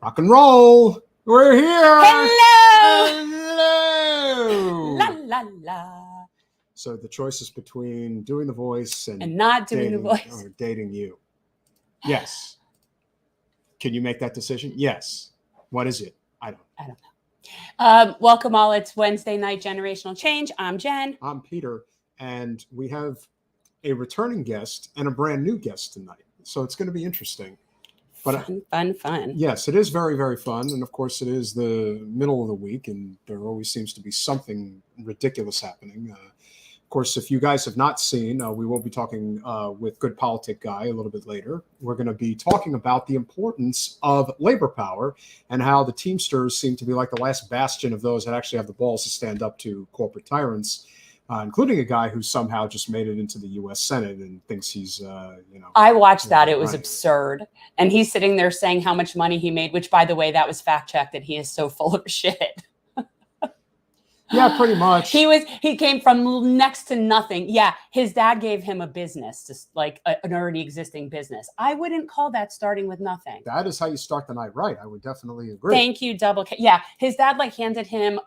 Rock and roll. We're here. Hello. Hello. La la la. So the choice is between doing the voice and not doing the voice. Or dating you. Yes. Can you make that decision? Yes. What is it? I don't know. Welcome all. It's Wednesday night Generational Change. I'm Jen. I'm Peter. And we have a returning guest and a brand new guest tonight. So it's going to be interesting. But Fun. Yes, it is very, very fun. And of course, it is the middle of the week, and there always seems to be something ridiculous happening. Of course, if you guys have not seen, we will be talking with Good Politic Guy a little bit later. We're going to be talking about the importance of labor power and how the Teamsters seem to be like the last bastion of those that actually have the balls to stand up to corporate tyrants. Including a guy who somehow just made it into the U.S. Senate and thinks he's, I watched that. It was absurd. And he's sitting there saying how much money he made, which, by the way, that was fact checked, and he is so full of shit. Yeah, pretty much. He came from next to nothing. Yeah, his dad gave him a business, just like an already existing business. I wouldn't call that starting with nothing. That is how you start the night right. I would definitely agree. Thank you, Double K. Yeah, his dad handed him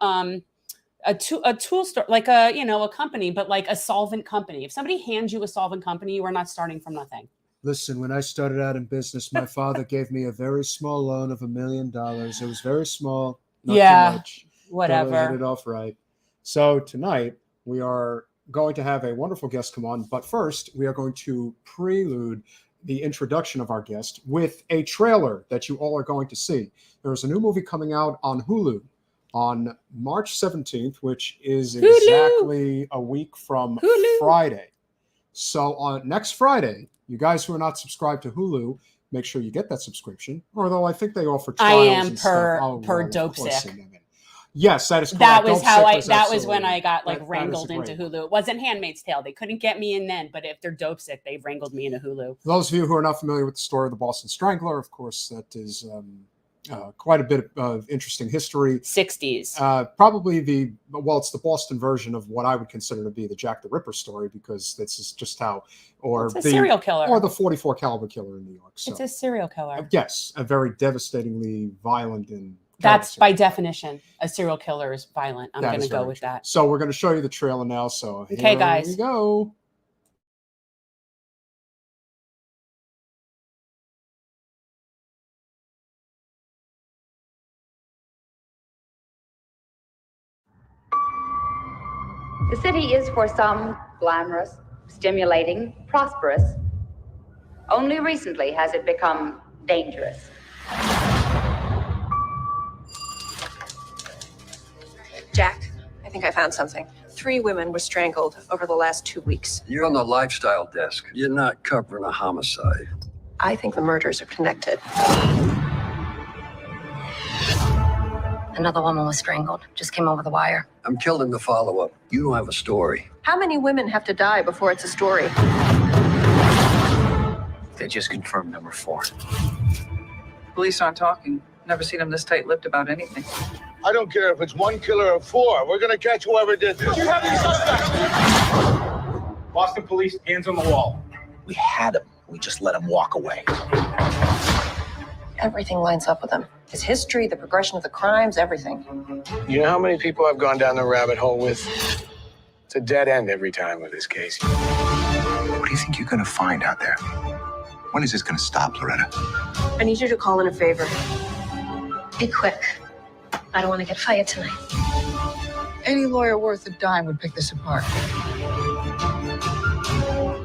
a tool store, like a company, but like a solvent company. If somebody hands you a solvent company, you are not starting from nothing. Listen, when I started out in business, my father gave me a very small loan of $1 million. It was very small, not too much. Whatever. Hit it off right. So tonight we are going to have a wonderful guest come on, but first we are going to prelude the introduction of our guest with a trailer that you all are going to see. There is a new movie coming out on Hulu on March 17th, which is exactly a week from Friday. So on next Friday, you guys who are not subscribed to Hulu, make sure you get that subscription. Although I think they offer trials. I am and per stuff. dope sick. Yes, that is correct. That was when I got wrangled into Hulu. It wasn't Handmaid's Tale. They couldn't get me in then, but if they're dope sick, they wrangled me into Hulu. For those of you who are not familiar with the story of the Boston Strangler, of course, that is quite a bit of interesting history. 60s. Probably it's the Boston version of what I would consider to be the Jack the Ripper story, because this is just how, or it's a serial killer, or the 44 caliber killer in New York. So, it's a serial killer. Yes, a very devastatingly violent and. That's by definition, a serial killer is violent. I'm going to go with that. So we're going to show you the trailer now. So okay, guys, here we go. The city is for some glamorous, stimulating, prosperous. Only recently has it become dangerous. Jack, I think I found something. 3 women were strangled over the last 2 weeks. You're on the lifestyle desk. You're not covering a homicide. I think the murders are connected. Another woman was strangled. Just came over the wire. I'm killing the follow-up. You don't have a story. How many women have to die before it's a story? They just confirmed number 4. Police aren't talking. Never seen them this tight-lipped about anything. I don't care if it's 1 killer or 4. We're gonna catch whoever did this. You have any suspects? Boston police, hands on the wall. We had him. We just let him walk away. Everything lines up with him. His history, the progression of the crimes, everything. You know how many people I've gone down the rabbit hole with? It's a dead end every time with this case. What do you think you're gonna find out there? When is this gonna stop, Loretta? I need you to call in a favor. Be quick. I don't want to get fired tonight. Any lawyer worth a dime would pick this apart.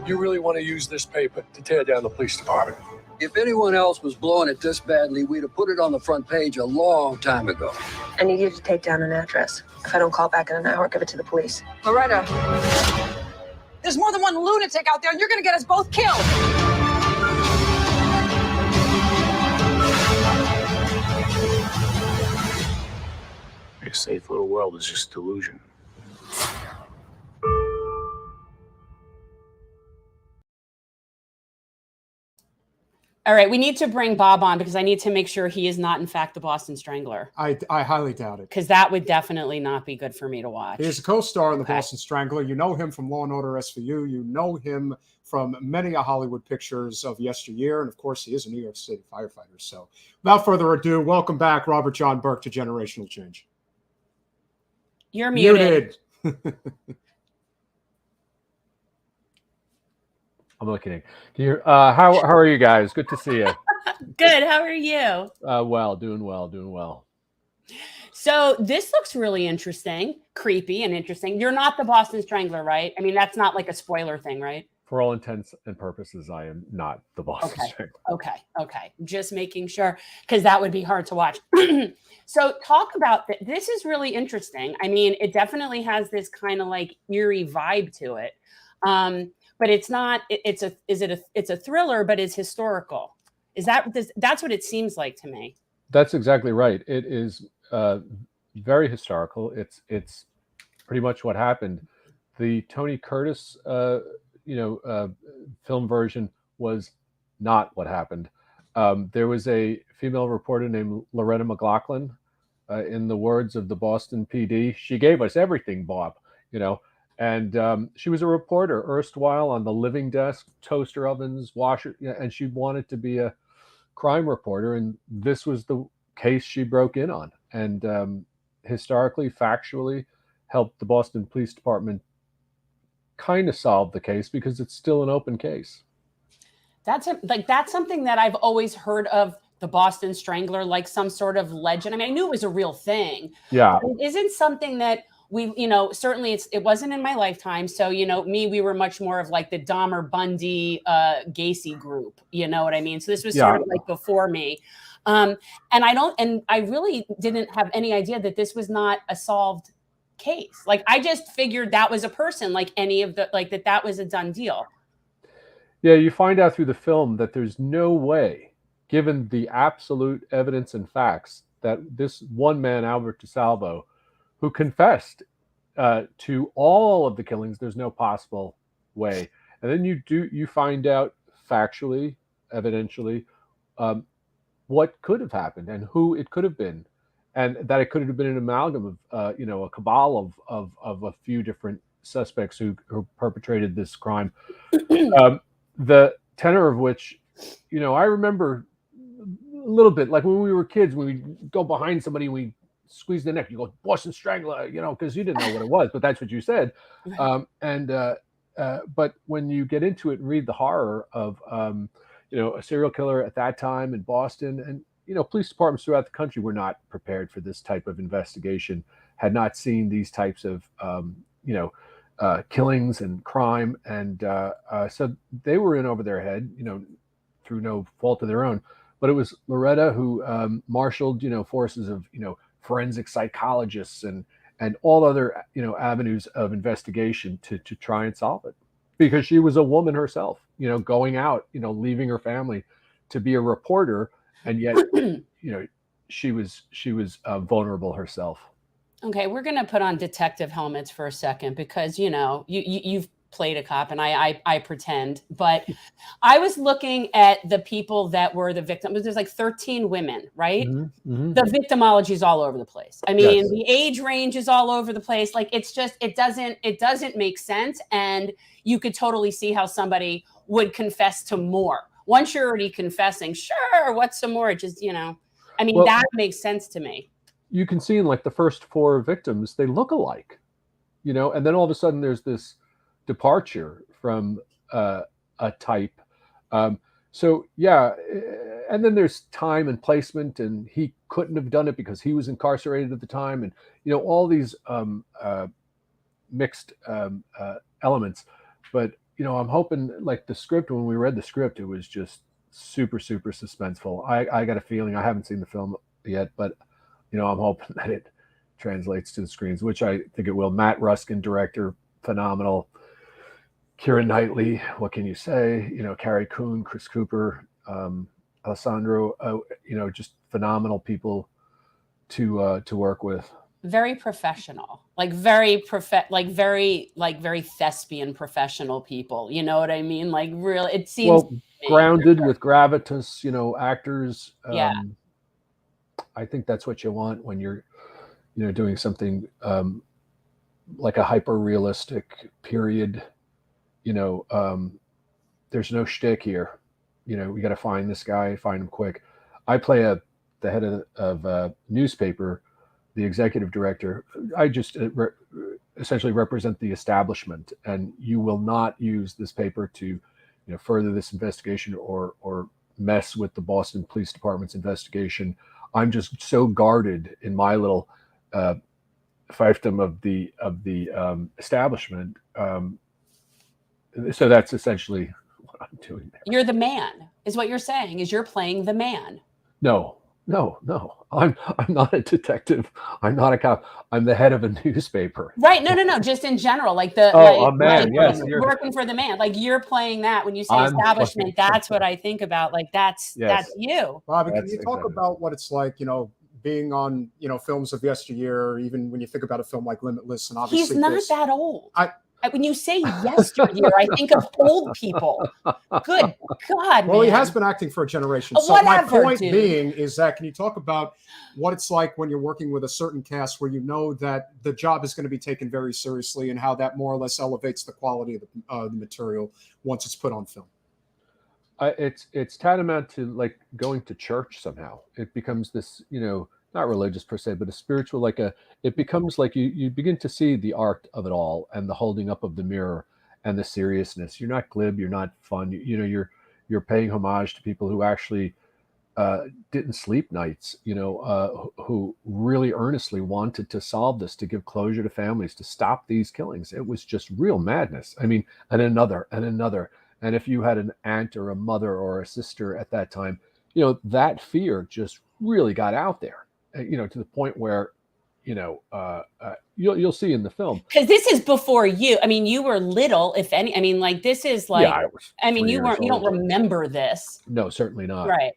You really want to use this paper to tear down the police department? If anyone else was blowing it this badly, we'd have put it on the front page a long time ago. I need you to take down an address. If I don't call back in an hour, give it to the police. Loretta. There's more than one lunatic out there, and you're going to get us both killed. Your safe little world is just delusion. All right, we need to bring Bob on because I need to make sure he is not, in fact, the Boston Strangler. I highly doubt it. Because that would definitely not be good for me to watch. He is a co-star in The Boston Strangler. You know him from Law & Order SVU. You know him from many a Hollywood pictures of yesteryear. And, of course, he is a New York City firefighter. So, without further ado, welcome back, Robert John Burke, to Generational Change. You're muted. I'm looking. How are you guys? Good to see you. Good. How are you? Doing well. So this looks really interesting, creepy and interesting. You're not the Boston Strangler, right? I mean, that's not like a spoiler thing, right? For all intents and purposes, I am not the Boston Strangler. Okay. Just making sure, because that would be hard to watch. So talk about that. This is really interesting. I mean, it definitely has this kind of like eerie vibe to it. But it's not. It's a thriller, but it's historical. That's what it seems like to me. That's exactly right. It is very historical. It's pretty much what happened. The Tony Curtis, film version was not what happened. There was a female reporter named Loretta McLaughlin. In the words of the Boston PD, she gave us everything, Bob. And she was a reporter erstwhile on the living desk, toaster ovens, washer, and she wanted to be a crime reporter. And this was the case she broke in on. And historically, factually, helped the Boston Police Department kind of solve the case because it's still an open case. That's something that I've always heard of, the Boston Strangler, like some sort of legend. I mean, I knew it was a real thing. Yeah. But it isn't something that we, certainly it wasn't in my lifetime. So, we were much more of like the Dahmer Bundy Gacy group, you know what I mean? So this was sort of like before me. And I really didn't have any idea that this was not a solved case. Like, I just figured that was a person, like any of the, like that was a done deal. Yeah. You find out through the film that there's no way, given the absolute evidence and facts, that this one man, Albert DeSalvo, who confessed to all of the killings, there's no possible way. And then you find out factually, evidentially, what could have happened and who it could have been, and that it could have been an amalgam of, a cabal of a few different suspects who perpetrated this crime. The tenor of which, I remember a little bit, like when we were kids, when we go behind somebody, we squeeze the neck, you go Boston Strangler, because you didn't know what it was, but that's what you said. But when you get into it and read the horror of, a serial killer at that time in Boston, and, police departments throughout the country were not prepared for this type of investigation, had not seen these types of, killings and crime. And so they were in over their head, through no fault of their own. But it was Loretta who marshaled, forces of, forensic psychologists and all other, avenues of investigation to try and solve it, because she was a woman herself, going out, leaving her family to be a reporter, and yet, she was vulnerable herself. Okay, we're gonna put on detective helmets for a second because you've played a cop and I pretend, but I was looking at the people that were the victims. There's like 13 women, right? Mm-hmm. The victimology is all over the place. I mean, the age range is all over the place. Like, it's just, it doesn't make sense. And you could totally see how somebody would confess to more. Once you're already confessing, sure, what's some more? It just, that makes sense to me. You can see in like the first 4 victims, they look alike, and then all of a sudden there's this departure from a type. And then there's time and placement, and he couldn't have done it because he was incarcerated at the time, and all these mixed elements. But I'm hoping, like the script, when we read the script, it was just super suspenseful. I got a feeling, I haven't seen the film yet, but I'm hoping that it translates to the screens, which I think it will. Matt Ruskin, director, phenomenal. Keira Knightley, what can you say? Carrie Coon, Chris Cooper, Alessandro, just phenomenal people to work with. Very professional, very thespian professional people. You know what I mean? Like, real. It seems grounded with gravitas, actors. Yeah. I think that's what you want when you're, doing something like a hyper realistic period. There's no shtick here. We got to find this guy, find him quick. I play the head of a newspaper, the executive director. I just essentially represent the establishment, and you will not use this paper to, further this investigation or mess with the Boston Police Department's investigation. I'm just so guarded in my little fiefdom of the establishment. So that's essentially what I'm doing there. You're the man, is what you're saying. Is you're playing the man. No. I'm not a detective. I'm not a cop. I'm the head of a newspaper. Right. No. Just in general, like a man. Yes, you're working for the man. Like you're playing that when you say establishment. That's what I think about. Like that's you. Bobby, can you talk about what it's like, being on, films of yesteryear, even when you think about a film like Limitless, and obviously he's not that old. When you say yesteryear, I think of old people. Good God, Well, man. he has been acting for a generation. So Whatever, my point dude. being is that, can you talk about what it's like when you're working with a certain cast where you know that the job is going to be taken very seriously, and how that more or less elevates the quality of the material once it's put on film? It's tantamount to like going to church somehow. It becomes this, not religious per se, but a spiritual, it becomes like you begin to see the art of it all, and the holding up of the mirror, and the seriousness. You're not glib, you're not fun. You're paying homage to people who actually didn't sleep nights, who really earnestly wanted to solve this, to give closure to families, to stop these killings. It was just real madness. I mean, and another. And if you had an aunt or a mother or a sister at that time, that fear just really got out there. To the point where, you'll see in the film. Because this is before you. I mean, you were little, if any. I mean, like this is like. Yeah, you weren't. You don't remember this. No, certainly not. Right.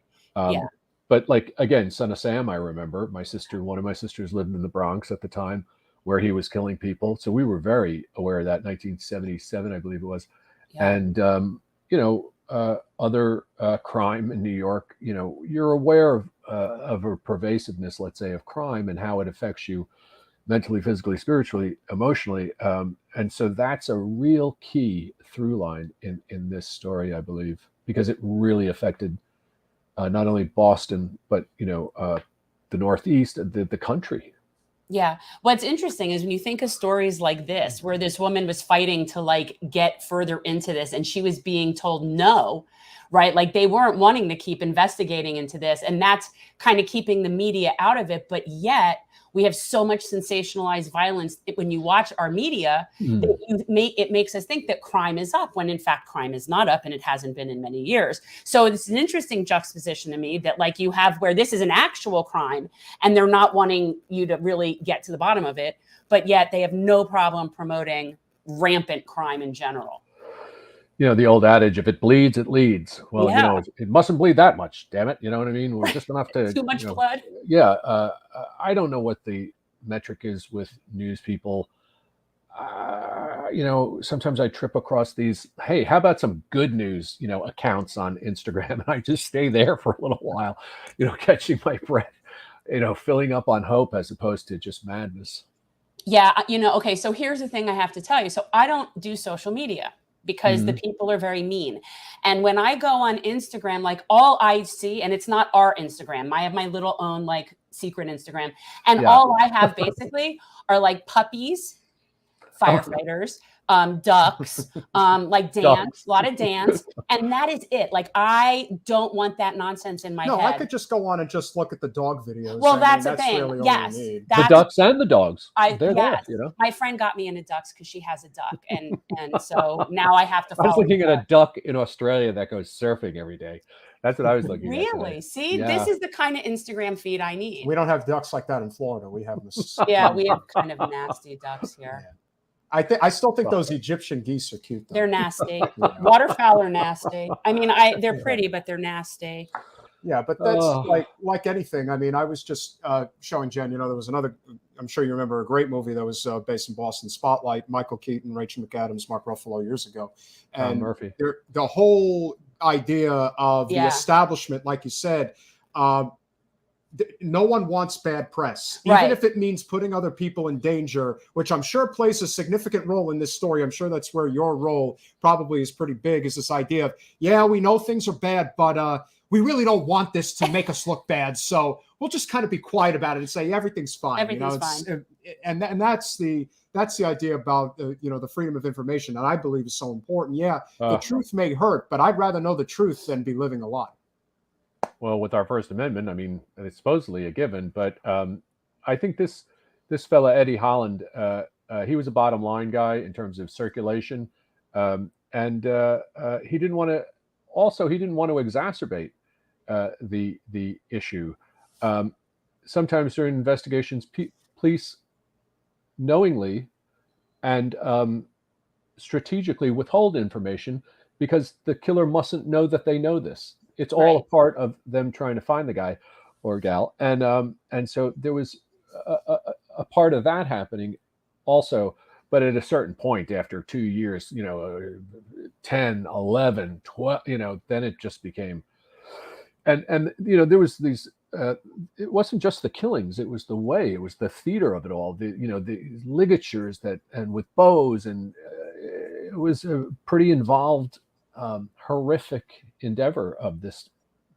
But again, Son of Sam, I remember one of my sisters lived in the Bronx at the time, where he was killing people. So we were very aware of that. 1977, I believe it was, and other crime in New York. You're aware of a pervasiveness, let's say, of crime and how it affects you mentally, physically, spiritually, emotionally. And so that's a real key through line in this story, I believe, because it really affected not only Boston, but, the Northeast, the country. Yeah. What's interesting is when you think of stories like this, where this woman was fighting to get further into this, and she was being told no, right? Like they weren't wanting to keep investigating into this, and that's kind of keeping the media out of it. But yet we have so much sensationalized violence when you watch our media, that it makes us think that crime is up, when in fact crime is not up, and it hasn't been in many years. So it's an interesting juxtaposition to me that you have where this is an actual crime and they're not wanting you to really get to the bottom of it, but yet they have no problem promoting rampant crime in general. The old adage, if it bleeds, it leads. Well, it mustn't bleed that much, damn it. You know what I mean? We're just enough to... Too much blood? Yeah. I don't know what the metric is with news people. Sometimes I trip across these, hey, how about some good news, accounts on Instagram? And I just stay there for a little while, catching my breath, filling up on hope as opposed to just madness. Yeah. Okay. So here's the thing I have to tell you. So I don't do social media, because the people are very mean. And when I go on Instagram, all I see, and it's not our Instagram, I have my little own secret Instagram. And all I have basically are puppies, firefighters, ducks, dance, a lot of dance. And that is it. I don't want that nonsense in my head. No, I could just go on and just look at the dog videos. Well, that's the thing. Really yes. The ducks and the dogs. They're there, My friend got me into ducks because she has a duck. And so now I have to follow. I was looking at a duck in Australia that goes surfing every day. That's what I was looking at. Really? See, this is the kind of Instagram feed I need. We don't have ducks like that in Florida. We have this. Yeah, we have kind of nasty ducks here. Yeah. I still think those Egyptian geese are cute, though. They're nasty. Waterfowl are nasty. I mean, they're pretty, but they're nasty. Yeah, but that's like anything. I mean, I was just showing Jen, there was another, I'm sure you remember, a great movie that was based in Boston, Spotlight, Michael Keaton, Rachel McAdams, Mark Ruffalo years ago. And Murphy. the whole idea of the establishment, like you said. No one wants bad press, even if it means putting other people in danger, which I'm sure plays a significant role in this story. I'm sure that's where your role probably is pretty big, is this idea of, yeah, we know things are bad, but we really don't want this to make us look bad. So we'll just kind of be quiet about it and say everything's fine. Everything's fine. And that's the idea about the freedom of information that I believe is so important. Yeah, the truth may hurt, but I'd rather know the truth than be living a lie. Well, with our First Amendment, I mean, it's supposedly a given, but I think this fella, Eddie Holland, he was a bottom line guy in terms of circulation. And he didn't want to exacerbate the issue. Sometimes during investigations, police knowingly and strategically withhold information because the killer mustn't know that they know this. It's all a part of them trying to find the guy or gal. And so there was a part of that happening also. But at a certain point, after 2 years, 10, 11, 12, then it just became, and there was these, it wasn't just the killings, it was the way, it was the theater of it all, the ligatures and with bows, and it was a pretty involved, horrific endeavor of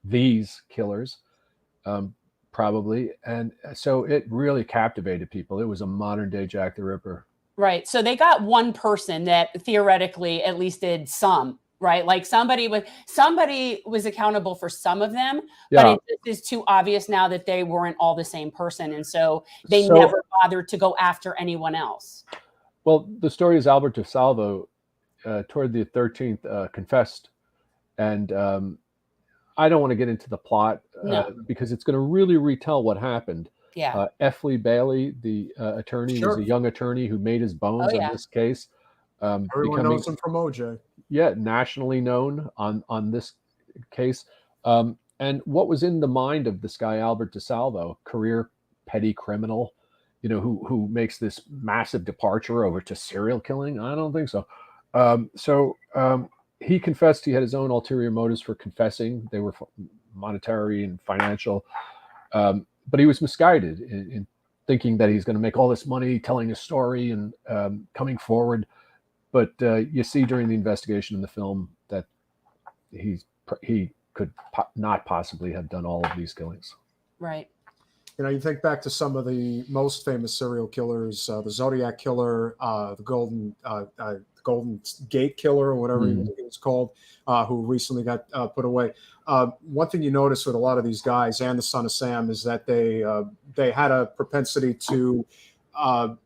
these killers, probably. And so it really captivated people. It was a modern day Jack the Ripper. Right. So they got one person that theoretically at least did some, right? Like somebody was accountable for some of them, but it is too obvious now that they weren't all the same person. And so they never bothered to go after anyone else. Well, the story is Albert DeSalvo, toward the 13th, confessed. And I don't want to get into the plot because it's going to really retell what happened. Yeah. F. Lee Bailey, the attorney, was a young attorney who made his bones on this case. Everyone knows him from OJ. Yeah, nationally known on this case. And what was in the mind of this guy, Albert DeSalvo, career petty criminal, who makes this massive departure over to serial killing? I don't think so. He confessed. He had his own ulterior motives for confessing. They were monetary and financial. But he was misguided in thinking that he's going to make all this money telling a story and coming forward. But you see during the investigation in the film that he could not possibly have done all of these killings. Right. You think back to some of the most famous serial killers, the Zodiac Killer, the Golden Gate Killer, or whatever it was called, who recently got put away. One thing you notice with a lot of these guys and the Son of Sam is that they had a propensity to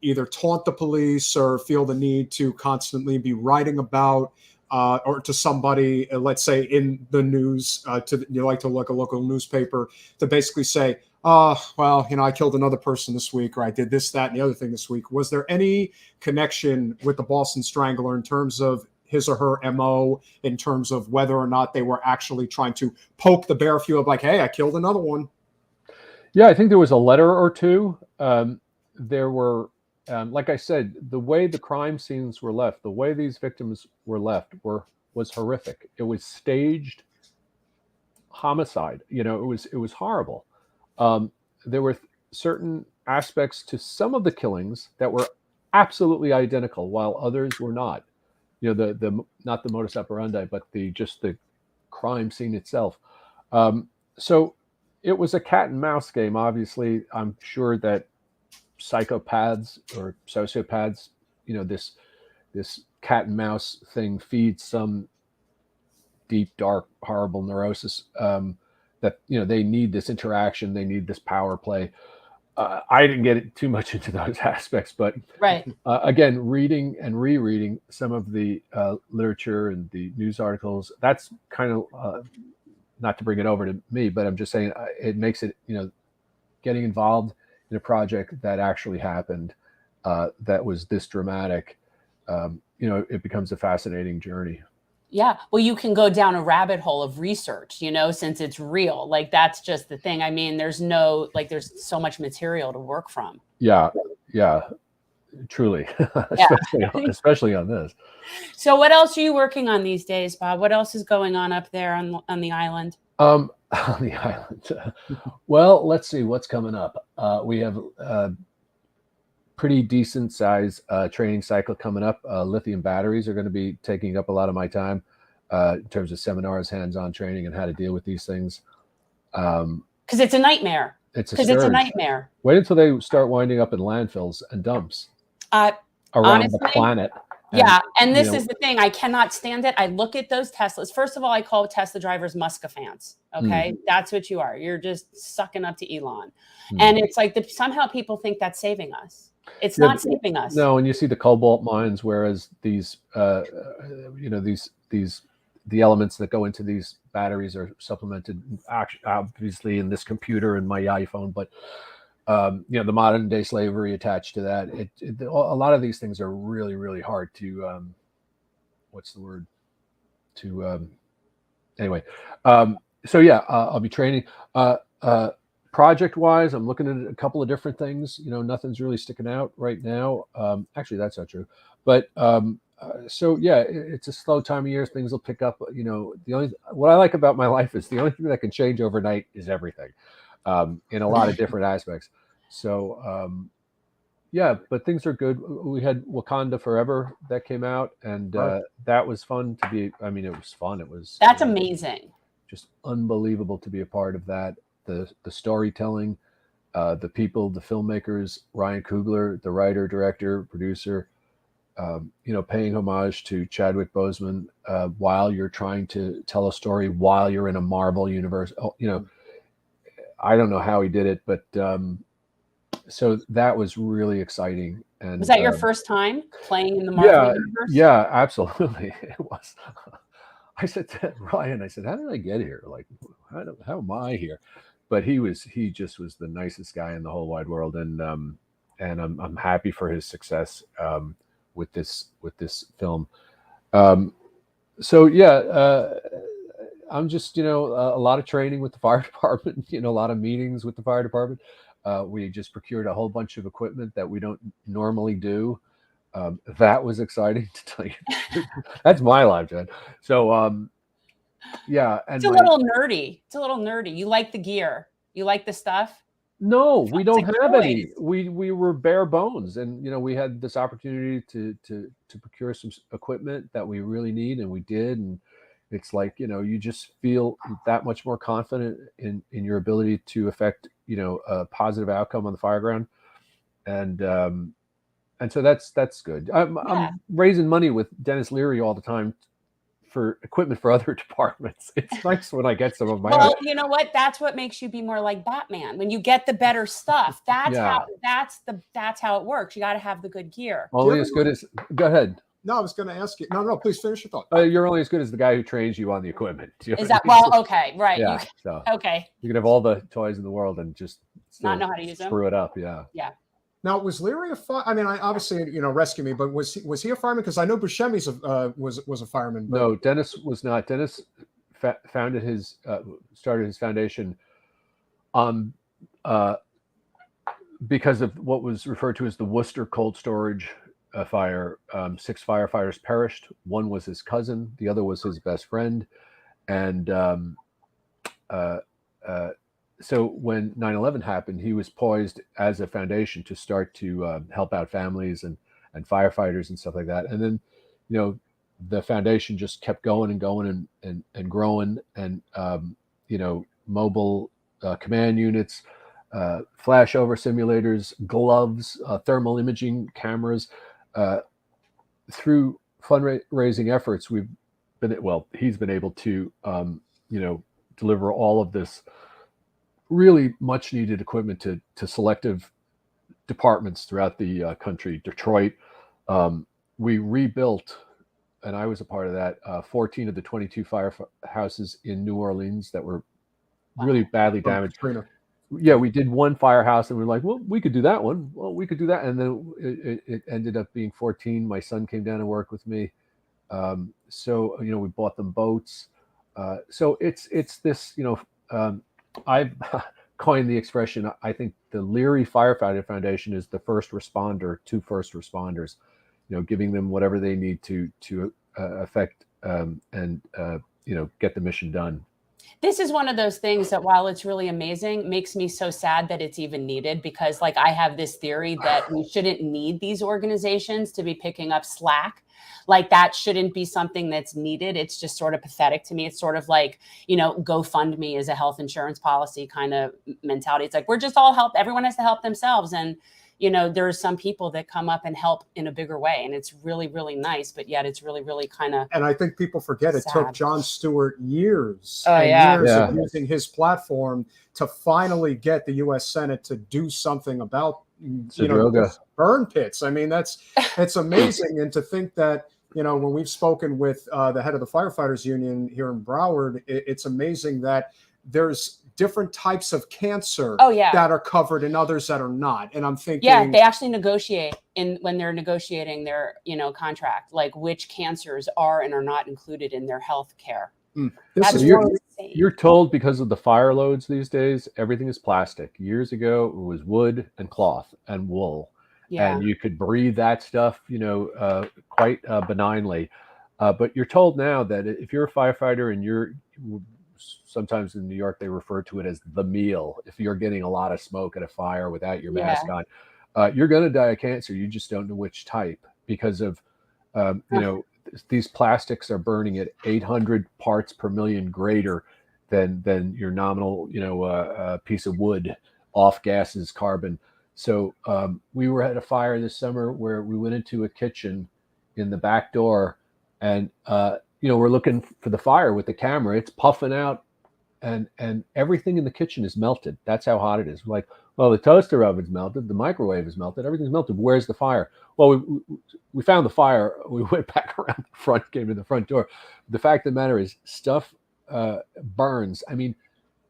either taunt the police or feel the need to constantly be writing about or to somebody, let's say in the news, you like to look a local newspaper, to basically say, well, I killed another person this week, or I did this, that, and the other thing this week. Was there any connection with the Boston Strangler in terms of his or her MO, in terms of whether or not they were actually trying to poke the bear field, like, hey, I killed another one? Yeah, I think there was a letter or two. There were, like I said, the way the crime scenes were left, the way these victims were left was horrific. It was staged homicide. It was horrible. There were certain aspects to some of the killings that were absolutely identical, while others were not. The not the modus operandi, but the crime scene itself. So it was a cat and mouse game. Obviously, I'm sure that psychopaths or sociopaths, this cat and mouse thing feeds some deep, dark, horrible neurosis. That they need this interaction, they need this power play. I didn't get too much into those aspects, but again, reading and rereading some of the literature and the news articles, that's kind of not to bring it over to me, but I'm just saying it makes it, getting involved in a project that actually happened, that was this dramatic. It becomes a fascinating journey. Yeah. Well, you can go down a rabbit hole of research, since it's real. Like, that's just the thing. I mean, there's so much material to work from. Yeah. Yeah. Truly, Yeah. especially on this. So what else are you working on these days, Bob? What else is going on up there on the island? On the island. Well, let's see what's coming up. We have a pretty decent size training cycle coming up. Lithium batteries are going to be taking up a lot of my time in terms of seminars, hands-on training, and how to deal with these things. Because it's a nightmare. It's a nightmare. Wait until they start winding up in landfills and dumps around honestly, the planet. Yeah, and this is the thing. I cannot stand it. I look at those Teslas. First of all, I call Tesla drivers Muscafans. Okay, that's what you are. You're just sucking up to Elon, and it's like somehow people think that's saving us. It's not saving us. No, and you see the cobalt mines, whereas these, the elements that go into these batteries are supplemented, obviously, in this computer and my iPhone, but the modern day slavery attached to that. A lot of these things are really, really hard to, anyway. So yeah, I'll be training. Project wise, I'm looking at a couple of different things. Nothing's really sticking out right now. Actually, that's not true. But so yeah, it's a slow time of year. Things will pick up. What I like about my life is the only thing that can change overnight is everything, in a lot of different aspects. So yeah, but things are good. We had Wakanda Forever that came out, and that was fun to be. I mean, it was fun. That's amazing. Just unbelievable to be a part of that. The storytelling, the people, the filmmakers, Ryan Coogler, the writer, director, producer, paying homage to Chadwick Boseman while you're trying to tell a story while you're in a Marvel universe. I don't know how he did it, but so that was really exciting. And was that your first time playing in the Marvel universe? Yeah, absolutely. It was. I said to Ryan, how did I get here? Like, how am I here? But he just was the nicest guy in the whole wide world, and I'm happy for his success with this film. So yeah, I'm just a lot of training with the fire department, a lot of meetings with the fire department. We just procured a whole bunch of equipment that we don't normally do. That was exciting to tell you. That's my life, Jen. So yeah, and it's a little nerdy. You like the gear, you like the stuff. No, we don't have any. We were bare bones, and we had this opportunity to procure some equipment that we really need, and we did. And it's like you just feel that much more confident in your ability to affect a positive outcome on the fire ground, and so that's good. I'm raising money with Dennis Leary all the time for equipment for other departments. It's nice when I get some of my own. Well, you know what? That's what makes you be more like Batman. When you get the better stuff, that's how it works. You got to have the good gear. Only as good as. Go ahead. No, I was going to ask you. No, please finish your thought. You're only as good as the guy who trains you on the equipment. Is that okay? Right. Yeah. Okay. You can have all the toys in the world and just not know how to use them. Screw it up. Yeah. Yeah. Now, was Leary a fire? I mean, I obviously, rescue me, but was he a fireman? Because I know Buscemi's was a fireman. But... No, Dennis was not. Dennis started his foundation because of what was referred to as the Worcester cold storage fire. 6 firefighters perished. One was his cousin. The other was his best friend. And so when 9/11 happened, he was poised as a foundation to start to help out families and firefighters and stuff like that. And then, the foundation just kept going and going and growing. And, mobile command units, flashover simulators, gloves, thermal imaging cameras. Through fundraising efforts, he's been able to, deliver all of this really much needed equipment to selective departments throughout the country. Detroit, we rebuilt, and I was a part of that, 14 of the 22 firehouses in New Orleans that were really badly damaged. Yeah, we did one firehouse and we were like, well, we could do that one. Well, we could do that. And then it ended up being 14. My son came down and worked with me. So, we bought them boats. So it's this, coined the expression. I think the Leary Firefighter Foundation is the first responder to first responders, giving them whatever they need to affect and get the mission done. This is one of those things that, while it's really amazing, makes me so sad that it's even needed, because like I have this theory that we shouldn't need these organizations to be picking up slack. Like that shouldn't be something that's needed. It's just sort of pathetic to me. It's sort of like, GoFundMe is a health insurance policy kind of mentality. It's like, we're just all everyone has to help themselves. And there are some people that come up and help in a bigger way. And it's really, really nice. But yet it's really, really kind of. And I think people forget it took Jon Stewart years years of using his platform to finally get the U.S. Senate to do something about burn pits. I mean, it's amazing. And to think that, when we've spoken with the head of the firefighters union here in Broward, it's amazing that there's different types of cancer that are covered and others that are not. And I'm thinking, they actually negotiate when they're negotiating their, contract, like which cancers are and are not included in their health care. You're told because of the fire loads these days, everything is plastic. Years ago, it was wood and cloth and wool. Yeah. And you could breathe that stuff, quite benignly. But you're told now that if you're a firefighter and sometimes in New York, they refer to it as the meal. If you're getting a lot of smoke at a fire without your mask on, you're going to die of cancer. You just don't know which type because of, these plastics are burning at 800 parts per million greater than your nominal, piece of wood, off gases, carbon. So we were at a fire this summer where we went into a kitchen in the back door and, we're looking for the fire with the camera. It's puffing out and everything in the kitchen is melted. That's how hot it is. We're like, well, the toaster oven's melted. The microwave is melted. Everything's melted. Where's the fire? Well, we found the fire. We went back around the front, came to the front door. The fact of the matter is stuff burns. I mean,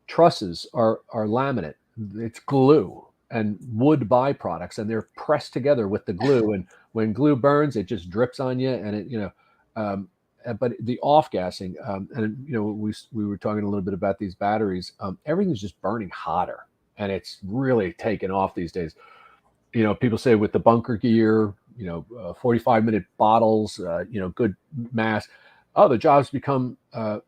trusses are laminate. It's glue and wood byproducts, and they're pressed together with the glue. And when glue burns, it just drips on you. And it, but the off-gassing, and we were talking a little bit about these batteries. Everything's just burning hotter, and it's really taken off these days. People say with the bunker gear, 45-minute bottles, good mask. Oh, the job's become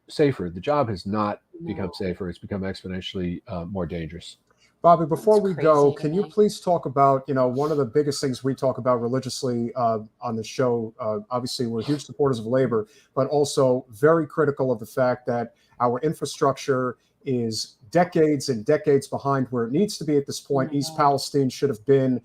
safer. The job has not become safer. It's become exponentially more dangerous. Bobby, before we go, can you please talk about, one of the biggest things we talk about religiously on the show? Obviously, we're huge supporters of labor, but also very critical of the fact that our infrastructure is decades and decades behind where it needs to be at this point. East Palestine should have been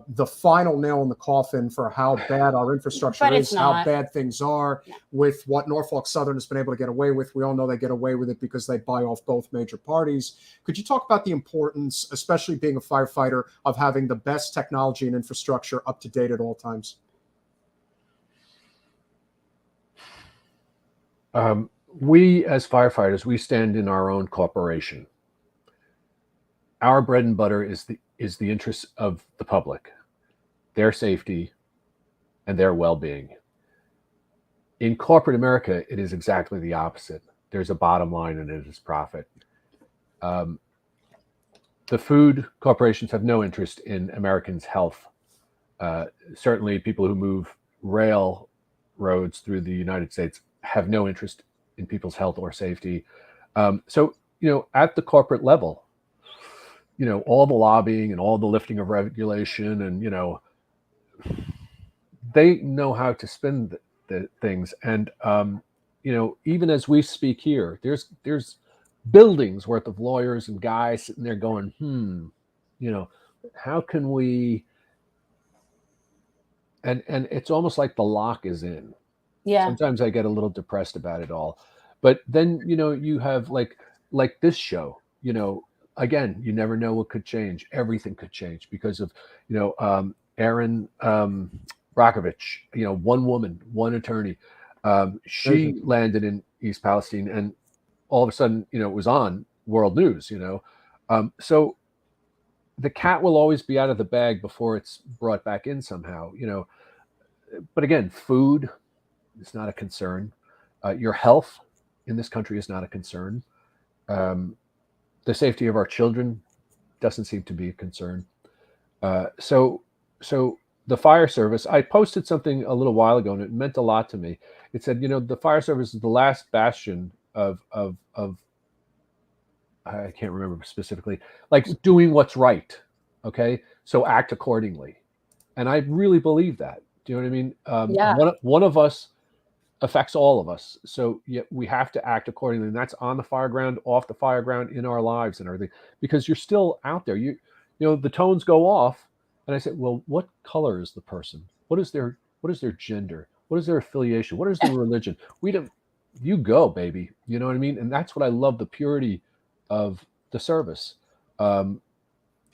the final nail in the coffin for how bad our infrastructure is, how bad things are with what Norfolk Southern has been able to get away with. We all know they get away with it because they buy off both major parties. Could you talk about the importance, especially being a firefighter, of having the best technology and infrastructure up to date at all times? We as firefighters, we stand in our own corporation. Our bread and butter is the interests of the public, their safety, and their well-being. In corporate America, it is exactly the opposite. There's a bottom line, and it is profit. The food corporations have no interest in Americans' health. Certainly, people who move railroads through the United States have no interest in people's health or safety. So, at the corporate level, all the lobbying and all the lifting of regulation and, they know how to spin the things. And, even as we speak here, there's buildings worth of lawyers and guys sitting there going, how can we, and it's almost like the lock is in. Yeah. Sometimes I get a little depressed about it all, but then, you have like this show, again, you never know what could change. Everything could change because of, Erin Brockovich, one woman, one attorney. She landed in East Palestine and all of a sudden, it was on world news, so the cat will always be out of the bag before it's brought back in somehow, but again, food is not a concern. Your health in this country is not a concern. The safety of our children doesn't seem to be a concern. So the fire service, I posted something a little while ago and it meant a lot to me. It said, the fire service is the last bastion of I can't remember specifically, like doing what's right. Okay. So act accordingly. And I really believe that. Do you know what I mean? Yeah. One of us affects all of us. So we have to act accordingly. And that's on the fire ground, off the fire ground, in our lives and everything, because you're still out there. The tones go off. And I said, well, what color is the person? What is their gender? What is their affiliation? What is their religion? You go, baby. You know what I mean? And that's what I love, the purity of the service. And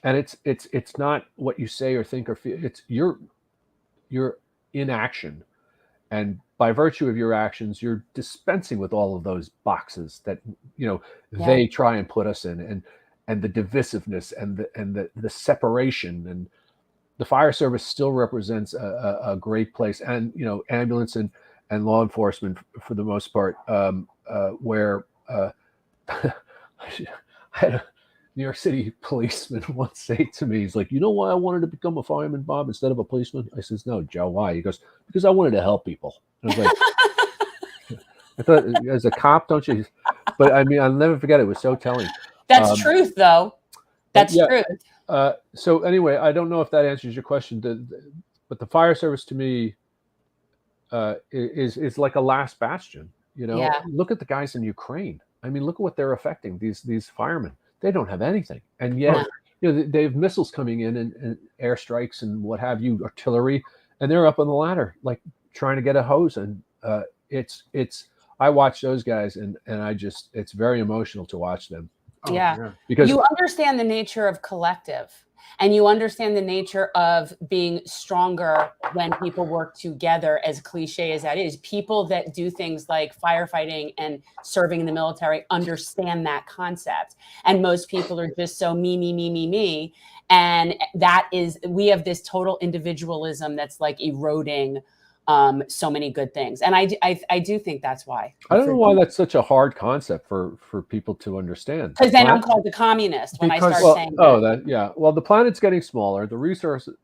it's not what you say or think or feel. It's you're in action. And by virtue of your actions, you're dispensing with all of those boxes that, they try and put us in, and the divisiveness and the separation. And the fire service still represents a great place, and ambulance and law enforcement for the most part, where I had a New York City policeman once say to me, he's like, "You know why I wanted to become a fireman, Bob, instead of a policeman?" I says, "No, Joe, why?" He goes, "Because I wanted to help people." And I was like, I thought, as a cop, don't you? But I mean, I'll never forget it. It was so telling. That's truth, though. That's truth. So anyway, I don't know if that answers your question, but the fire service to me is like a last bastion. Look at the guys in Ukraine. I mean, look at what they're affecting. These firemen, they don't have anything, and yet they have missiles coming in and airstrikes and what have you, artillery, and they're up on the ladder like trying to get a hose. And it's I watch those guys and it's very emotional to watch them. Because you understand the nature of collective, and you understand the nature of being stronger when people work together, as cliche as that is. People that do things like firefighting and serving in the military understand that concept. And most people are just so me. And we have this total individualism that's like eroding so many good things. And I do think that's why. I don't know why that's such a hard concept for people to understand. Because then I'm called the communist when I start saying that. Well, the planet's getting smaller. The resources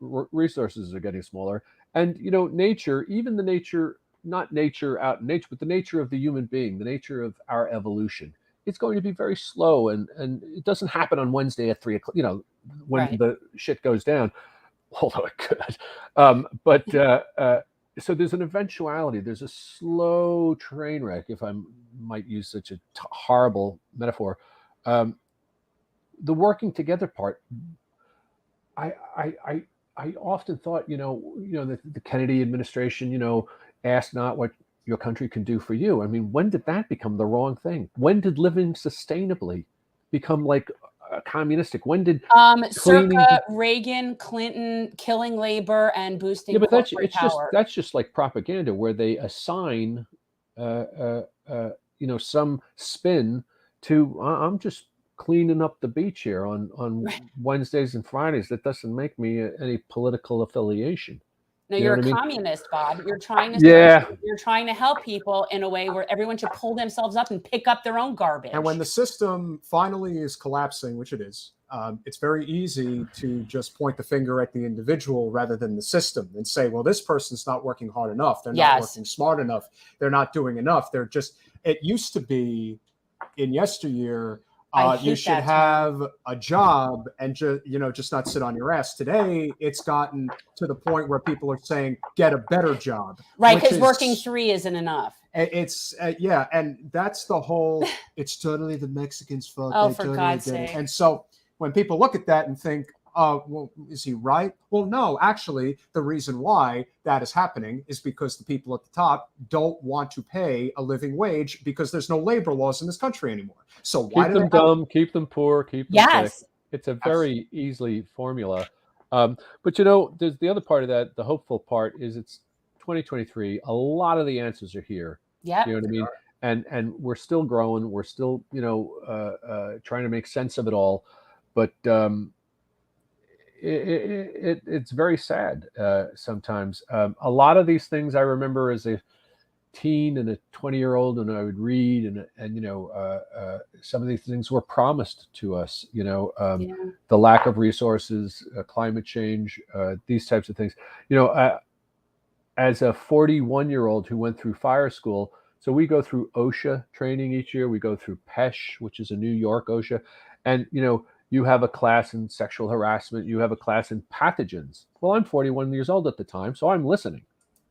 are getting smaller. And, nature, even the nature, not nature out in nature, but the nature of the human being, the nature of our evolution, it's going to be very slow. And it doesn't happen on Wednesday at 3 o'clock, when the shit goes down, although it could. So there's an eventuality. There's a slow train wreck, if I might use such a horrible metaphor. The working together part. I often thought, the Kennedy administration, ask not what your country can do for you. I mean, when did that become the wrong thing? When did living sustainably become like communistic? When did circa Reagan, Clinton, killing labor and boosting corporate power? That's just like propaganda, where they assign some spin to I'm just cleaning up the beach here on Wednesdays and Fridays. That doesn't make me any political affiliation. No, you're a communist, Bob. You're trying to you're trying to help people in a way where everyone should pull themselves up and pick up their own garbage. And when the system finally is collapsing, which it is, it's very easy to just point the finger at the individual rather than the system and say, well, this person's not working hard enough. They're not working smart enough. They're not doing enough. It used to be in yesteryear, you should have a job and just not sit on your ass. Today, it's gotten to the point where people are saying, get a better job. Right, because working 3 isn't enough. It's, and that's the whole, it's totally the Mexicans' fault. Oh, for God's sake. And so when people look at that and think, well, is he right? Well, no, actually, the reason why that is happening is because the people at the top don't want to pay a living wage because there's no labor laws in this country anymore. So why keep them dumb, keep them poor, keep them sick. It's a very easy formula. But there's the other part of that. The hopeful part is it's 2023. A lot of the answers are here. Yeah, you know what I mean. And we're still growing. We're still trying to make sense of it all. But it's very sad sometimes. A lot of these things I remember as a teen and a 20-year-old, and I would read, and some of these things were promised to us. The lack of resources, climate change, these types of things. As a 41-year-old who went through fire school, so we go through OSHA training each year. We go through PESH, which is a New York OSHA, and you have a class in sexual harassment. You have a class in pathogens. Well, I'm 41 years old at the time, so I'm listening,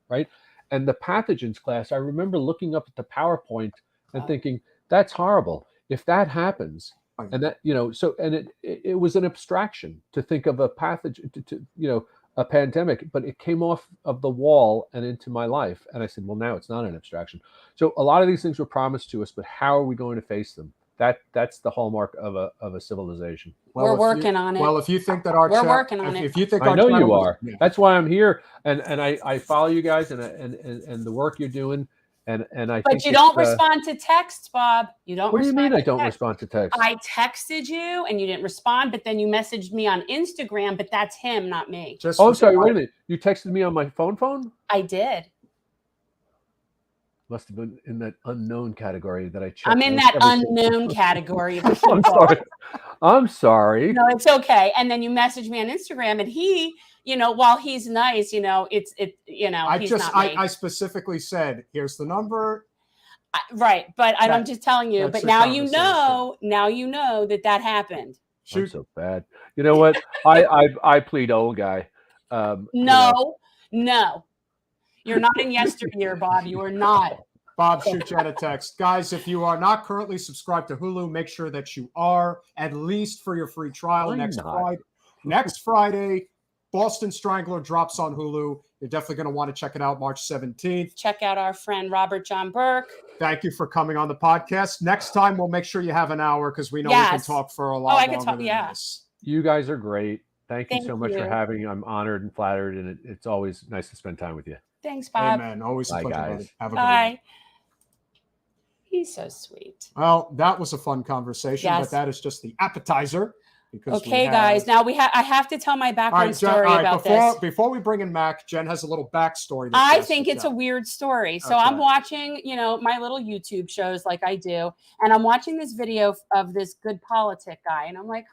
right? And the pathogens class, I remember looking up at the PowerPoint and thinking, that's horrible. If that happens, and that, it was an abstraction to think of a pathogen, a pandemic, but it came off of the wall and into my life. And I said, well, now it's not an abstraction. So a lot of these things were promised to us, but how are we going to face them? That's the hallmark of a civilization. We're working on it. Well, if you think that our we're working on it. If you think I know you are. That's why I'm here, and I follow you guys and the work you're doing, and I. But you don't respond to texts, Bob. You don't. What do you mean I don't text. respond to texts? I texted you and you didn't respond, but then you messaged me on Instagram. But that's him, not me. Sorry. Wait a minute. You texted me on my phone? I did. Must have been in that unknown category that I checked. I'm in that unknown category. I'm sorry. No, it's okay. And then you messaged me on Instagram, and he, while he's nice, he's not me. I specifically said, here's the number. Right, but I'm just telling you. But now you know that happened. I'm so bad. You know what? I plead old guy. No. You're not in yesteryear, Bob. You are not. Bob, shoot you out a text. Guys, if you are not currently subscribed to Hulu, make sure that you are, at least for your free trial. Next Friday, Boston Strangler drops on Hulu. You're definitely going to want to check it out March 17th. Check out our friend Robert John Burke. Thank you for coming on the podcast. Next time, we'll make sure you have an hour because we know we can talk for a lot longer than this. You guys are great. Thank you so much for having me. I'm honored and flattered, and it's always nice to spend time with you. Thanks, Bob. Amen. Always a pleasure, guys. Have a good one. He's so sweet. Well, that was a fun conversation, but that is just the appetizer. Okay, guys. Now I have to tell my background story about this. Before we bring in Mac, Jen has a little backstory. I think it's a weird story. So I'm watching, my little YouTube shows like I do, and I'm watching this video of this Good Politic Guy, and I'm like,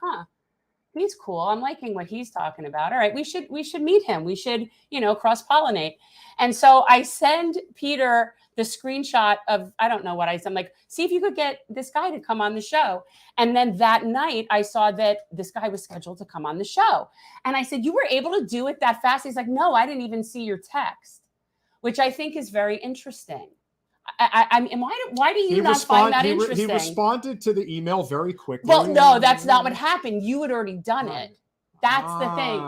he's cool. I'm liking what he's talking about. All right, we should meet him. We should, cross-pollinate. And so I send Peter the screenshot of, I don't know what I'm like, see if you could get this guy to come on the show. And then that night I saw that this guy was scheduled to come on the show. And I said, you were able to do it that fast? He's like, no, I didn't even see your text, which I think is very interesting. Why do you not find that interesting? He responded to the email very quickly. Well, no, that's not what happened. You had already done it. That's the thing.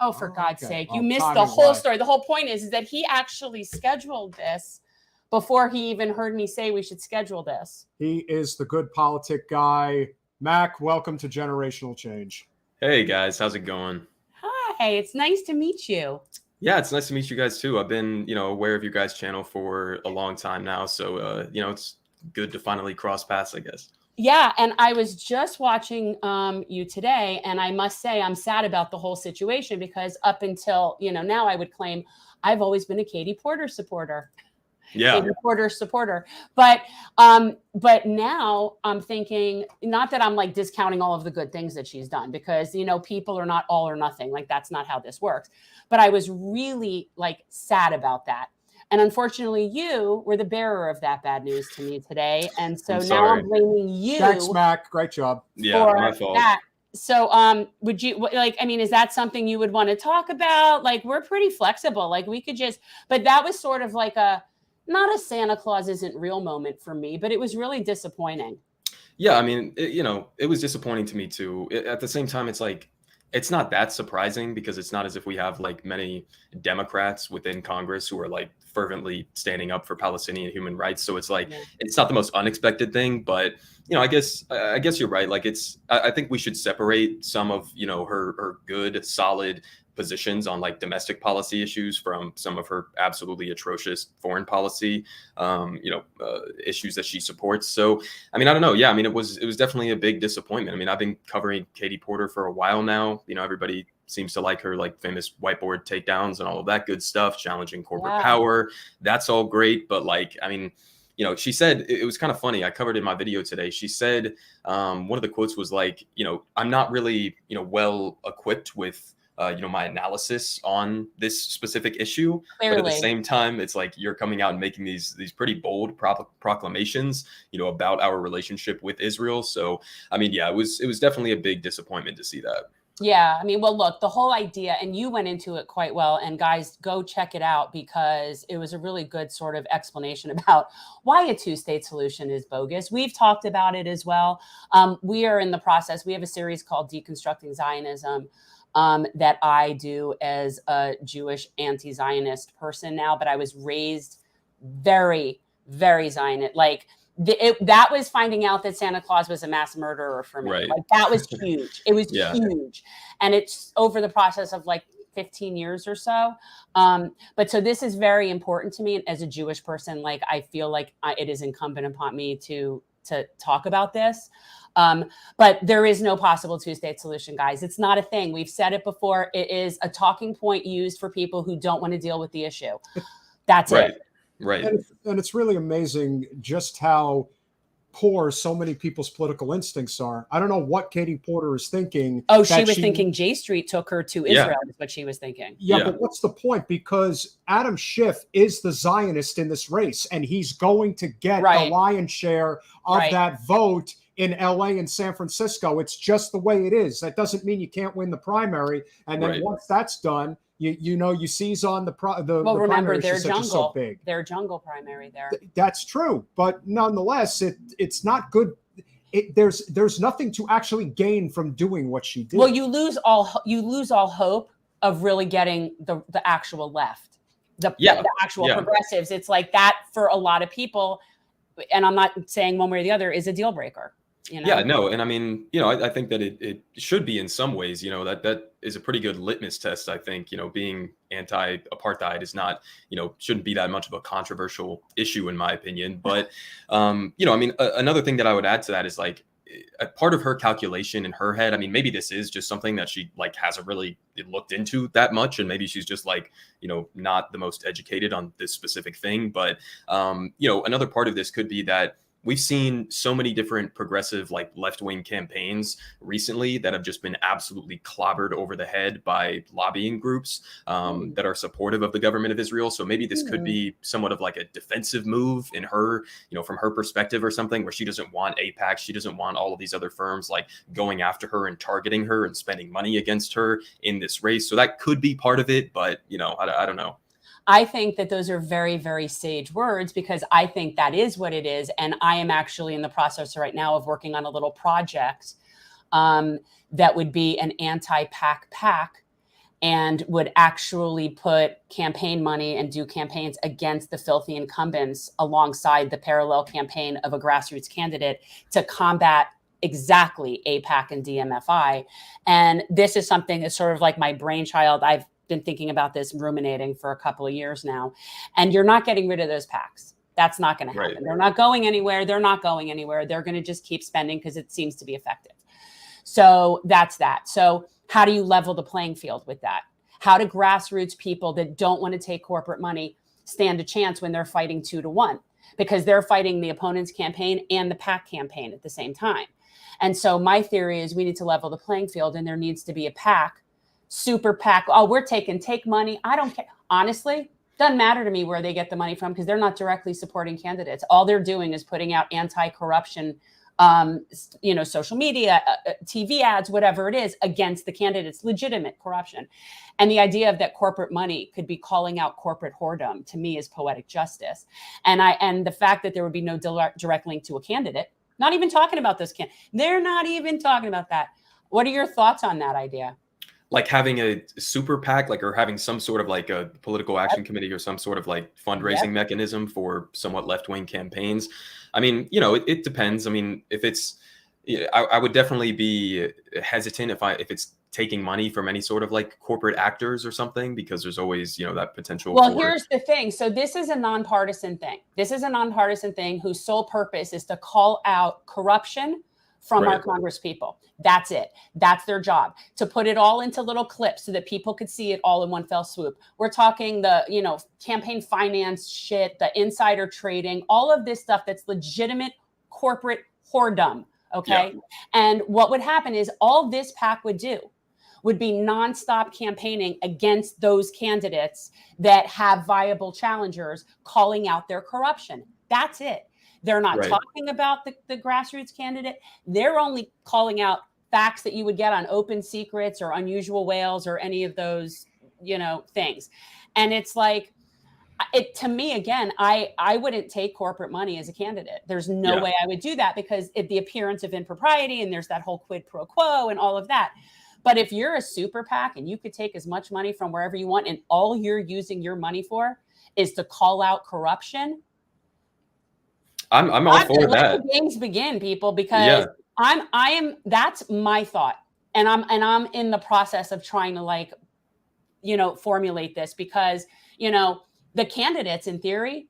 Oh, for God's sake. You missed the whole story. The whole point is that he actually scheduled this before he even heard me say we should schedule this. He is the Good Politic Guy. Mac, welcome to Generational Change. Hey, guys. How's it going? Hi. It's nice to meet you. Yeah, it's nice to meet you guys too. I've been, aware of your guys' channel for a long time now. So, it's good to finally cross paths, I guess. Yeah. And I was just watching you today, and I must say I'm sad about the whole situation because up until, now I would claim I've always been a Katie Porter supporter. Yeah. Katie Porter supporter. But now I'm thinking, not that I'm like discounting all of the good things that she's done because, people are not all or nothing. Like that's not how this works. But I was really like sad about that. And unfortunately, you were the bearer of that bad news to me today. And so now I'm blaming you. Thanks, Mac. Great job. Yeah, my fault. So would you is that something you would want to talk about? Like, we're pretty flexible. Like we could but that was sort of like not a Santa Claus isn't real moment for me, but it was really disappointing. Yeah. I mean, it was disappointing to me too. At the same time, it's like, it's not that surprising because it's not as if we have like many Democrats within Congress who are like fervently standing up for Palestinian human rights. So it's like, it's not the most unexpected thing, but I guess you're right. Like I think we should separate some of, her good, solid positions on like domestic policy issues from some of her absolutely atrocious foreign policy, issues that she supports. So, I mean, I don't know. Yeah. I mean, it was definitely a big disappointment. I mean, I've been covering Katie Porter for a while now. Everybody seems to like her like famous whiteboard takedowns and all of that good stuff, challenging corporate power. That's all great. But like, I mean, you know, she said, it was kind of funny. I covered in my video today. She said, one of the quotes was like, you know, I'm not really, you know, well equipped with, you know, my analysis on this specific issue. Clearly. But at the same time, it's like you're coming out and making these pretty bold proclamations, you know, about our relationship with Israel. So, I mean, yeah, it was definitely a big disappointment to see that. Yeah, I mean, well, look, the whole idea, and you went into it quite well, and guys, go check it out because it was a really good sort of explanation about why a two-state solution is bogus. We've talked about it as well. We are in the process. We have a series called Deconstructing Zionism that I do as a Jewish anti-Zionist person now, but I was raised very, very Zionist. Like, that was finding out that Santa Claus was a mass murderer for me. Right. Like, that was huge. It was huge. And it's over the process of like 15 years or so. But so this is very important to me as a Jewish person. Like, I feel like it is incumbent upon me to talk about this. But there is no possible two-state solution, guys. It's not a thing. We've said it before. It is a talking point used for people who don't want to deal with the issue. That's it. Right. And it's really amazing just how poor so many people's political instincts are. I don't know what Katie Porter is thinking. Oh, she was thinking J Street took her to Israel, is what she was thinking. Yeah, but what's the point? Because Adam Schiff is the Zionist in this race, and he's going to get the lion's share of that vote in LA and San Francisco. It's just the way it is. That doesn't mean you can't win the primary. And then once that's done, you know, you seize on the remember, primary. their jungle, so big. Their jungle primary there. That's true, but nonetheless, it's not good. There's nothing to actually gain from doing what she did. Well, you lose all hope of really getting the actual left, the actual progressives. It's like that for a lot of people, and I'm not saying one way or the other is a deal breaker. You know? Yeah, no. And I mean, you know, I think that it should be in some ways, you know, that is a pretty good litmus test. I think, you know, being anti-apartheid is not, you know, shouldn't be that much of a controversial issue, in my opinion. But, you know, I mean, another thing that I would add to that is like a part of her calculation in her head. I mean, maybe this is just something that she like hasn't really looked into that much. And maybe she's just like, you know, not the most educated on this specific thing. But, you know, another part of this could be that we've seen so many different progressive, like left-wing campaigns recently that have just been absolutely clobbered over the head by lobbying groups that are supportive of the government of Israel. So maybe this could be somewhat of like a defensive move in her, you know, from her perspective or something, where she doesn't want AIPAC. She doesn't want all of these other firms like going after her and targeting her and spending money against her in this race. So that could be part of it, but, you know, I don't know. I think that those are very, very sage words because I think that is what it is. And I am actually in the process right now of working on a little project that would be an anti-PAC PAC and would actually put campaign money and do campaigns against the filthy incumbents alongside the parallel campaign of a grassroots candidate to combat exactly AIPAC and DMFI. And this is something that's sort of like my brainchild. I've been thinking about this, ruminating for a couple of years now, and you're not getting rid of those PACs. That's not going to happen. They're not going anywhere. They're not going anywhere. They're going to just keep spending because it seems to be effective. So that's that. So how do you level the playing field with that? How do grassroots people that don't want to take corporate money stand a chance when they're fighting 2-1? Because they're fighting the opponent's campaign and the PAC campaign at the same time. And so my theory is we need to level the playing field, and there needs to be a PAC, super PAC. Oh, we're take money. I don't care. Honestly, doesn't matter to me where they get the money from because they're not directly supporting candidates. All they're doing is putting out anti-corruption, you know, social media, TV ads, whatever it is, against the candidates, legitimate corruption. And the idea of that corporate money could be calling out corporate whoredom, to me, is poetic justice. And the fact that there would be no direct link to a candidate, not even talking about this they're not even talking about that. What are your thoughts on that idea? Like having a super PAC, like, or having some sort of like a political action committee or some sort of like fundraising mechanism for somewhat left-wing campaigns. I mean, you know, it depends. I mean, if it's, I would definitely be hesitant if it's taking money from any sort of like corporate actors or something, because there's always, you know, that potential. Well, here's the thing. So this is a nonpartisan thing. This is a nonpartisan thing whose sole purpose is to call out corruption from Right. our Congress people. That's it. That's their job, to put it all into little clips so that people could see it all in one fell swoop. We're talking the, campaign finance shit, the insider trading, all of this stuff that's legitimate corporate whoredom. Okay. Yeah. And what would happen is all this PAC would do would be nonstop campaigning against those candidates that have viable challengers, calling out their corruption. That's it. They're not Right. talking about the grassroots candidate. They're only calling out facts that you would get on Open Secrets or Unusual Whales or any of those, things. And it's like, to me, again, I wouldn't take corporate money as a candidate. There's no way I would do that, because the appearance of impropriety, and there's that whole quid pro quo and all of that. But if you're a super PAC and you could take as much money from wherever you want, and all you're using your money for is to call out corruption, I'm all for let that. the games begin, people, because that's my thought. And I'm in the process of trying to formulate this, because, the candidates in theory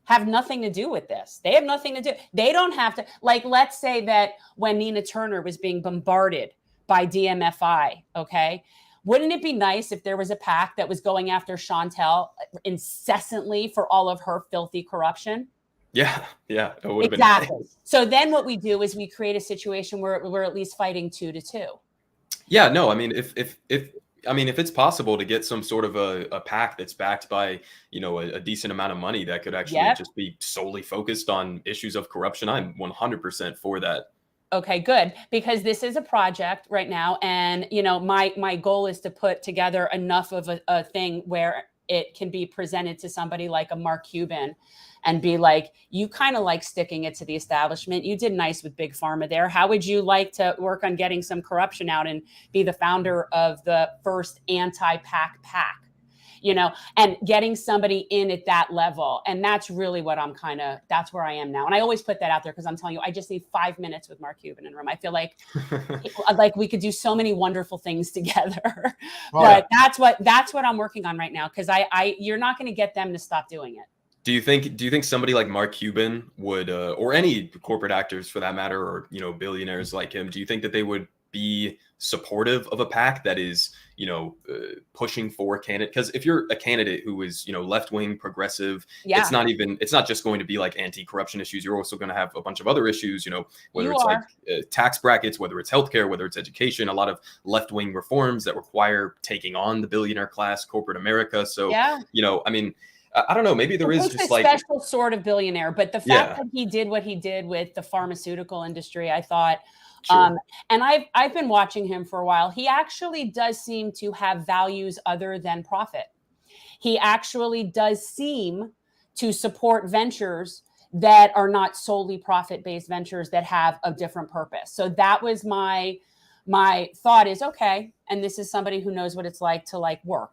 have nothing to do with this. They have nothing to do. They don't have to, let's say that when Nina Turner was being bombarded by DMFI, okay, wouldn't it be nice if there was a PAC that was going after Chantel incessantly for all of her filthy corruption? Yeah. It would have Exactly. been nice. So then what we do is we create a situation where we're at least fighting 2-2. Yeah, no, I mean, if it's possible to get some sort of a PAC that's backed by, a decent amount of money that could actually just be solely focused on issues of corruption, I'm 100% for that. Okay, good. Because this is a project right now. And, my goal is to put together enough of a thing where it can be presented to somebody like a Mark Cuban and be like, you kind of like sticking it to the establishment. You did nice with Big Pharma there. How would you like to work on getting some corruption out and be the founder of the first anti-PAC PAC? And getting somebody in at that level. And that's really what that's where I am now. And I always put that out there because I'm telling you, I just need 5 minutes with Mark Cuban in room. I feel like we could do so many wonderful things together. But that's what I'm working on right now. Because you're not going to get them to stop doing it. Do you think somebody like Mark Cuban would, or any corporate actors for that matter, or, billionaires like him, do you think that they would be supportive of a PAC that is, pushing for a candidate? Because if you're a candidate who is, left-wing, progressive, it's not just going to be like anti-corruption issues. You're also going to have a bunch of other issues, whether it's like tax brackets, whether it's healthcare, whether it's education, a lot of left-wing reforms that require taking on the billionaire class, corporate America. So, I don't know. Maybe there is just a special sort of billionaire, but the fact that he did what he did with the pharmaceutical industry, I thought, sure. And I've been watching him for a while. He actually does seem to have values other than profit. He actually does seem to support ventures that are not solely profit-based ventures that have a different purpose. So that was my thought is, okay, and this is somebody who knows what it's like to work.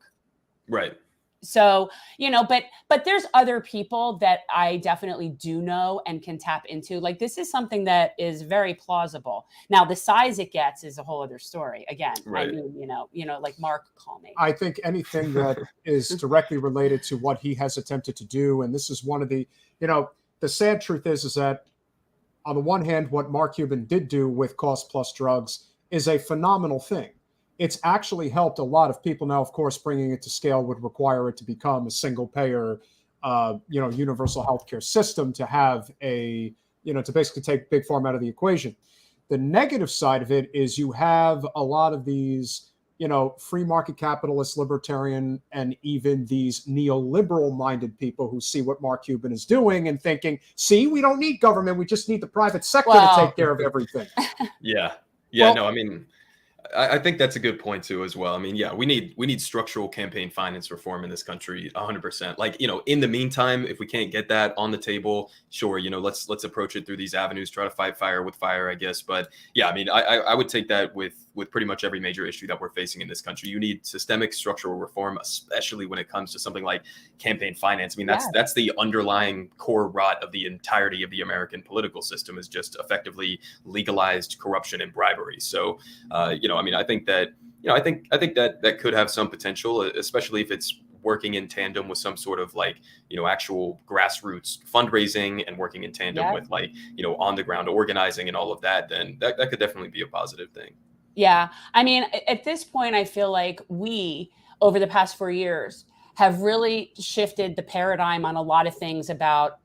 Right. So, but there's other people that I definitely do know and can tap into. This is something that is very plausible. Now, the size it gets is a whole other story. Again, right. I mean, like Mark, call me. I think anything that is directly related to what he has attempted to do, and this is one of the, the sad truth is that on the one hand, what Mark Cuban did do with cost plus drugs is a phenomenal thing. It's actually helped a lot of people. Now, of course, bringing it to scale would require it to become a single payer, universal healthcare system to have to basically take Big Pharma out of the equation. The negative side of it is you have a lot of these, free market capitalist, libertarian, and even these neoliberal minded people who see what Mark Cuban is doing and thinking, see, we don't need government. We just need the private sector to take care of everything. Yeah. I think that's a good point too, as well. I mean, we need structural campaign finance reform in this country, 100%. In the meantime, if we can't get that on the table, sure, let's approach it through these avenues, try to fight fire with fire, I guess. But I would take that with pretty much every major issue that we're facing in this country. You need systemic structural reform, especially when it comes to something like campaign finance. I mean, that's the underlying core rot of the entirety of the American political system, is just effectively legalized corruption and bribery. So, I think that that could have some potential, especially if it's working in tandem with some sort of like, actual grassroots fundraising and working in tandem with like, on the ground organizing and all of that, then that could definitely be a positive thing. Yeah. I mean, at this point, I feel like we, over the past 4 years, have really shifted the paradigm on a lot of things about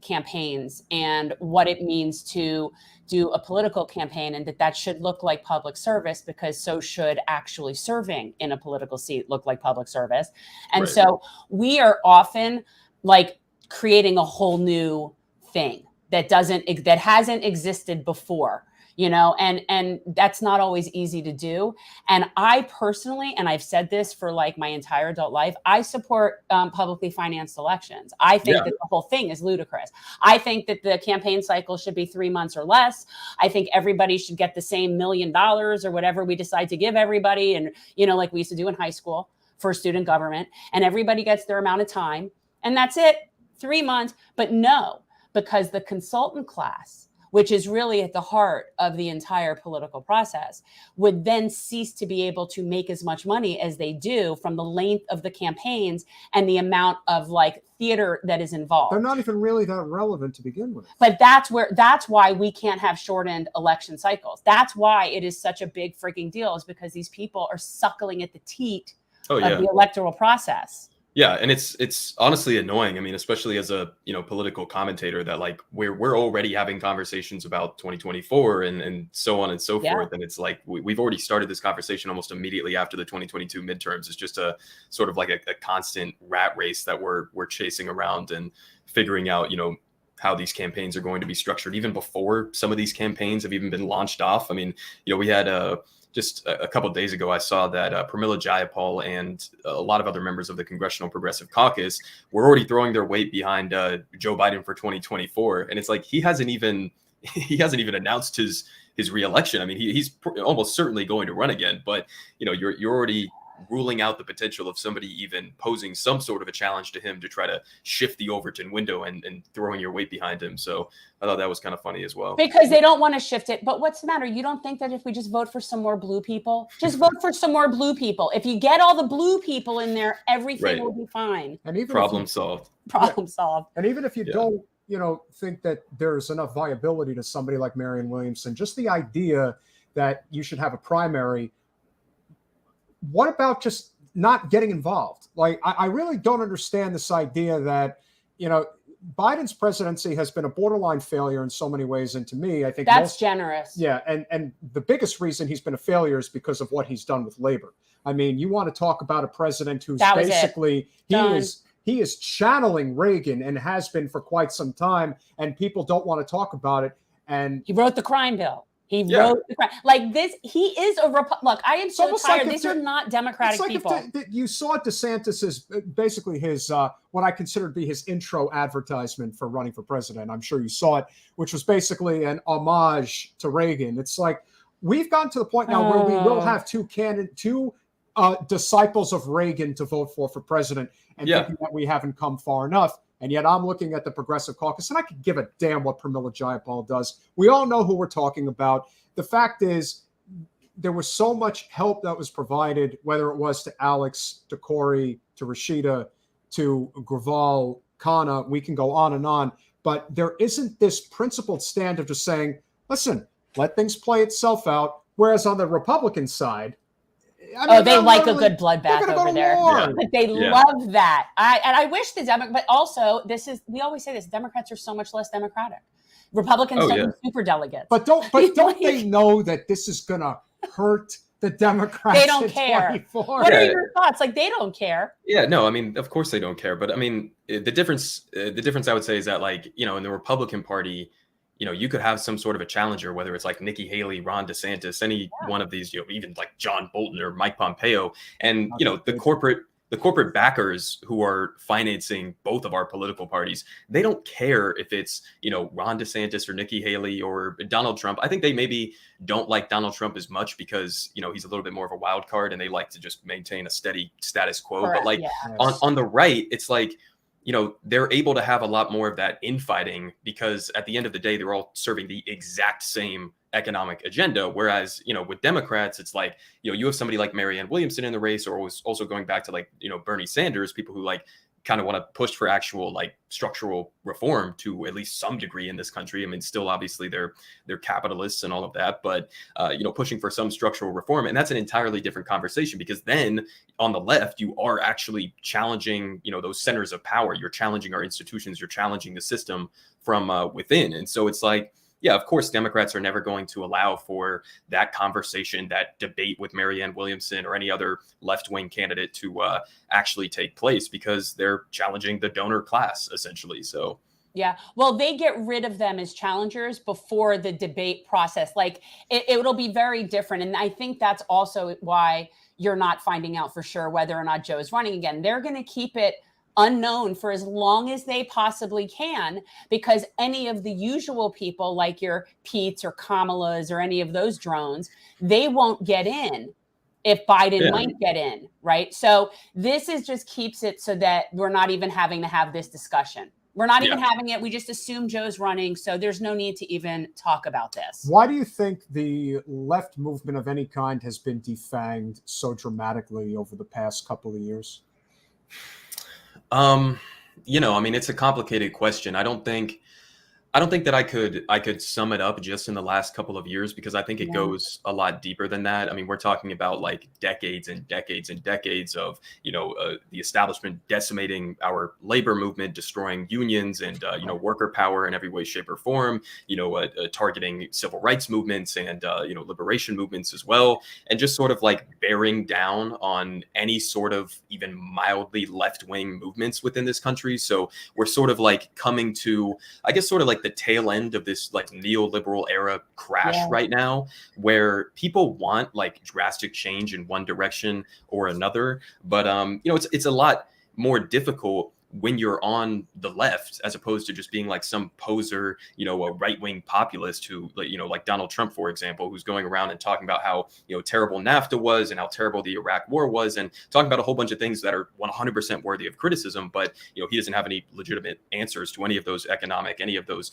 campaigns and what it means to do a political campaign, and that should look like public service, because so should actually serving in a political seat look like public service. And so we are often like creating a whole new thing that hasn't existed before. And that's not always easy to do. And I personally, and I've said this for like my entire adult life, I support publicly financed elections. I think that the whole thing is ludicrous. I think that the campaign cycle should be 3 months or less. I think everybody should get the same $1 million or whatever we decide to give everybody. And, like we used to do in high school for student government, and everybody gets their amount of time and that's it, 3 months. But no, because the consultant class, which is really at the heart of the entire political process, would then cease to be able to make as much money as they do from the length of the campaigns and the amount of like theater that is involved. They're not even really that relevant to begin with. But that's why we can't have shortened election cycles. That's why it is such a big freaking deal, is because these people are suckling at the teat of the electoral process. Yeah, and it's honestly annoying. I mean, especially as a political commentator, that like we're already having conversations about 2024 and so on and so forth, and it's like we've already started this conversation almost immediately after the 2022 midterms. It's just a sort of like a constant rat race that we're chasing around and figuring out how these campaigns are going to be structured even before some of these campaigns have even been launched off. I mean, we had just a couple of days ago, I saw that Pramila Jayapal and a lot of other members of the Congressional Progressive Caucus were already throwing their weight behind Joe Biden for 2024. And it's like he hasn't even announced his reelection. I mean, he's almost certainly going to run again. But you're already ruling out the potential of somebody even posing some sort of a challenge to him to try to shift the Overton window and throwing your weight behind him. So I thought that was kind of funny as well. Because they don't want to shift it. But what's the matter? You don't think that if we just vote for some more blue people, just vote for some more blue people. If you get all the blue people in there, everything will be fine. And even problem solved. Problem solved. And even if you don't, think that there's enough viability to somebody like Marianne Williamson, just the idea that you should have a primary. What about just not getting involved? Like, I really don't understand this idea that, Biden's presidency has been a borderline failure in so many ways. And to me, I think that's generous. Yeah. And the biggest reason he's been a failure is because of what he's done with labor. I mean, you want to talk about a president who's basically, he is channeling Reagan and has been for quite some time, and people don't want to talk about it. And he wrote the crime bill. He wrote the crime. Like this, he is a look, I am so tired. Like these are not Democratic people. You saw DeSantis's basically his what I consider to be his intro advertisement for running for president. I'm sure you saw it, which was basically an homage to Reagan. It's like we've gotten to the point now where we will have two disciples of Reagan to vote for president, and thinking that we haven't come far enough. And yet I'm looking at the Progressive Caucus, and I could give a damn what Pramila Jayapal does. We all know who we're talking about. The fact is, there was so much help that was provided, whether it was to Alex, to Corey, to Rashida, to Graval, Kana, we can go on and on. But there isn't this principled stand of just saying, listen, let things play itself out. Whereas on the Republican side, they like a good bloodbath over there. But they love that. I wish but also we always say this, Democrats are so much less democratic. Republicans don't super delegates. But don't they know that this is gonna hurt the Democrats? They don't care. What are your thoughts? Like, they don't care. Yeah, no, I mean, of course they don't care. But I mean, the difference I would say is that, like, in the Republican Party, you could have some sort of a challenger, whether it's like Nikki Haley, Ron DeSantis, any one of these, even like John Bolton or Mike Pompeo, and the corporate backers who are financing both of our political parties, they don't care if it's Ron DeSantis or Nikki Haley or Donald Trump. I think they maybe don't like Donald Trump as much because he's a little bit more of a wild card and they like to just maintain a steady status quo. Correct. But like on the right, it's like, they're able to have a lot more of that infighting because at the end of the day, they're all serving the exact same economic agenda. Whereas, with Democrats, it's like, you have somebody like Marianne Williamson in the race, or was also going back to like, Bernie Sanders, people who like kind of want to push for actual like structural reform to at least some degree in this country. I mean, still obviously they're capitalists and all of that, but pushing for some structural reform. And that's an entirely different conversation, because then on the left, you are actually challenging, those centers of power. You're challenging our institutions. You're challenging the system from within. And so it's like, yeah, of course, Democrats are never going to allow for that conversation, that debate with Marianne Williamson or any other left-wing candidate to actually take place, because they're challenging the donor class, essentially. So, yeah, well, they get rid of them as challengers before the debate process. Like it'll be very different. And I think that's also why you're not finding out for sure whether or not Joe's running again. They're going to keep it unknown for as long as they possibly can, because any of the usual people like your Pete's or Kamalas or any of those drones, they won't get in if Biden might get in, right? So this is just keeps it so that we're not even having to have this discussion. We're not even having it. We just assume Joe's running. So there's no need to even talk about this. Why do you think the left movement of any kind has been defanged so dramatically over the past couple of years? I mean, it's a complicated question. I don't think that I could sum it up just in the last couple of years, because I think it goes a lot deeper than that. I mean, we're talking about like decades and decades and decades of, the establishment decimating our labor movement, destroying unions and, worker power in every way, shape or form, targeting civil rights movements and, liberation movements as well. And just sort of like bearing down on any sort of even mildly left-wing movements within this country. So we're sort of like coming to, I guess, sort of like the tail end of this like neoliberal era crash right now, where people want like drastic change in one direction or another. But, it's a lot more difficult when you're on the left, as opposed to just being like some poser, a right-wing populist who, like Donald Trump, for example, who's going around and talking about how, terrible NAFTA was and how terrible the Iraq war was, and talking about a whole bunch of things that are 100% worthy of criticism. But, he doesn't have any legitimate answers to any of those economic, any of those,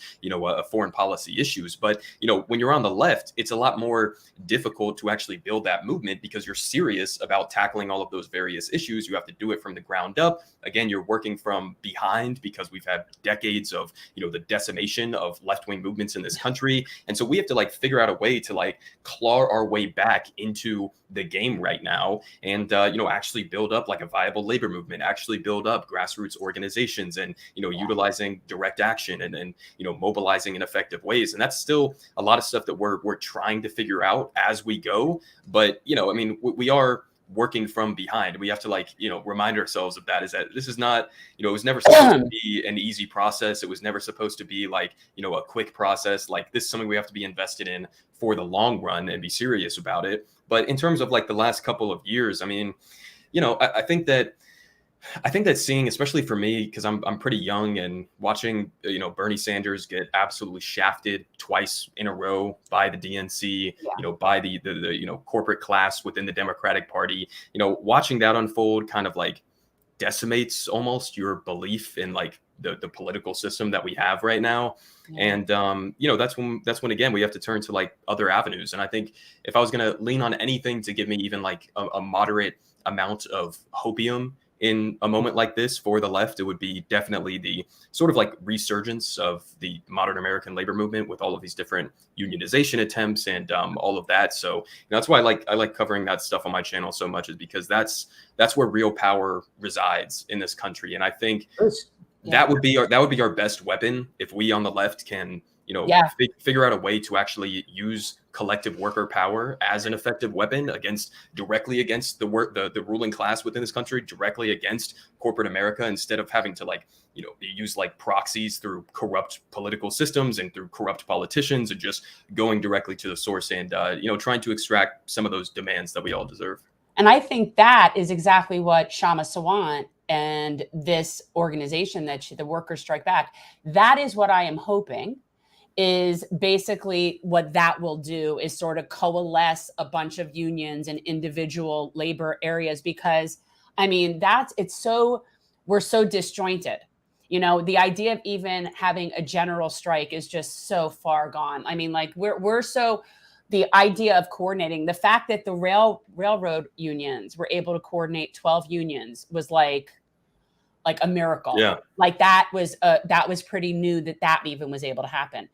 foreign policy issues. But, when you're on the left, it's a lot more difficult to actually build that movement, because you're serious about tackling all of those various issues. You have to do it from the ground up. Again, you're working from behind, because we've had decades of, the decimation of left-wing movements in this country. And so we have to like figure out a way to like claw our way back into the game right now and, actually build up like a viable labor movement, actually build up grassroots organizations and, utilizing direct action and, mobilizing in effective ways. And that's still a lot of stuff that we're trying to figure out as we go. But, I mean, we are working from behind. We have to like, remind ourselves of that, is that this is not, it was never supposed to be an easy process. It was never supposed to be like, a quick process. Like, this is something we have to be invested in for the long run and be serious about it. But in terms of like the last couple of years, I mean, I think that seeing, especially for me, because I'm pretty young, and watching, Bernie Sanders get absolutely shafted twice in a row by the DNC, by the corporate class within the Democratic Party, watching that unfold kind of like decimates almost your belief in like the political system that we have right now. And, that's when, again, we have to turn to like other avenues. And I think if I was going to lean on anything to give me even like a moderate amount of hopium in a moment like this for the left, it would be definitely the sort of like resurgence of the modern American labor movement with all of these different unionization attempts and all of that. So that's why I like covering that stuff on my channel so much, is because that's where real power resides in this country. And I think that would be our best weapon, if we on the left can figure out a way to actually use collective worker power as an effective weapon directly against the ruling class within this country, directly against corporate America, instead of having to use like proxies through corrupt political systems and through corrupt politicians, and just going directly to the source and trying to extract some of those demands that we all deserve. And I think that is exactly what Shama Sawant and this organization the Workers Strike Back, that is what I am hoping is basically what that will do, is sort of coalesce a bunch of unions and individual labor areas, because I mean, we're so disjointed. You know, the idea of even having a general strike is just so far gone. I mean, like we're so, the idea of coordinating, the fact that the railroad unions were able to coordinate 12 unions was like a miracle. Yeah. Like that was pretty new that even was able to happen.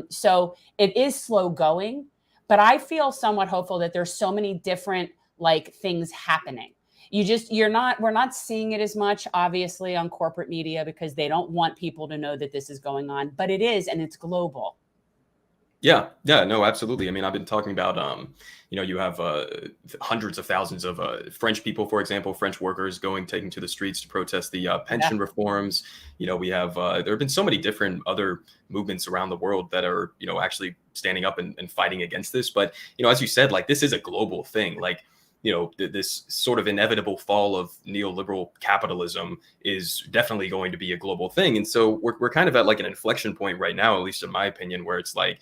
So it is slow going, but I feel somewhat hopeful that there's so many different like things happening. We're not seeing it as much, obviously, on corporate media because they don't want people to know that this is going on, but it is, and it's global. Yeah, no, absolutely. I mean, I've been talking about, you have hundreds of thousands of French people, for example, French workers taking to the streets to protest the pension reforms. You know, we have, there have been so many different other movements around the world that are, actually standing up and fighting against this. But, as you said, like this is a global thing. Like, this sort of inevitable fall of neoliberal capitalism is definitely going to be a global thing. And so we're kind of at like an inflection point right now, at least in my opinion, where it's like,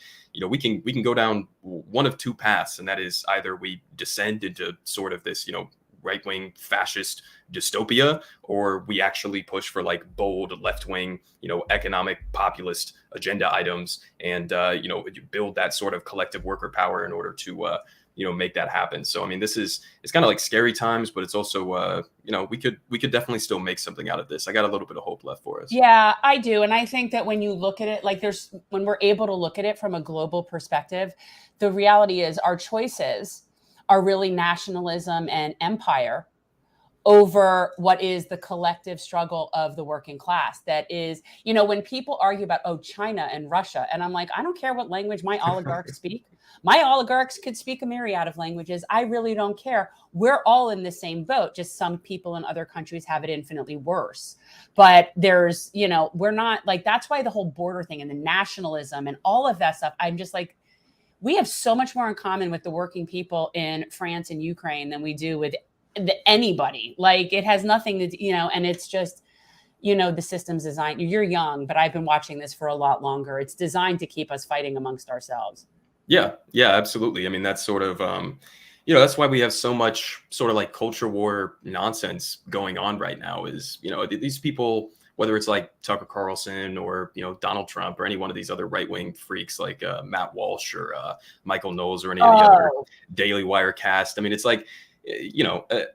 we can go down one of two paths. And that is either we descend into sort of this, right-wing fascist dystopia, or we actually push for like bold left-wing, economic populist agenda items and, build that sort of collective worker power in order to, make that happen. So, I mean, it's kind of like scary times, but it's also, we could definitely still make something out of this. I got a little bit of hope left for us. Yeah, I do. And I think that when you look at it, like when we're able to look at it from a global perspective, the reality is our choices are really nationalism and empire over what is the collective struggle of the working class. That is, when people argue about, China and Russia, and I'm like, I don't care what language my oligarchs speak. My oligarchs could speak a myriad of languages. I really don't care. We're all in the same boat. Just some people in other countries have it infinitely worse. But there's, we're not like, that's why the whole border thing and the nationalism and all of that stuff, I'm just like, we have so much more in common with the working people in France and Ukraine than we do with anybody. Like it has nothing to, and it's just, the system's designed. You're young, but I've been watching this for a lot longer. It's designed to keep us fighting amongst ourselves. Yeah, absolutely. I mean, that's sort of, that's why we have so much sort of like culture war nonsense going on right now is, these people, whether it's like Tucker Carlson or, Donald Trump or any one of these other right-wing freaks like Matt Walsh or Michael Knowles or any of the other Daily Wire cast. I mean, it's like,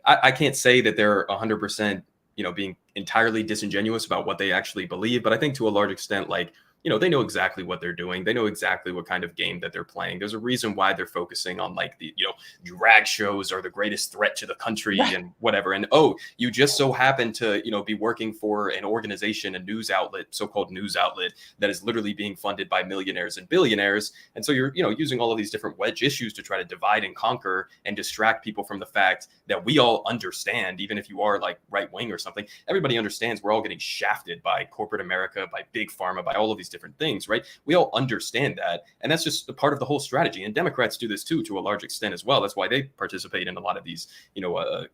I can't say that they're 100%, being entirely disingenuous about what they actually believe, but I think to a large extent, like, they know exactly what they're doing. They know exactly what kind of game that they're playing. There's a reason why they're focusing on like the, drag shows are the greatest threat to the country and whatever. And, you just so happen to, be working for an organization, a news outlet, so-called news outlet that is literally being funded by millionaires and billionaires. And so you're, using all of these different wedge issues to try to divide and conquer and distract people from the fact that we all understand, even if you are like right wing or something, everybody understands we're all getting shafted by corporate America, by big pharma, by all of these different things, right? We all understand that. And that's just a part of the whole strategy. And Democrats do this too, to a large extent as well. That's why they participate in a lot of these,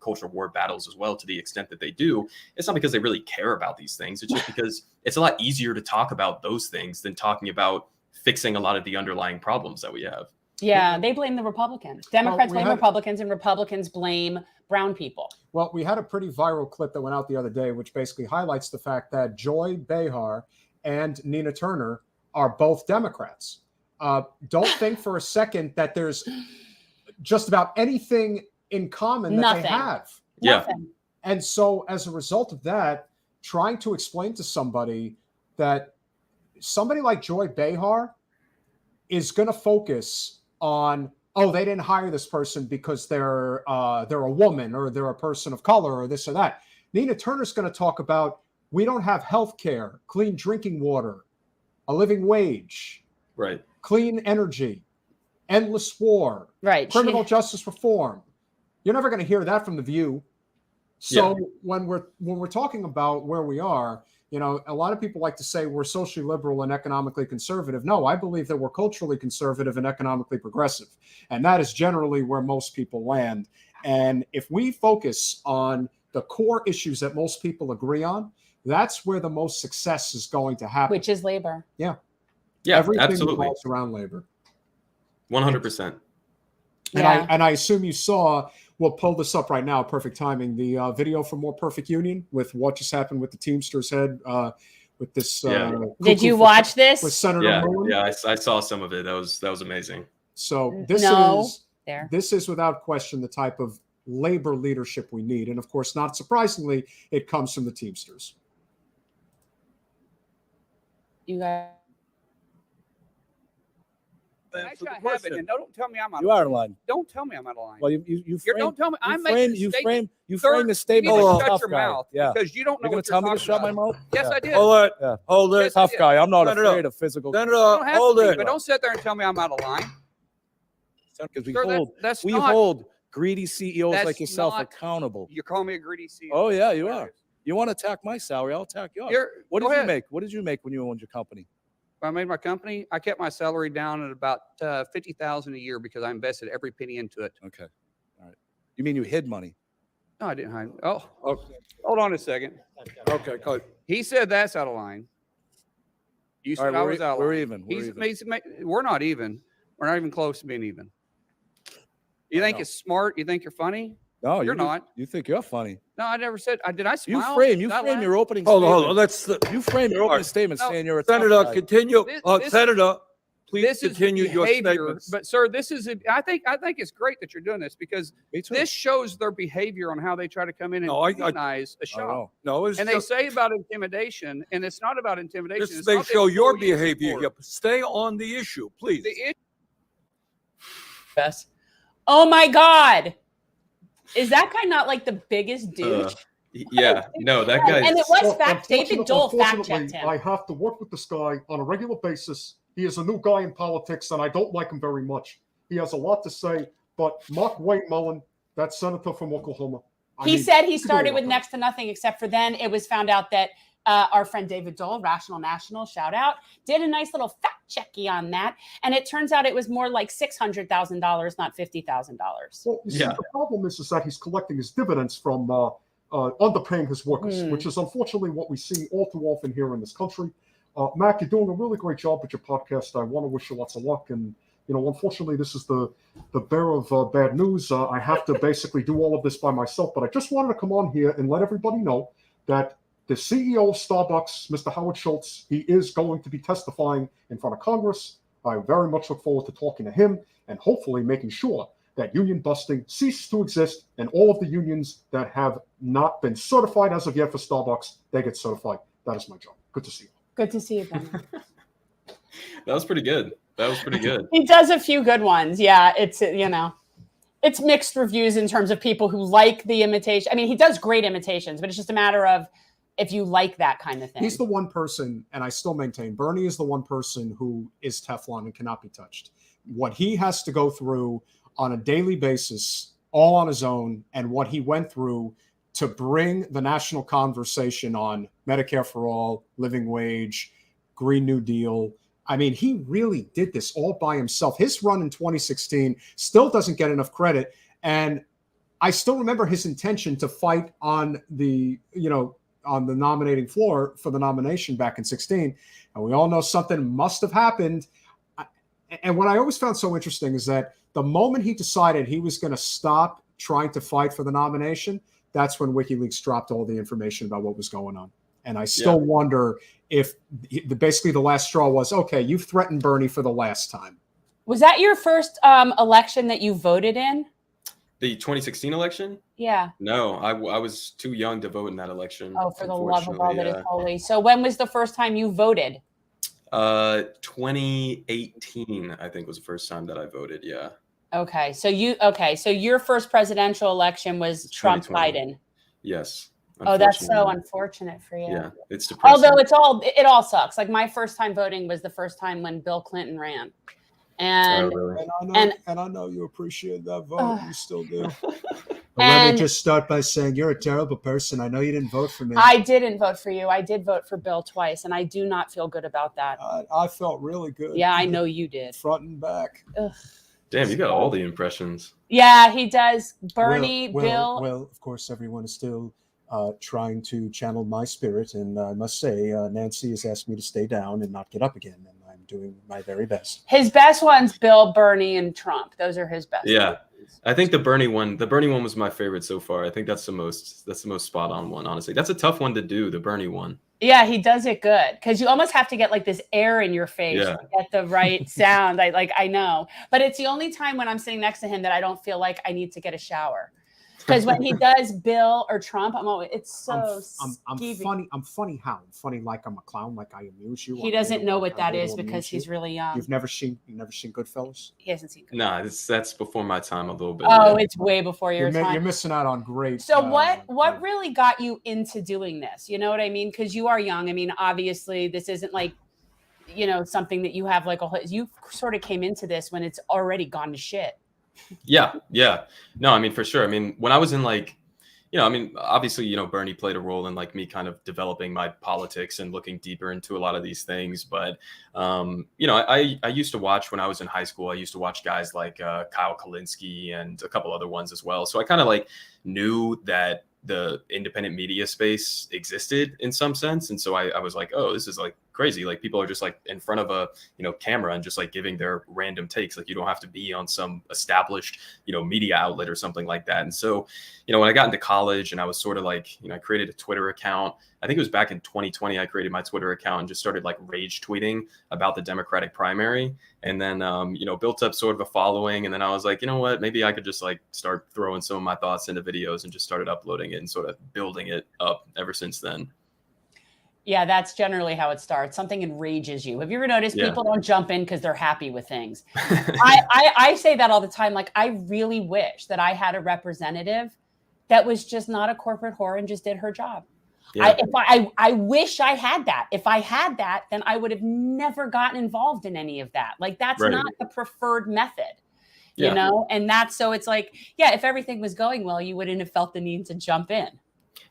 culture war battles as well, to the extent that they do. It's not because they really care about these things. It's just because it's a lot easier to talk about those things than talking about fixing a lot of the underlying problems that we have. Yeah, they blame the Republicans. Democrats blame Republicans, and Republicans blame brown people. Well, we had a pretty viral clip that went out the other day, which basically highlights the fact that Joy Behar and Nina Turner are both Democrats. Don't think for a second that there's just about anything in common that they have. Yeah. Nothing. And so as a result of that, trying to explain to somebody that somebody like Joy Behar is going to focus on, they didn't hire this person because they're a woman or they're a person of color or this or that. Nina Turner's going to talk about, we don't have health care, clean drinking water, a living wage, right? Clean energy, endless war, right? Criminal justice reform. You're never going to hear that from The View. So when we're talking about where we are, a lot of people like to say we're socially liberal and economically conservative. No, I believe that we're culturally conservative and economically progressive. And that is generally where most people land. And if we focus on the core issues that most people agree on, that's where the most success is going to happen. Which is labor. Yeah. Yeah, everything absolutely. revolves around labor. 100%. And I assume you saw, we'll pull this up right now, perfect timing, the video from More Perfect Union with what just happened with the Teamsters head with this. Did you watch this? With Senator Moon? Yeah, I saw some of it. That was amazing. So this is without question the type of labor leadership we need, and of course, not surprisingly, it comes from the Teamsters. You guys. Nice guy have it, and don't tell me I'm out of line. You are in line. Don't tell me I'm out of line. Well, you frame, don't tell me. I'm frame, making you a frame statement. frame the statement You like need to a tough shut your guy. mouth Yeah, because you don't know you're gonna what tell you're me to shut talking my about. mouth. Yes, Yeah. I did. Hold it. Yeah. Hold it. Yes, I Tough did. guy. I'm not Shut it afraid up. of physical. You don't have to be, but don't sit there and tell me I'm out of line. Because we Sir, hold that's we not- hold greedy CEOs that's like yourself not- accountable. You're calling me a greedy CEO. Oh yeah, you are. You want to attack my salary? I'll attack yours. What go did you ahead. make? What did you make when you owned your company? When I made my company, I kept my salary down at about $50,000 a year because I invested every penny into it. Okay, all right. You mean you hid money? No, I didn't hide. Oh, hold on a second. Okay, good. He said that's out of line. You All said right, I was out of line. we're even. We're not even. We're not even close to being even. You think it's smart? You think you're funny? No, you're not. You think you're funny? No, I never said. Did I smile? You frame Did I laugh? your opening. Hold on, statement. You frame your opening statement saying you're a Senator. tough guy. Continue, This- Senator. Please This is continue your behavior, statements. but sir, this is. I think it's great that you're doing this because this shows their behavior on how they try to come in and demonize a shop. No, it's and just, they say about intimidation, and it's not about intimidation. this It's may not show your employee behavior support. here. Stay on the issue, please. The issue. Best. Oh my God. Is that guy not like the biggest dude? Yeah, no, that guy. And it was fact. David Dole fact checked Unfortunately, him. I have to work with this guy on a regular basis. He is a new guy in politics, and I don't like him very much. He has a lot to say, but Mark Wayne Mullen, that senator from Oklahoma. He said he started with next to nothing, except for then it was found out that our friend David Dole, Rational National, shout out, did a nice little fact checky on that. And it turns out it was more like $600,000, not $50,000. Well, you see, the problem is that he's collecting his dividends from underpaying his workers, which is unfortunately what we see all too often here in this country. Mac, you're doing a really great job with your podcast. I want to wish you lots of luck. And, unfortunately, this is the bearer of bad news. I have to basically do all of this by myself. But I just wanted to come on here and let everybody know that the CEO of Starbucks, Mr. Howard Schultz, he is going to be testifying in front of Congress. I very much look forward to talking to him and hopefully making sure that union busting ceases to exist and all of the unions that have not been certified as of yet for Starbucks, they get certified. That is my job. Good to see you. Good to see you, Ben. That was pretty good. He does a few good ones. Yeah, it's mixed reviews in terms of people who like the imitation. I mean, he does great imitations, but it's just a matter of if you like that kind of thing. He's the one person, and I still maintain, Bernie is the one person who is Teflon and cannot be touched. What he has to go through on a daily basis, all on his own, and what he went through to bring the national conversation on Medicare for all, living wage, Green New Deal. I mean, he really did this all by himself. His run in 2016 still doesn't get enough credit. And I still remember his intention to fight on the nominating floor for the nomination back in 16. And we all know something must have happened. And what I always found so interesting is that the moment he decided he was going to stop trying to fight for the nomination, that's when WikiLeaks dropped all the information about what was going on. And I still wonder if basically the last straw was, okay, you've threatened Bernie for the last time. Was that your first election that you voted in? The 2016 election? Yeah. No, I was too young to vote in that election. Oh, for the love of all that is holy. So when was the first time you voted? 2018, I think, was the first time that I voted. Yeah. Okay. So your first presidential election was Trump Biden. Yes. Oh, that's so unfortunate for you. Yeah, it's depressing. Although it all sucks. Like my first time voting was the first time when Bill Clinton ran. And I know you appreciate that vote. You still do. Let me just start by saying you're a terrible person. I know you didn't vote for me. I didn't vote for you. I did vote for Bill twice, and I do not feel good about that. I felt really good. Yeah, I know you did. Front and back. Ugh. Damn, you got all the impressions. Yeah, he does. Bernie, Bill. Well, of course, everyone is still trying to channel my spirit, and I must say, Nancy has asked me to stay down and not get up again, and I'm doing my very best. His best ones, Bill, Bernie, and Trump. Those are his best. Yeah, ones. I think the Bernie one was my favorite so far. I think that's the most spot on one. Honestly, that's a tough one to do. The Bernie one. Yeah, he does it good because you almost have to get like this air in your face Yeah. to get the right sound. I know, but it's the only time when I'm sitting next to him that I don't feel like I need to get a shower. Because when he does Bill or Trump, I'm always, it's so I'm funny. I'm funny how? I'm funny like I'm a clown, like I amuse you. He doesn't know what that is because he's really young. You've never seen Goodfellas? He hasn't seen Goodfellas. Nah, that's before my time a little bit. Oh, yeah. it's way before your time. You're missing out on great. So what really got you into doing this? You know what I mean? Because you are young. I mean, obviously, this isn't like, you know, something that you have like you sort of came into this when it's already gone to shit. Yeah. No, I mean, for sure. I mean, when I was in like, you know, I mean, obviously, you know, Bernie played a role in like me kind of developing my politics and looking deeper into a lot of these things. But, you know, I used to watch when I was in high school, I used to watch guys like Kyle Kalinske and a couple other ones as well. So I kind of like knew that the independent media space existed in some sense. And so I was like, oh, this is like crazy. Like people are just like in front of a, you know, camera and just like giving their random takes. Like you don't have to be on some established, you know, media outlet or something like that. And so, you know, when I got into college and I was sort of like, you know, I created a Twitter account. I think it was back in 2020, I created my Twitter account and just started like rage tweeting about the Democratic primary. And then, you know, built up sort of a following. And then I was like, you know what, maybe I could just like start throwing some of my thoughts into videos and just started uploading it and sort of building it up ever since then. Yeah, that's generally how it starts. Something enrages you. Have you ever noticed people don't jump in because they're happy with things? I say that all the time. Like, I really wish that I had a representative that was just not a corporate whore and just did her job. Yeah. I wish I had that. If I had that, then I would have never gotten involved in any of that. Like, that's not the preferred method, you know? And that's, so it's like, yeah, if everything was going well, you wouldn't have felt the need to jump in.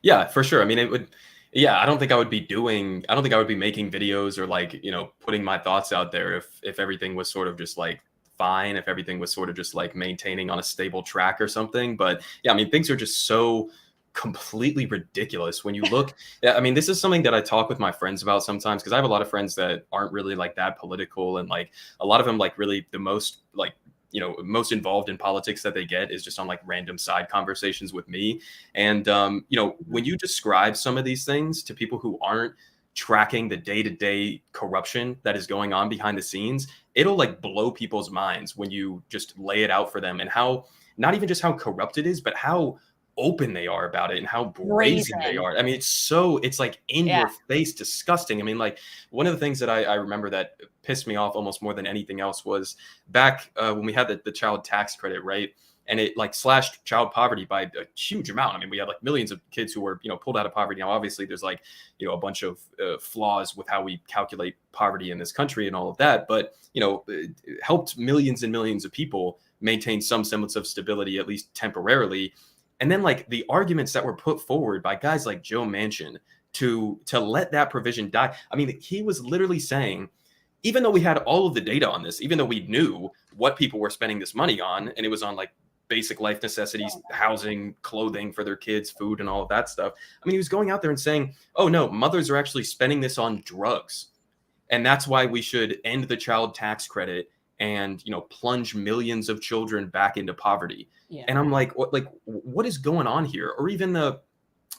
Yeah, for sure. I mean, it would. Yeah, I don't think I would be making videos or like, you know, putting my thoughts out there if everything was sort of just like fine, if everything was sort of just like maintaining on a stable track or something. But yeah, I mean, things are just so completely ridiculous when you look. I mean, this is something that I talk with my friends about sometimes because I have a lot of friends that aren't really like that political, and like a lot of them like really the most like, you know, most involved in politics that they get is just on like random side conversations with me. And, you know, when you describe some of these things to people who aren't tracking the day-to-day corruption that is going on behind the scenes, it'll like blow people's minds when you just lay it out for them, and how, not even just how corrupt it is, but how open they are about it and how brazen they are. I mean, it's like in your face, disgusting. I mean, like one of the things that I remember that pissed me off almost more than anything else was back when we had the child tax credit, right? And it like slashed child poverty by a huge amount. I mean, we had like millions of kids who were, you know, pulled out of poverty. Now, obviously there's like, you know, a bunch of flaws with how we calculate poverty in this country and all of that. But, you know, it helped millions and millions of people maintain some semblance of stability, at least temporarily. And then like the arguments that were put forward by guys like Joe Manchin to let that provision die. I mean, he was literally saying, even though we had all of the data on this, even though we knew what people were spending this money on, and it was on like basic life necessities, housing, clothing for their kids, food, and all of that stuff. I mean, he was going out there and saying, oh no, mothers are actually spending this on drugs. And that's why we should end the child tax credit and, you know, plunge millions of children back into poverty. Yeah. And I'm like, what is going on here? Or even the,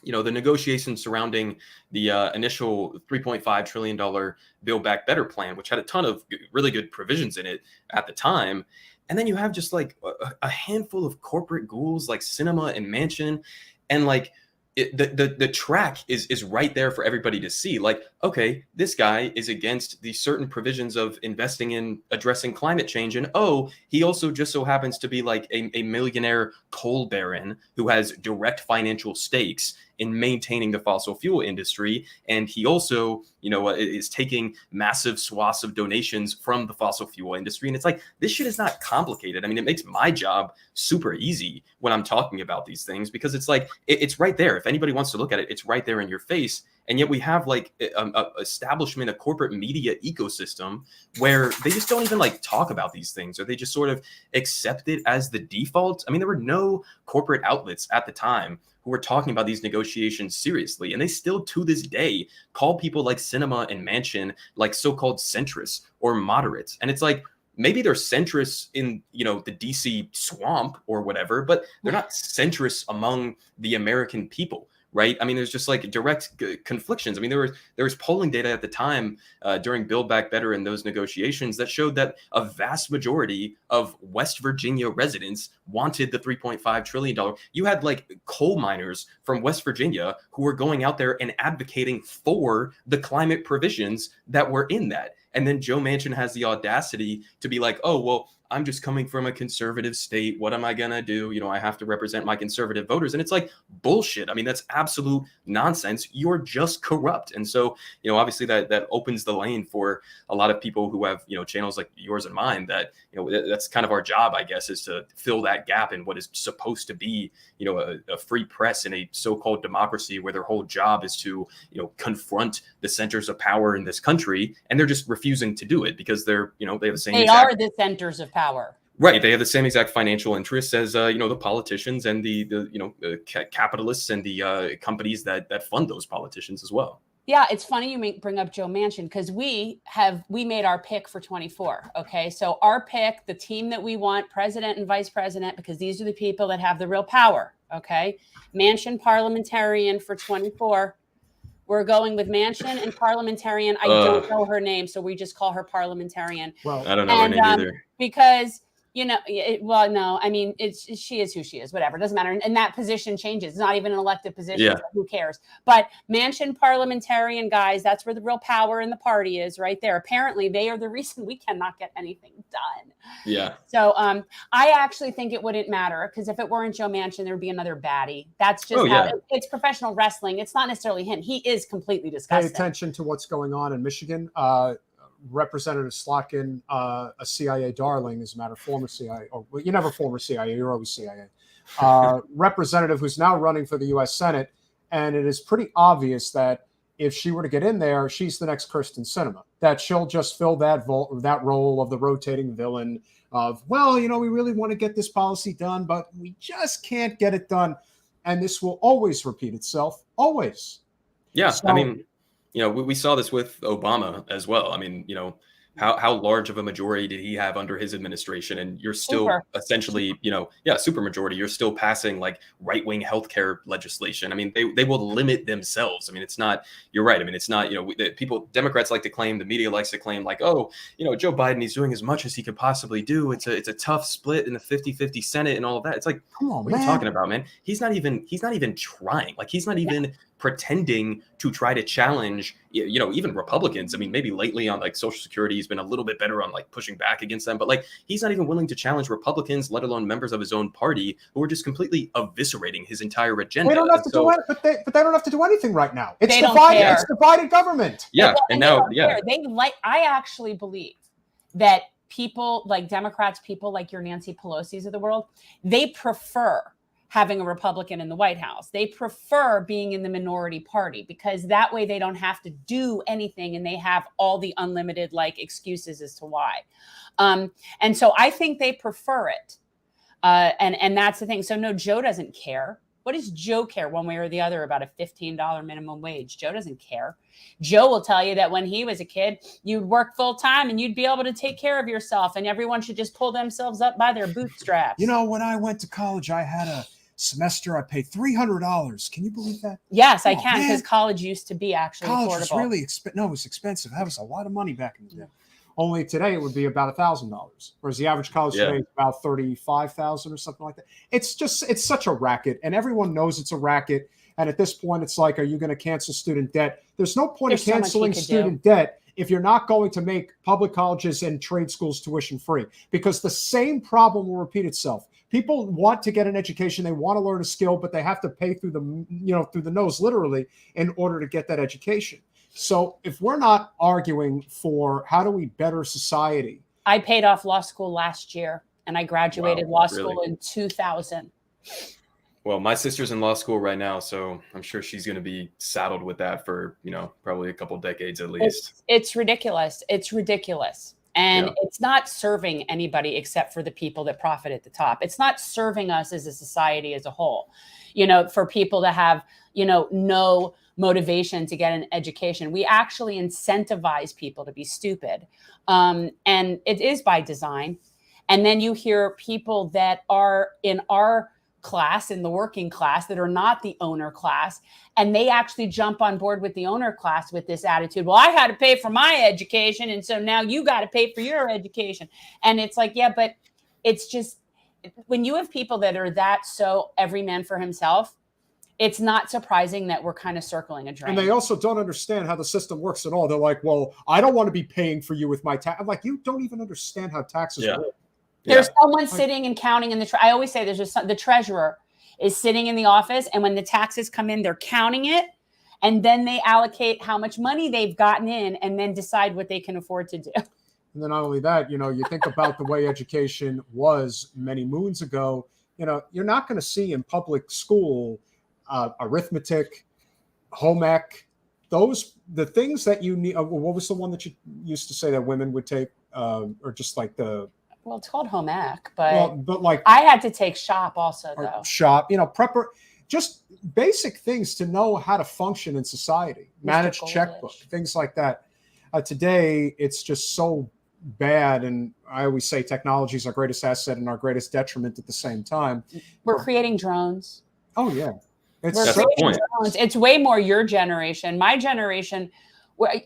you know, the negotiations surrounding the initial $3.5 trillion Build Back Better plan, which had a ton of really good provisions in it at the time. And then you have just like a handful of corporate ghouls like Sinema and Manchin, and like the track is right there for everybody to see. Like, okay, this guy is against the certain provisions of investing in addressing climate change. And oh, he also just so happens to be like a millionaire coal baron who has direct financial stakes in maintaining the fossil fuel industry. And he also, you know, is taking massive swaths of donations from the fossil fuel industry. And it's like, this shit is not complicated. I mean, it makes my job super easy when I'm talking about these things, because it's like, it's right there. If anybody wants to look at it, it's right there in your face. And yet we have like a establishment, a corporate media ecosystem where they just don't even like talk about these things, or they just sort of accept it as the default. I mean, there were no corporate outlets at the time who were talking about these negotiations seriously. And they still to this day call people like Sinema and Manchin like so-called centrists or moderates. And it's like, maybe they're centrists in, you know, the DC swamp or whatever, but they're not centrists among the American people. right? I mean, there's just like direct conflictions. I mean, there was polling data at the time during Build Back Better and those negotiations that showed that a vast majority of West Virginia residents wanted the $3.5 trillion. You had like coal miners from West Virginia who were going out there and advocating for the climate provisions that were in that. And then Joe Manchin has the audacity to be like, oh, well, I'm just coming from a conservative state. What am I going to do? You know, I have to represent my conservative voters. And it's like bullshit. I mean, that's absolute nonsense. You're just corrupt. And so, you know, obviously that opens the lane for a lot of people who have, you know, channels like yours and mine that, you know, that's kind of our job, I guess, is to fill that gap in what is supposed to be, you know, a free press in a so-called democracy where their whole job is to, you know, confront the centers of power in this country. And they're just refusing to do it because they're, you know, they have the same. They are the centers of power. Right. They have the same exact financial interests as, you know, the politicians and the you know, capitalists and the companies that fund those politicians as well. Yeah, it's funny you bring up Joe Manchin because we made our pick for 24. OK, so our pick, the team that we want, president and vice president, because these are the people that have the real power. OK, Manchin parliamentarian for 24. We're going with Manchin and parliamentarian. I don't know her name, so we just call her parliamentarian. Well, I don't know her name either. Because, you know, no, I mean, she is who she is, whatever. It doesn't matter. And that position changes. It's not even an elected position. Yeah. So who cares? But Manchin parliamentarian, guys, that's where the real power in the party is right there. Apparently, they are the reason we cannot get anything done. Yeah. So I actually think it wouldn't matter because if it weren't Joe Manchin, there would be another baddie. That's just it's professional wrestling. It's not necessarily him. He is completely disgusting. Pay attention to what's going on in Michigan. Representative Slotkin, a CIA darling, as a matter of former CIA. Oh, well, you're never former CIA, you're always CIA. Representative who's now running for the U.S. Senate. And it is pretty obvious that if she were to get in there, she's the next Kyrsten Sinema, that she'll just fill that role of the rotating villain of, well, you know, we really want to get this policy done, but we just can't get it done. And this will always repeat itself, always. Yeah, So, I mean, you know, we saw this with Obama as well. I mean, you know, how large of a majority did he have under his administration? And you're still essentially, you know, super majority. You're still passing like right-wing healthcare legislation. I mean, they will limit themselves. I mean, it's not, you're right. I mean, it's not, you know, Democrats like to claim, the media likes to claim like, oh, you know, Joe Biden, he's doing as much as he could possibly do. It's a tough split in the 50-50 Senate and all of that. It's like, come on, what are you talking about, man? He's not even trying. Like, he's not even pretending to try to challenge, you know, even Republicans. I mean, maybe lately on like Social Security, he's been a little bit better on like pushing back against them, but like he's not even willing to challenge Republicans, let alone members of his own party who are just completely eviscerating his entire agenda. They don't have to do it, but they don't have to do anything right now. It's They don't divided. care. It's divided government. Yeah, and now, I actually believe that people like Democrats, people like your Nancy Pelosi's of the world, they prefer having a Republican in the White House. They prefer being in the minority party because that way they don't have to do anything and they have all the unlimited like excuses as to why. And so I think they prefer it. And that's the thing. So no, Joe doesn't care. What does Joe care one way or the other about a $15 minimum wage? Joe doesn't care. Joe will tell you that when he was a kid, you'd work full time and you'd be able to take care of yourself and everyone should just pull themselves up by their bootstraps. You know, when I went to college, I had a semester, I paid $300. Can you believe that? Yes, I can, because college used to be actually college affordable. Was really no, it was expensive. That was a lot of money back in the day. Only today it would be about $1,000, whereas the average college today is about $35,000 or something like that. It's such a racket, and everyone knows it's a racket. And at this point, it's like, are you going to cancel student debt? There's no point in canceling student debt if you're not going to make public colleges and trade schools tuition free, because the same problem will repeat itself. People want to get an education, they want to learn a skill, but they have to pay through the nose, literally, in order to get that education. So if we're not arguing for how do we better society. I paid off law school last year and I graduated law school in 2000. Well, my sister's in law school right now, so I'm sure she's going to be saddled with that for, you know, probably a couple decades at least. It's ridiculous. It's ridiculous. And it's not serving anybody except for the people that profit at the top. It's not serving us as a society as a whole, you know, for people to have, you know, no motivation to get an education. We actually incentivize people to be stupid. And it is by design. And then you hear people that are in our class in the working class that are not the owner class, and they actually jump on board with the owner class with this attitude. Well, I had to pay for my education, and so now you got to pay for your education. And it's like, yeah, but it's just, when you have people that are that so every man for himself, it's not surprising that we're kind of circling a drain. And they also don't understand how the system works at all. They're like, well, I don't want to be paying for you with my tax. I'm like, you don't even understand how taxes work. There's someone sitting and counting in the, I always say there's just the treasurer is sitting in the office, and when the taxes come in, they're counting it, and then they allocate how much money they've gotten in and then decide what they can afford to do. And then not only that, you think about the way education was many moons ago, you're not going to see in public school arithmetic, home ec, the things that you need. What was the one that you used to say that women would take, or just like well, it's called home ec, but like I had to take shop also though. Shop, prepper, just basic things to know how to function in society, manage checkbook, things like that. Today, it's just so bad. And I always say technology is our greatest asset and our greatest detriment at the same time. We're creating drones. Oh, yeah. We're creating drones. It's way more your generation. My generation,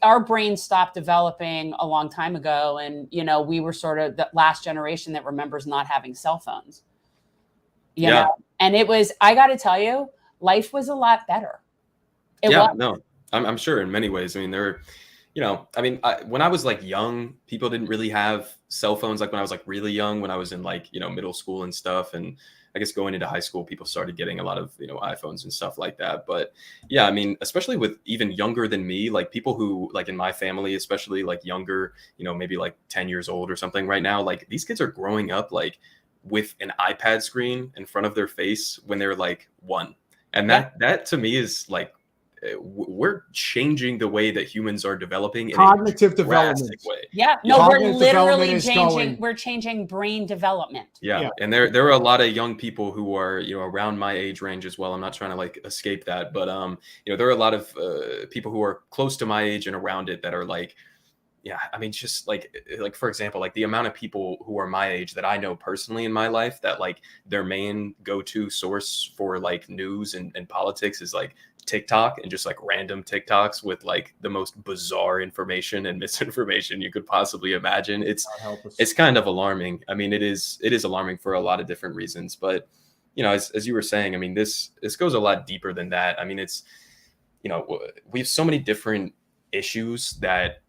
our brains stopped developing a long time ago. And, we were sort of the last generation that remembers not having cell phones. You know? And it was, I got to tell you, life was a lot better. I'm sure in many ways. I mean, when I was like young, people didn't really have cell phones. Like when I was like really young, when I was in like, middle school and stuff. And I guess going into high school, people started getting a lot of, iPhones and stuff like that. But yeah, I mean, especially with even younger than me, like people who like in my family, especially like younger, maybe like 10 years old or something right now, like these kids are growing up like with an iPad screen in front of their face when they're like 1. And that to me is like, we're changing the way that humans are developing in cognitive development way. Yeah, no, we're literally changing. We're changing brain development. Yeah, and there are a lot of young people who are around my age range as well. I'm not trying to like escape that, but there are a lot of people who are close to my age and around it that are like, yeah, I mean, just like for example, like the amount of people who are my age that I know personally in my life that like their main go-to source for like news and politics is like TikTok, and just like random TikToks with like the most bizarre information and misinformation you could possibly imagine. It's kind of alarming. I mean, it is alarming for a lot of different reasons, but as you were saying, I mean, this goes a lot deeper than that. I mean, it's, we have so many different issues that,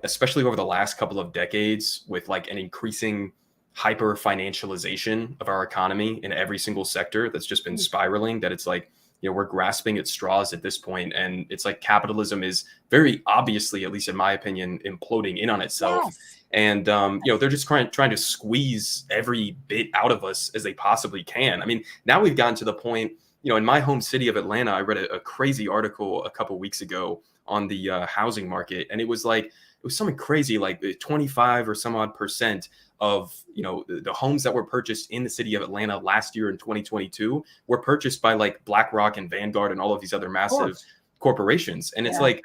especially over the last couple of decades, with like an increasing hyper financialization of our economy in every single sector that's just been spiraling, that it's like, we're grasping at straws at this point. And it's like capitalism is very obviously, at least in my opinion, imploding in on itself. Yes. And, they're just trying to squeeze every bit out of us as they possibly can. I mean, now we've gotten to the point, in my home city of Atlanta, I read a crazy article a couple weeks ago on the housing market. And it was something crazy, like 25 or some odd % of, the homes that were purchased in the city of Atlanta last year in 2022 were purchased by like BlackRock and Vanguard and all of these other massive corporations. And it's like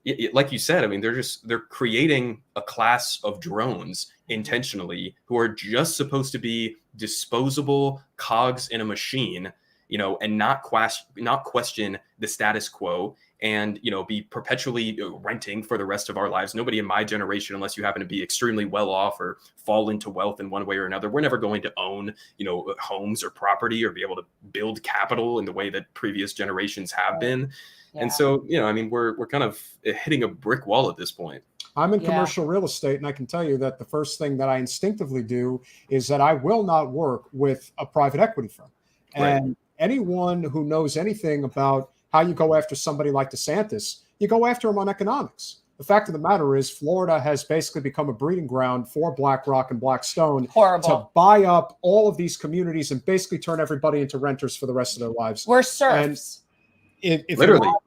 you said, I mean, they're creating a class of drones intentionally who are just supposed to be disposable cogs in a machine, and not question the status quo, and be perpetually renting for the rest of our lives. Nobody in my generation, unless you happen to be extremely well off or fall into wealth in one way or another, we're never going to own homes or property or be able to build capital in the way that previous generations have been. And so I mean, we're kind of hitting a brick wall at this point. I'm in commercial real estate, and I can tell you that the first thing that I instinctively do is that I will not work with a private equity firm. And anyone who knows anything about how you go after somebody like DeSantis, you go after him on economics. The fact of the matter is Florida has basically become a breeding ground for BlackRock and Blackstone to buy up all of these communities and basically turn everybody into renters for the rest of their lives. We're serfs. And if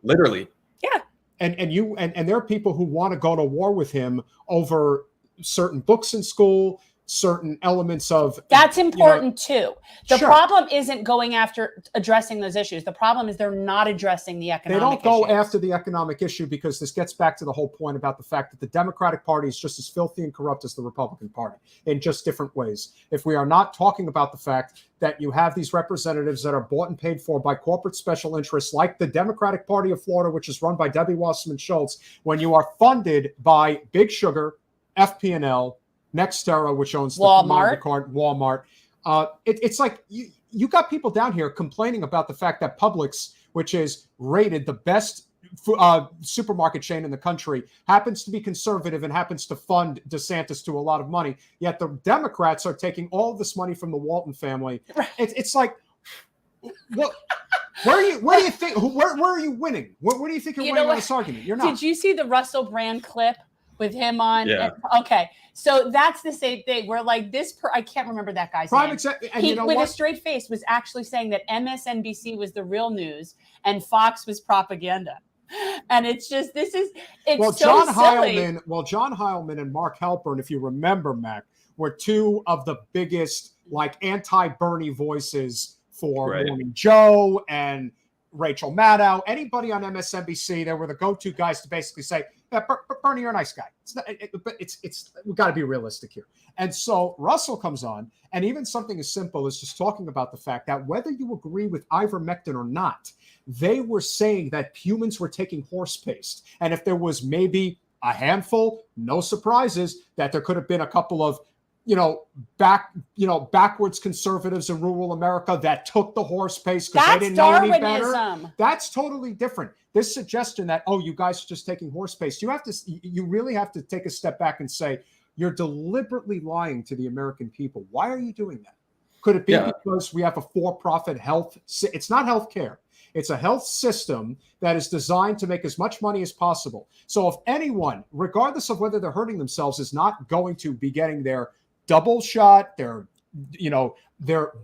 literally. Yeah. And there are people who want to go to war with him over certain books in school, certain elements of that's important too. The Sure. problem isn't going after addressing those issues. The problem is they're not addressing the They economic don't go issues. after the economic issue because this gets back to the whole point about the fact that the Democratic Party is just as filthy and corrupt as the Republican Party in just different ways. If we are not talking about the fact that you have these representatives that are bought and paid for by corporate special interests like the Democratic Party of Florida, which is run by Debbie Wasserman Schultz, when you are funded by Big Sugar, FP&L, Nextera, which owns the Walmart. Walmart. It's like you got people down here complaining about the fact that Publix, which is rated the best supermarket chain in the country, happens to be conservative and happens to fund DeSantis to a lot of money. Yet the Democrats are taking all of this money from the Walton family. It's like, what? Where do you think? Where are you winning? Where do you think you're winning on this argument? You're not. Did you see the Russell Brand clip with him on? Yeah. Okay, so that's the same thing. We're like I can't remember that guy's name. And He, you know with what? a straight face, was actually saying that MSNBC was the real news and Fox was propaganda. And it's just it's so silly. John Heilman and Mark Halpern, if you remember, Mac, were two of the biggest like anti-Bernie voices for Morning Joe and Rachel Maddow. Anybody on MSNBC, they were the go-to guys to basically say, yeah, Bernie, you're a nice guy. We've got to be realistic here. And so Russell comes on, and even something as simple as just talking about the fact that whether you agree with ivermectin or not, they were saying that humans were taking horse paste. And if there was maybe a handful, no surprises, that there could have been a couple of backwards conservatives in rural America that took the horse paste because they didn't know any better. Darwinism. That's totally different. This suggestion that, you guys are just taking horse paste, you really have to take a step back and say, you're deliberately lying to the American people. Why are you doing that? Could it be because we have a for-profit health? It's not health care. It's a health system that is designed to make as much money as possible. So if anyone, regardless of whether they're hurting themselves, is not going to be getting their double shot, their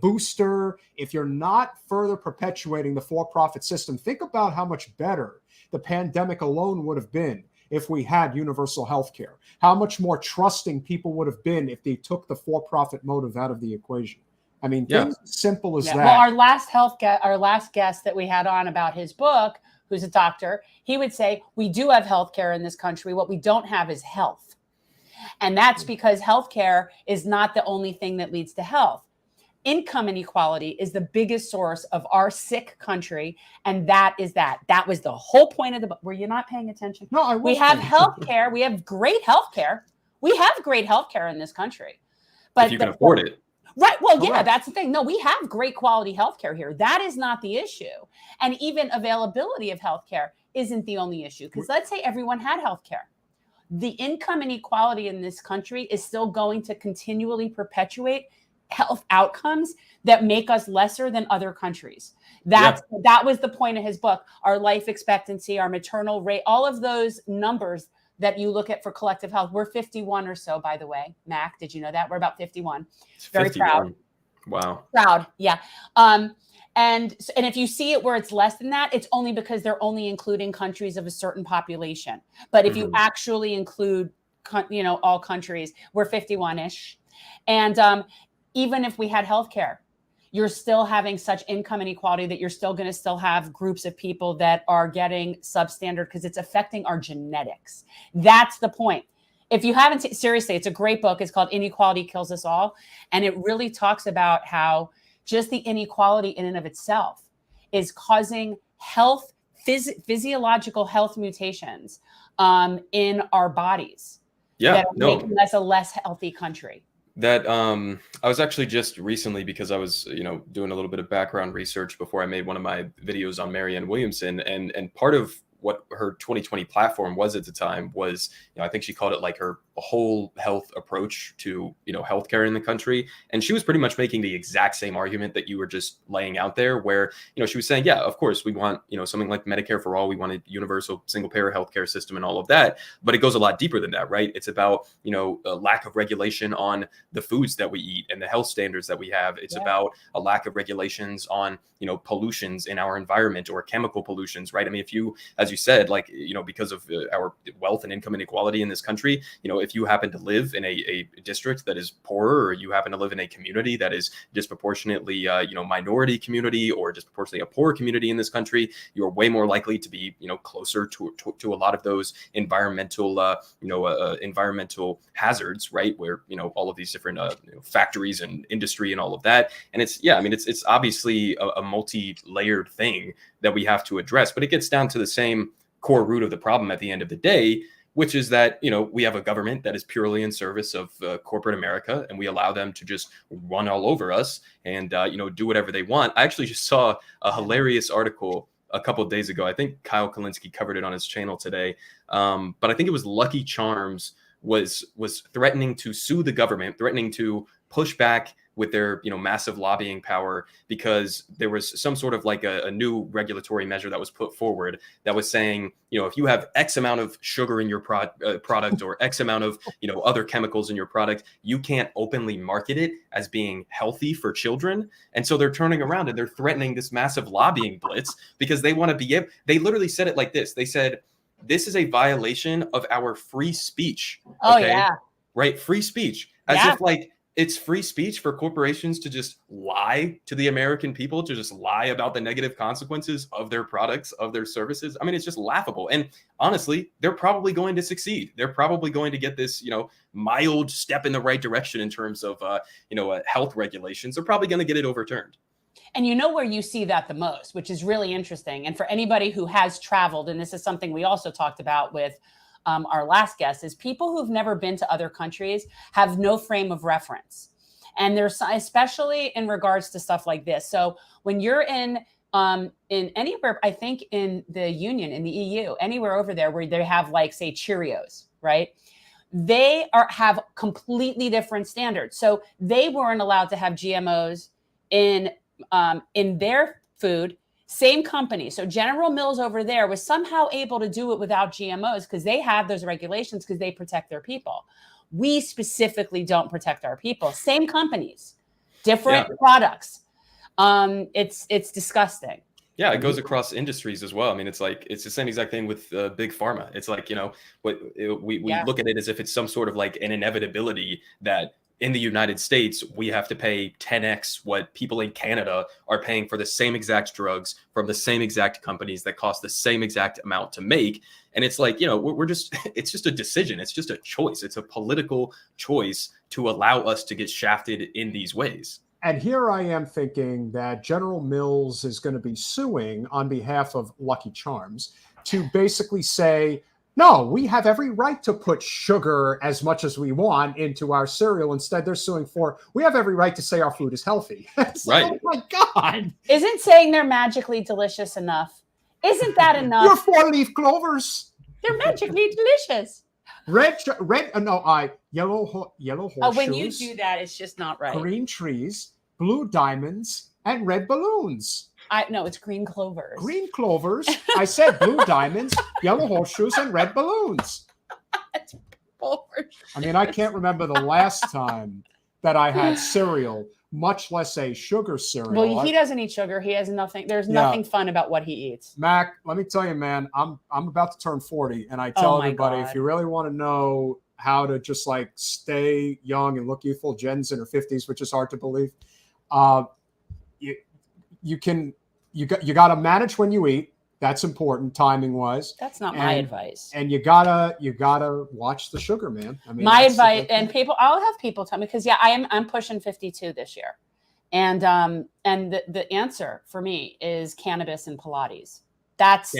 booster, if you're not further perpetuating the for-profit system, think about how much better the pandemic alone would have been if we had universal health care. How much more trusting people would have been if they took the for-profit motive out of the equation. I mean, things as simple as that. Well, our last guest that we had on about his book, who's a doctor, he would say, we do have health care in this country. What we don't have is health. And that's because healthcare is not the only thing that leads to health. Income inequality is the biggest source of our sick country. And that was the whole point of the book. Were you not paying attention? No, I was. We have healthcare. We have great healthcare. We have great healthcare in this country. But if you can afford it. Right. Well, yeah, that's the thing. No, we have great quality healthcare here. That is not the issue. And even availability of healthcare isn't the only issue. Because let's say everyone had healthcare. The income inequality in this country is still going to continually perpetuate health outcomes that make us lesser than other countries. That was the point of his book. Our life expectancy, our maternal rate, all of those numbers that you look at for collective health. We're 51 or so, by the way. Mac, did you know that? We're about 51. Very 51. Proud. Wow. Proud, yeah. And if you see it where it's less than that, it's only because they're only including countries of a certain population. But if you actually include, all countries, we're 51-ish. And even if we had healthcare, you're still having such income inequality that you're still going to still have groups of people that are getting substandard because it's affecting our genetics. That's the point. If you haven't, seriously, it's a great book. It's called Inequality Kills Us All. And it really talks about how just the inequality in and of itself is causing physiological health mutations in our bodies that are making us a less healthy country. That I was actually just recently, because I was doing a little bit of background research before I made one of my videos on Marianne Williamson, and part of what her 2020 platform was at the time was, I think she called it like her whole health approach to, healthcare in the country. And she was pretty much making the exact same argument that you were just laying out there, where, she was saying, yeah, of course we want, something like Medicare for all. We want a universal single payer healthcare system and all of that. But it goes a lot deeper than that, right? It's about, a lack of regulation on the foods that we eat and the health standards that we have. It's about a lack of regulations on, pollutions in our environment or chemical pollutions, right? I mean, if you, as you said, like, because of our wealth and income inequality in this country, if you happen to live in a district that is poorer, or you happen to live in a community that is disproportionately, minority community, or disproportionately a poor community in this country, you're way more likely to be, closer to a lot of those environmental, environmental hazards, right? Where, all of these different factories and industry and all of that. And it's obviously a multi-layered thing that we have to address, but it gets down to the same core root of the problem at the end of the day, which is that, we have a government that is purely in service of corporate America, and we allow them to just run all over us and, do whatever they want. I actually just saw a hilarious article a couple of days ago. I think Kyle Kalinske covered it on his channel today. But I think it was Lucky Charms was threatening to sue the government, threatening to push back with their massive lobbying power, because there was some sort of like a new regulatory measure that was put forward that was saying, if you have X amount of sugar in your product or X amount of other chemicals in your product, you can't openly market it as being healthy for children. And so they're turning around and they're threatening this massive lobbying blitz because they want to be able. They literally said it like this. They said, "This is a violation of our free speech." Oh yeah, right, free speech, as if like it's free speech for corporations to just lie to the American people, to just lie about the negative consequences of their products, of their services. I mean, it's just laughable. And honestly, they're probably going to succeed. They're probably going to get this, mild step in the right direction in terms of, health regulations. They're probably going to get it overturned. And where you see that the most, which is really interesting. And for anybody who has traveled, and this is something we also talked about with our last guest, is people who've never been to other countries have no frame of reference. And there's, especially in regards to stuff like this. So when you're in anywhere, I think in the Union, in the EU, anywhere over there where they have like, say, Cheerios, right? They have completely different standards. So they weren't allowed to have GMOs in their food. Same company. So General Mills over there was somehow able to do it without GMOs because they have those regulations because they protect their people. We specifically don't protect our people. Same companies, different products. It's disgusting. Yeah, it goes across industries as well. I mean, it's the same exact thing with big pharma. It's like, we look at it as if it's some sort of like an inevitability that in the United States, we have to pay 10x what people in Canada are paying for the same exact drugs from the same exact companies that cost the same exact amount to make. And it's like, it's just a decision. It's just a choice. It's a political choice to allow us to get shafted in these ways. And here I am thinking that General Mills is going to be suing on behalf of Lucky Charms to basically say, no, we have every right to put sugar as much as we want into our cereal. Instead, they're suing for, we have every right to say our food is healthy. Right. Oh my God. Isn't saying they're magically delicious enough? Isn't that enough? Your four-leaf clovers. They're magically delicious. Yellow horseshoes. Oh, when you do that, it's just not right. Green trees, blue diamonds, and red balloons. No, it's green clovers. Green clovers. I said blue diamonds, yellow horseshoes, and red balloons. I mean, I can't remember the last time that I had cereal, much less a sugar cereal. Well, he doesn't eat sugar. He has nothing. There's nothing fun about what he eats. Mac, let me tell you, man, I'm about to turn 40, and I tell everybody, if you really want to know how to just like stay young and look youthful, Jen's in her 50s, which is hard to believe. You got to manage when you eat. That's important, timing wise. That's not my advice. And you gotta watch the sugar, man. I mean, my advice, and I'll have people tell me, because I'm pushing 52 this year, and the answer for me is cannabis and Pilates. That's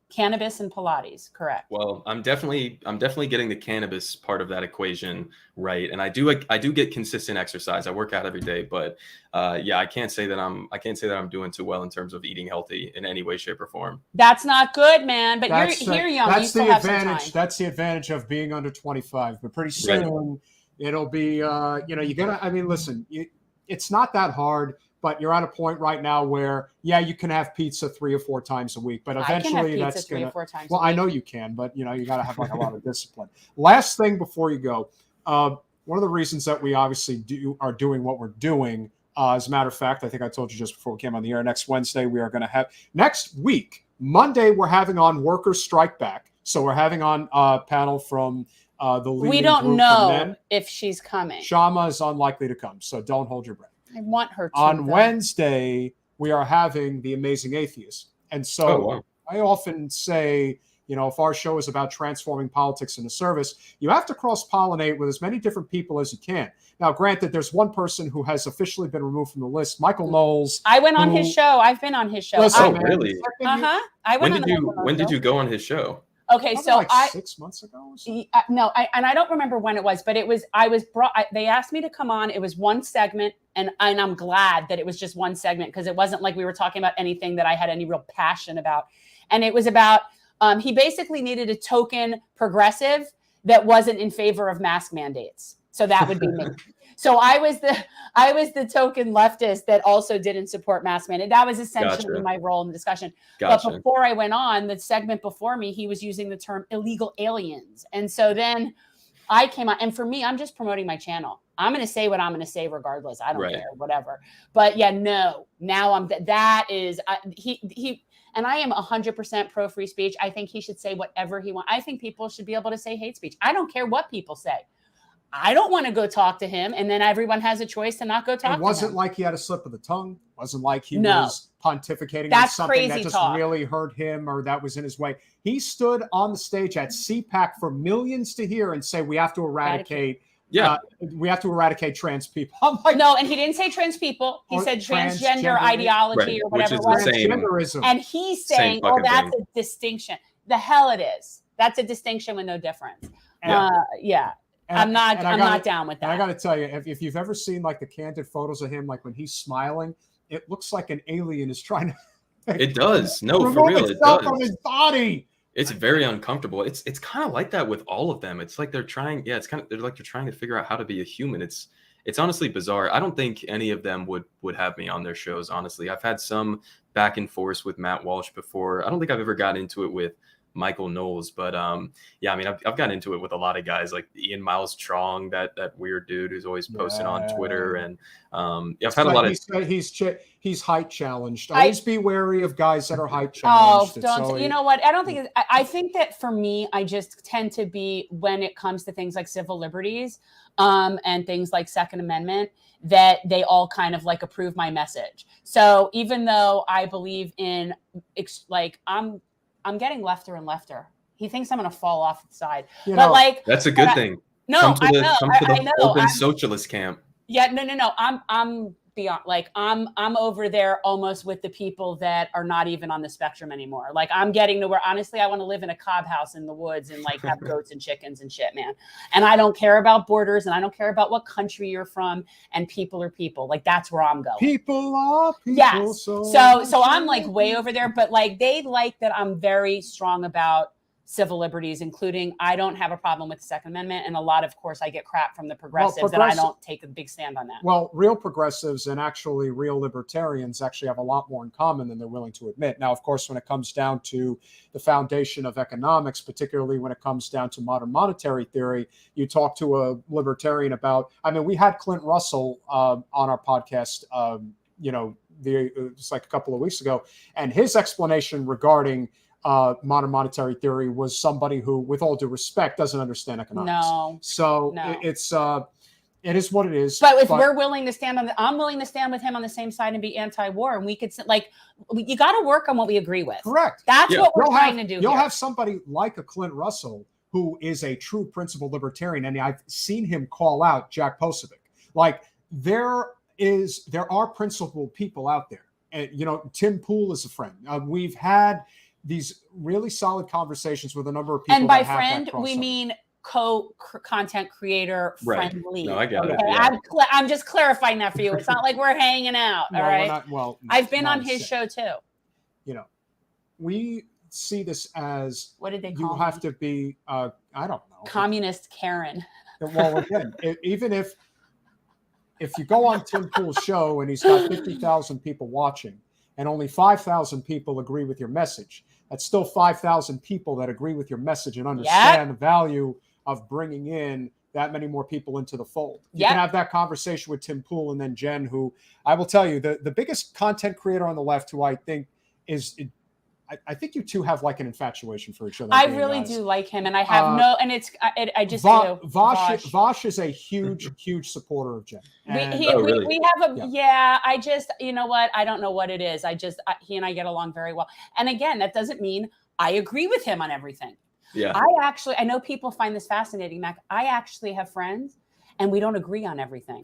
cannabis and Pilates, correct. Well, I'm definitely getting the cannabis part of that equation right, and I do get consistent exercise. I work out every day, but I can't say that I'm doing too well in terms of eating healthy in any way, shape, or form. That's not good, man. But you're young. That's the advantage. That's the advantage of being under 25. But pretty soon it'll be you gotta. I mean, listen, it's not that hard. But you're at a point right now where, you can have pizza 3 or 4 times a week, but eventually that's going to. Well, I know you can, but you got to have like a lot of discipline. Last thing before you go, one of the reasons that we obviously are doing what we're doing, as a matter of fact, I think I told you just before we came on the air. Next Wednesday, we are going to have next week, Monday, we're having on Workers Strike Back. So we're having on a panel from the leading We don't group know from men. if she's coming. Shama is unlikely to come, so don't hold your breath. I want her to. On though. Wednesday, we are having The Amazing Atheist. And so I often say, you know, if our show is about transforming politics into service, you have to cross-pollinate with as many different people as you can. Now, granted, there's one person who has officially been removed from the list, Michael Knowles. I went on his show. I've been on his show. Listen, Oh, really? I went When did you go on his show? Okay, Probably so like 6 months ago or something. I don't remember when it was, but they asked me to come on. It was one segment, and I'm glad that it was just one segment, because it wasn't like we were talking about anything that I had any real passion about. And it was about, he basically needed a token progressive that wasn't in favor of mask mandates. So that would be me. So I was the token leftist that also didn't support mask mandate. That was essentially my role in the discussion. But before I went on, the segment before me, he was using the term illegal aliens. And so then I came on, and for me, I'm just promoting my channel. I'm going to say what I'm going to say regardless. I don't care, whatever. But yeah, no, now he and I am 100% pro free speech. I think he should say whatever he wants. I think people should be able to say hate speech. I don't care what people say. I don't want to go talk to him, and then everyone has a choice to not go talk to him. It wasn't like he had a slip of the tongue. It wasn't like he was pontificating on something that just really hurt him or that was in his way. He stood on the stage at CPAC for millions to hear and say, we have to eradicate trans people. I'm like, no, and he didn't say trans people. He said transgender ideology or whatever it was. Transgenderism. And he's saying, oh, that's a distinction. The hell it is. That's a distinction with no difference. Yeah. I'm not down with that. And I got to tell you, if you've ever seen like the candid photos of him, like when he's smiling, it looks like an alien is trying to. It does. No, for real, it does. From his body. It's very uncomfortable. It's kind of like that with all of them. It's like they're trying. Yeah, they're trying to figure out how to be a human. It's honestly bizarre. I don't think any of them would have me on their shows. Honestly, I've had some back and forth with Matt Walsh before. I don't think I've ever gotten into it with Michael Knowles, but yeah, I mean, I've gotten into it with a lot of guys like Ian Miles Trong, that weird dude who's always posting on Twitter, and I've had a lot of. He's height challenged. Always be wary of guys that are height challenged. Oh, don't you know what? I don't think. I think that for me, I just tend to be, when it comes to things like civil liberties, and things like Second Amendment, that they all kind of like approve my message. So even though I believe in, like, I'm getting lefter and lefter. He thinks I'm going to fall off the side. But like, that's a good thing. No, come to the open socialist camp. Yeah, no. I'm beyond, like, I'm over there almost with the people that are not even on the spectrum anymore. Like, I'm getting to where, honestly, I want to live in a cob house in the woods and like have goats and chickens and shit, man. And I don't care about borders, and I don't care about what country you're from, and people are people. Like, that's where I'm going. People are people. Yes. So I'm like way over there, but like they like that I'm very strong about civil liberties, including I don't have a problem with the Second Amendment. And a lot, of course, I get crap from the progressives, and I don't take a big stand on that. Well, real progressives and actually real libertarians actually have a lot more in common than they're willing to admit. Now, of course, when it comes down to the foundation of economics, particularly when it comes down to modern monetary theory, you talk to a libertarian about, I mean, we had Clint Russell on our podcast, just like a couple of weeks ago, and his explanation regarding modern monetary theory was somebody who, with all due respect, doesn't understand economics. No. So no. It is what it is. But if we're willing to stand I'm willing to stand with him on the same side and be anti-war, and we could, like, you got to work on what we agree with. Correct. That's what we're trying to do. You'll have somebody like a Clint Russell who is a true principled libertarian, and I've seen him call out Jack Posobiec. Like, there are principled people out there, and Tim Pool is a friend. We've had these really solid conversations with a number of people. And by friend, we mean content creator friendly. Right. No, I get it. Okay? Yeah. I'm just clarifying that for you. It's not like we're hanging out. No, all right. I've been on his show too. We see this as, what did they call you have to be, I don't know, communist Karen. Well, again, even if you go on Tim Pool's show and he's got 50,000 people watching, and only 5,000 people agree with your message, that's still 5,000 people that agree with your message and understand the value of bringing in that many more people into the fold. You can have that conversation with Tim Pool, and then Jen, who I will tell you, the biggest content creator on the left, who I think is, I think you two have like an infatuation for each other. I really do like him, and I have I just do. Vosh is a huge supporter of Jen. We have I just, you know what? I don't know what it is. He and I get along very well. And again, that doesn't mean I agree with him on everything. Yeah. I know people find this fascinating, Mac. I actually have friends and we don't agree on everything.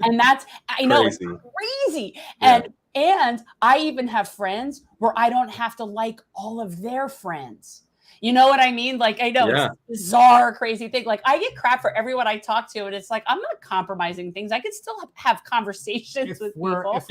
And I know it's crazy. Yeah. And I even have friends where I don't have to like all of their friends. You know what I mean? Like, I know it's a bizarre, crazy thing. Like, I get crap for everyone I talk to, and it's like, I'm not compromising things. I can still have conversations with people.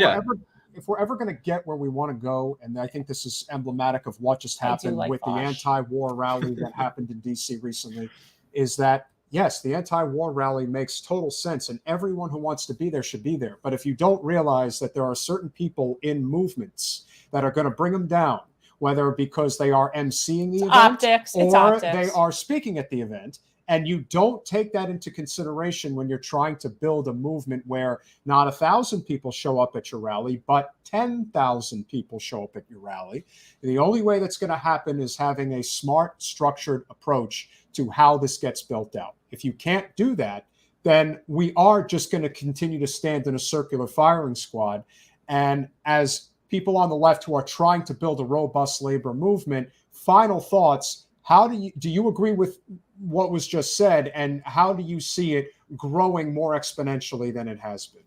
If we're ever going to get where we want to go, and I think this is emblematic of what just happened with the anti-war rally that happened in D.C. recently, is that, yes, the anti-war rally makes total sense, and everyone who wants to be there should be there. But if you don't realize that there are certain people in movements that are going to bring them down, whether because they are emceeing the event or they are speaking at the event, and you don't take that into consideration when you're trying to build a movement where not 1,000 people show up at your rally, but 10,000 people show up at your rally. The only way that's going to happen is having a smart, structured approach to how this gets built out. If you can't do that, then we are just going to continue to stand in a circular firing squad. And as people on the left who are trying to build a robust labor movement, final thoughts. How do you agree with what was just said, and how do you see it growing more exponentially than it has been?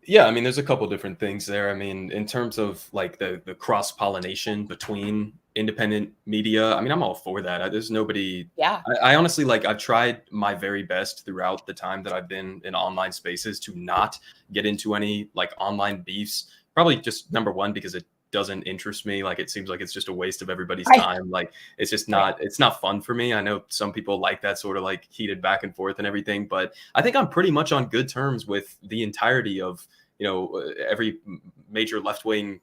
Yeah, I mean, there's a couple different things there. I mean, in terms of like the cross-pollination between independent media, I mean, I'm all for that. There's nobody. Yeah. I honestly, like, I've tried my very best throughout the time that I've been in online spaces to not get into any like online beefs. Probably just number one, because it doesn't interest me. Like, it seems like it's just a waste of everybody's time. Like, it's just not, it's not fun for me. I know some people like that sort of like heated back and forth and everything, but I think I'm pretty much on good terms with the entirety of, you know, every major left-wing,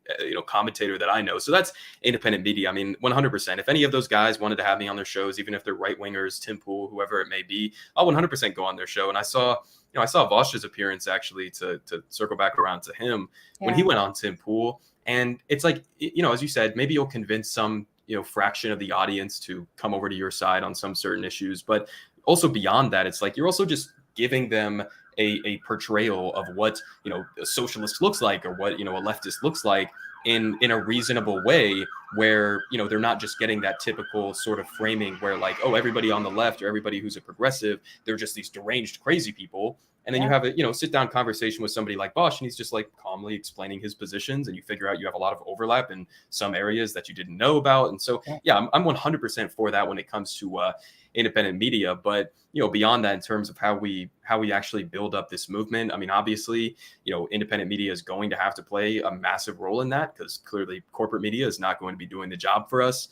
commentator that I know. So that's independent media. I mean, 100%. If any of those guys wanted to have me on their shows, even if they're right-wingers, Tim Pool, whoever it may be, I'll 100% go on their show. And I saw Vosh's appearance, actually, to circle back around to him when he went on Tim Pool. And it's like, as you said, maybe you'll convince some, fraction of the audience to come over to your side on some certain issues. But also beyond that, it's like you're also just giving them a portrayal of what, a socialist looks like, or what, a leftist looks like in a reasonable way, where, they're not just getting that typical sort of framing where like, oh, everybody on the left or everybody who's a progressive, they're just these deranged, crazy people. And then you have a, sit down conversation with somebody like Bosch, and he's just like calmly explaining his positions, and you figure out you have a lot of overlap in some areas that you didn't know about. And so, I'm 100% for that when it comes to independent media. But, beyond that, in terms of how we actually build up this movement, I mean, obviously, independent media is going to have to play a massive role in that, because clearly corporate media is not going to be doing the job for us.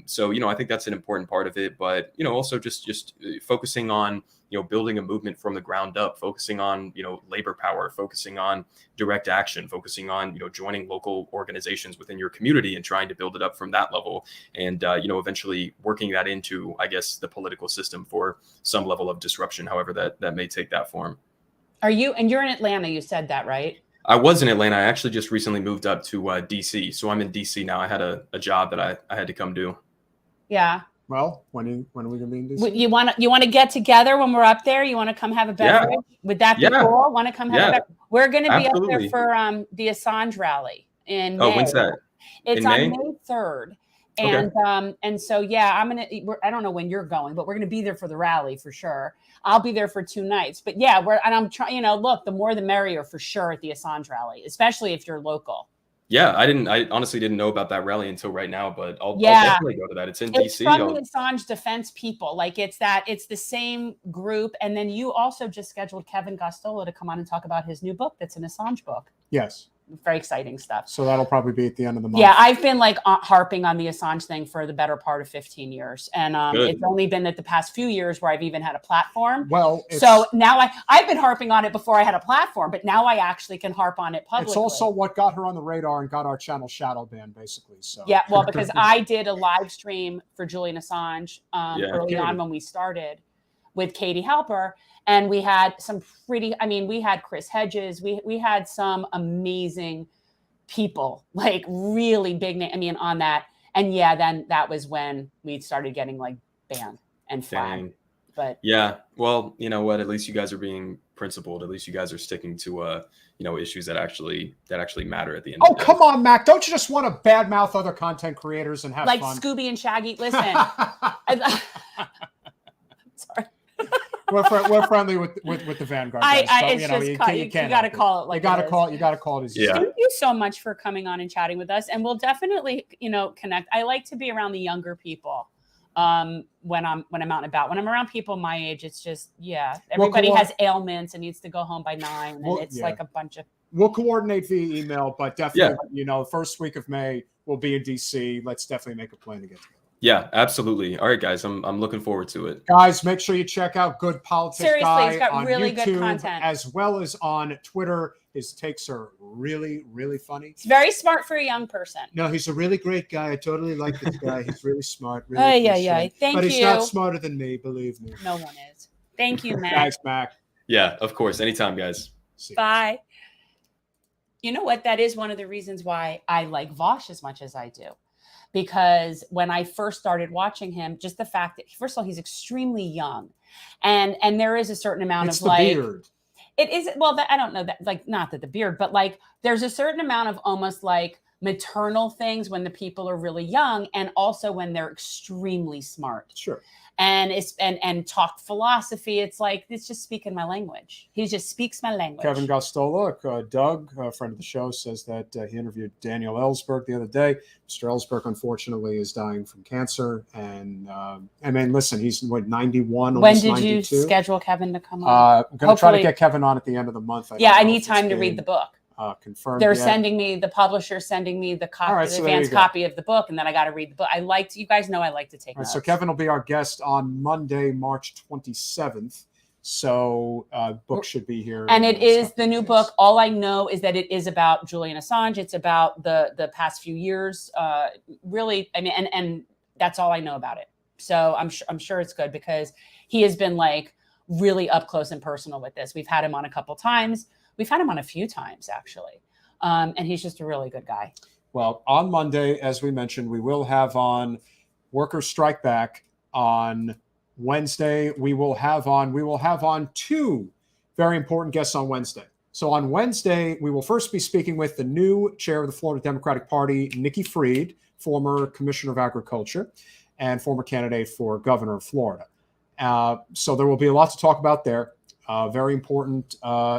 So, I think that's an important part of it. But, also just focusing on, building a movement from the ground up, focusing on, labor power, focusing on direct action, focusing on, joining local organizations within your community and trying to build it up from that level. And, eventually working that into, I guess, the political system for some level of disruption, however that may take that form. And you're in Atlanta, you said that, right? I was in Atlanta. I actually just recently moved up to DC. So I'm in DC now. I had a job that I had to come do. Yeah. Well, when are we going to be in DC? You want to get together when we're up there? You want to come have a beverage? Yeah. Would that be cool? Want to come have a beverage? We're going to be up there for the Assange rally in May. Oh, when's that? It's on May 3rd. And so, I don't know when you're going, but we're going to be there for the rally for sure. I'll be there for 2 nights, but I'm trying, look, the more the merrier for sure at the Assange rally, especially if you're local. Yeah, I honestly didn't know about that rally until right now, but I'll definitely go to that. It's in DC. It's from the Assange defense people. Like it's the same group. And then you also just scheduled Kevin Gostola to come on and talk about his new book. That's an Assange book. Yes. Very exciting stuff. So that'll probably be at the end of the month. Yeah, I've been like harping on the Assange thing for the better part of 15 years. And it's only been that the past few years where I've even had a platform. Well, so now I've been harping on it before I had a platform, but now I actually can harp on it publicly. It's also what got her on the radar and got our channel shadow banned, basically. So yeah, well, because I did a live stream for Julian Assange early on when we started with Katie Halper. And we had some we had Chris Hedges. We had some amazing people, like really big name. I mean, on that. And yeah, then that was when we started getting like banned and flagged. Dang. But yeah, well, you know what? At least you guys are being principled. At least you guys are sticking to issues that actually matter at the end. Oh, come on, Mac! Don't you just want to badmouth other content creators and have like fun? Scooby and Shaggy? Listen, sorry. We're friendly with the Vanguard guys. You got to call it like you got to call it as you say. Thank you so much for coming on and chatting with us, and we'll definitely connect. I like to be around the younger people when I'm out and about. When I'm around people my age, it's just everybody has ailments and needs to go home by 9, and it's like a bunch of. We'll coordinate via email, but definitely, first week of May we'll be in DC. Let's definitely make a plan to get together. Yeah, absolutely. All right, guys, I'm looking forward to it. Guys, make sure you check out Good Politic Guy he's got on really YouTube, good content, as well as on Twitter. His takes are really, really funny. It's very smart for a young person. No, he's a really great guy. I totally like this guy. He's really smart. Really Thank you. But he's not smarter than me, believe me. No one is. Thank you, Mac. Thanks, Mac. Yeah, of course. Anytime, guys. Bye. You know what? That is one of the reasons why I like Vosh as much as I do. Because when I first started watching him, just the fact that, first of all, he's extremely young. And there is a certain amount of the beard. It is, well, I don't know that, like, not that the beard, but like there's a certain amount of almost like maternal things when the people are really young, and also when they're extremely smart. Sure. And talk philosophy. It's like, it's just speaking my language. He just speaks my language. Kevin Gostola, Doug, a friend of the show, says that he interviewed Daniel Ellsberg the other day. Mr. Ellsberg, unfortunately, is dying from cancer. And I mean, listen, he's 91, when almost did 92. You schedule Kevin to come on? I'm going to try to get Kevin on at the end of the month. I need time to read the book. Confirmed. They're sending me, the publisher sending me the copy, the advanced copy of the book, and then I got to read the book. You guys know I like to take notes. So Kevin will be our guest on Monday, March 27th. So book should be here. And it is the new book. All I know is that it is about Julian Assange. It's about the past few years. Really, I mean, and that's all I know about it. So I'm sure it's good because he has been like really up close and personal with this. We've had him on a couple times. We've had him on a few times, actually. And he's just a really good guy. Well, on Monday, as we mentioned, we will have on Workers Strike Back. On Wednesday, we will have on two very important guests on Wednesday. So on Wednesday, we will first be speaking with the new chair of the Florida Democratic Party, Nikki Fried, former Commissioner of Agriculture and former candidate for governor of Florida. So there will be a lot to talk about there. Very important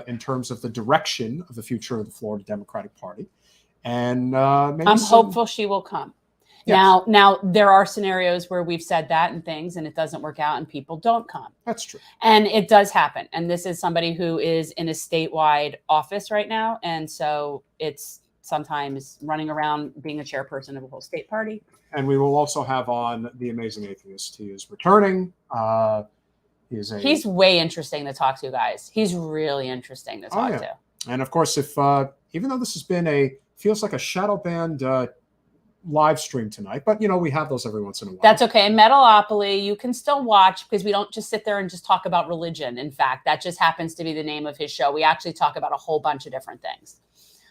in terms of the direction of the future of the Florida Democratic Party. And I'm hopeful she will come. Yes. Now there are scenarios where we've said that and things, and it doesn't work out and people don't come. That's true. And it does happen. And this is somebody who is in a statewide office right now. And so it's sometimes running around being a chairperson of a whole state party. And we will also have on the amazing atheist. He is returning. He's way interesting to talk to, guys. He's really interesting to talk to. And of course, if even though this has been feels like a shadow banned live stream tonight, but we have those every once in a while. That's okay. Metalopoly, you can still watch because we don't just sit there and just talk about religion. In fact, that just happens to be the name of his show. We actually talk about a whole bunch of different things.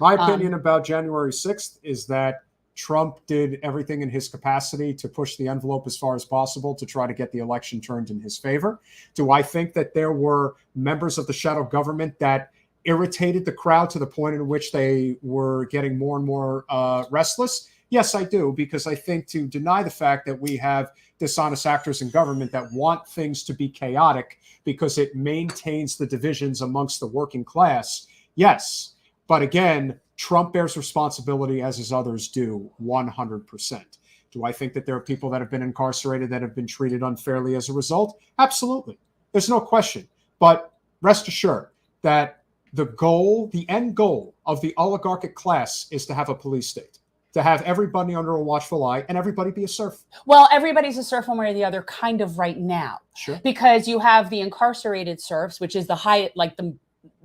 My opinion about January 6th is that Trump did everything in his capacity to push the envelope as far as possible to try to get the election turned in his favor. Do I think that there were members of the shadow government that irritated the crowd to the point in which they were getting more and more restless? Yes, I do, because I think to deny the fact that we have dishonest actors in government that want things to be chaotic because it maintains the divisions amongst the working class, yes. But again, Trump bears responsibility, as his others do, 100%. Do I think that there are people that have been incarcerated that have been treated unfairly as a result? Absolutely. There's no question. But rest assured that the end goal of the oligarchic class is to have a police state, to have everybody under a watchful eye and everybody be a serf. Well, everybody's a serf one way or the other kind of right now. Sure. Because you have the incarcerated serfs, which is the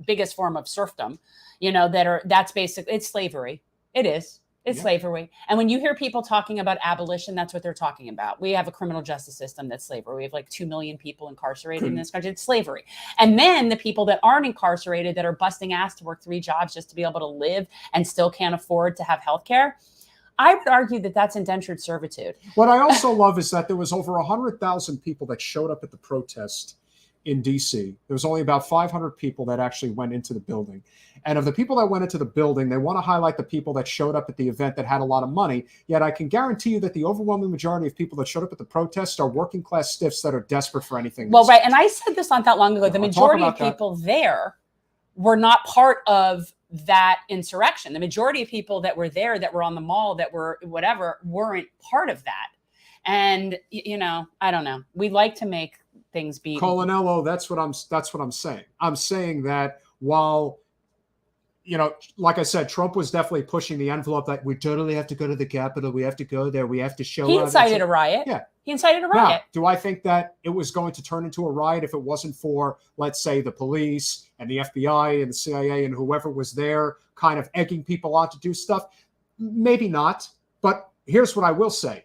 biggest form of serfdom. That's basically, it's slavery. It is. It's slavery. And when you hear people talking about abolition, that's what they're talking about. We have a criminal justice system that's slavery. We have like 2 million people incarcerated in this country. It's slavery. And then the people that aren't incarcerated, that are busting ass to work 3 jobs just to be able to live and still can't afford to have health care, I would argue that that's indentured servitude. What I also love is that there was over 100,000 people that showed up at the protest in DC. There was only about 500 people that actually went into the building. And of the people that went into the building, they want to highlight the people that showed up at the event that had a lot of money. Yet I can guarantee you that the overwhelming majority of people that showed up at the protest are working class stiffs that are desperate for anything. Well, right. And I said this not that long ago. The majority of people there were not part of that insurrection. The majority of people that were there, that were on the mall, that were whatever, weren't part of that. And, you know, I don't know. We like to make things be. Colanello, that's what I'm saying. I'm saying that while, you know, like I said, Trump was definitely pushing the envelope that we totally have to go to the Capitol. We have to go there. We have to show. He incited a riot. Yeah. He incited a riot. Now, do I think that it was going to turn into a riot if it wasn't for, let's say, the police and the FBI and the CIA and whoever was there kind of egging people on to do stuff? Maybe not. But here's what I will say.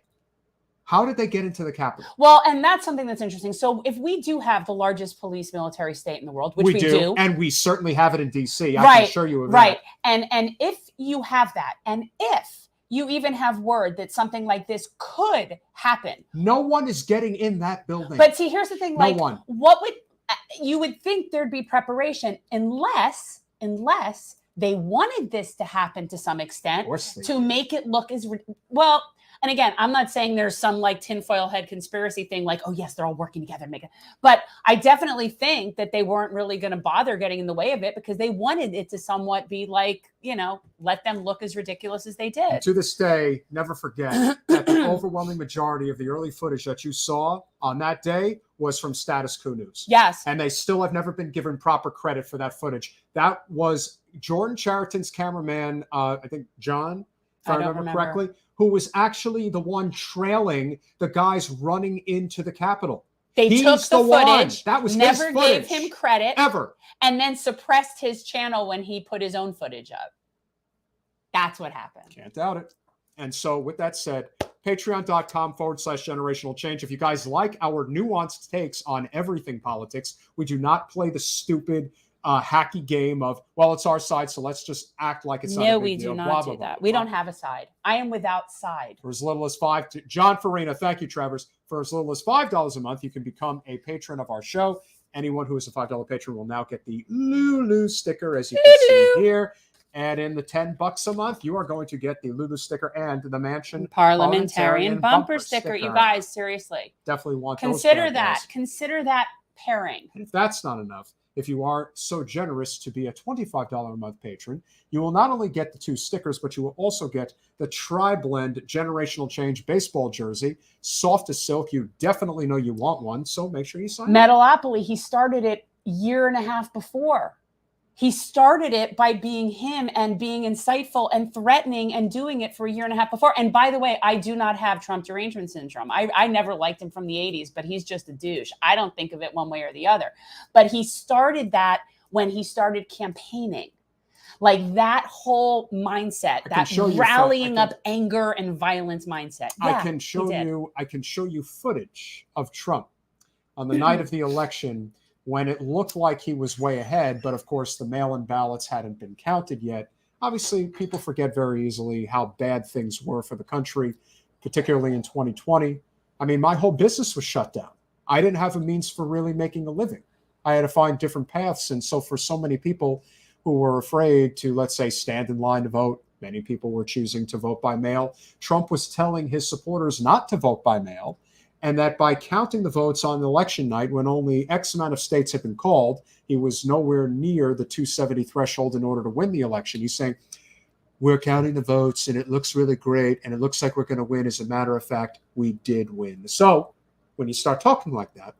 How did they get into the Capitol? Well, and that's something that's interesting. So if we do have the largest police military state in the world, which we do. And we certainly have it in DC. I can assure you of that. Right. And if you have that, and if you even have word that something like this could happen. No one is getting in that building. But see, here's the thing. No like, one. What would you would think there'd be preparation unless they wanted this to happen to some extent to make it look as well. And again, I'm not saying there's some like tinfoil head conspiracy thing like, oh, yes, they're all working together to make it. But I definitely think that they weren't really going to bother getting in the way of it because they wanted it to somewhat be like, you know, let them look as ridiculous as they did. And to this day, never forget that the overwhelming majority of the early footage that you saw on that day was from Status Quo News. Yes. And they still have never been given proper credit for that footage. That was Jordan Chariton's cameraman, I think John, if I remember correctly, who was actually the one trailing the guys running into the Capitol. They took the footage. That was never his footage, gave him credit ever, and then suppressed his channel when he put his own footage up. That's what happened. Can't doubt it. And so with that said, patreon.com/generational change. If you guys like our nuanced takes on everything politics, we do not play the stupid hacky game of, well, it's our side, so let's just act like it's not a big deal. No, we do not do that. We don't have a side. I am without side. For as little as $5, John Farina, thank you, Travers. For as little as $5 a month, you can become a patron of our show. Anyone who is a $5 patron will now get the Lulu sticker, as you can see here. And in the $10 a month, you are going to get the Lulu sticker and the Mansion Parliamentarian bumper sticker. You guys, seriously. Definitely want Consider that. Consider that pairing. And if that's not enough, if you are so generous to be a $25 a month patron, you will not only get the 2 stickers, but you will also get the Tri-Blend Generational Change baseball jersey, soft as silk. You definitely know you want one, so make sure you sign up. Metalopoly, he started it a year and a half before. He started it by being him and being insightful and threatening and doing it for a year and a half before. And by the way, I do not have Trump derangement syndrome. I never liked him from the 80s, but he's just a douche. I don't think of it one way or the other. But he started that when he started campaigning. Like that whole mindset, that rallying up anger and violence mindset. Yeah, I can show you footage of Trump on the night of the election when it looked like he was way ahead, but of course the mail-in ballots hadn't been counted yet. Obviously, people forget very easily how bad things were for the country, particularly in 2020. I mean, my whole business was shut down. I didn't have a means for really making a living. I had to find different paths. And so for so many people who were afraid to, let's say, stand in line to vote, many people were choosing to vote by mail. Trump was telling his supporters not to vote by mail, and that by counting the votes on election night, when only X amount of states had been called, he was nowhere near the 270 threshold in order to win the election. He's saying, we're counting the votes, and it looks really great, and it looks like we're going to win. As a matter of fact, we did win. So when you start talking like that,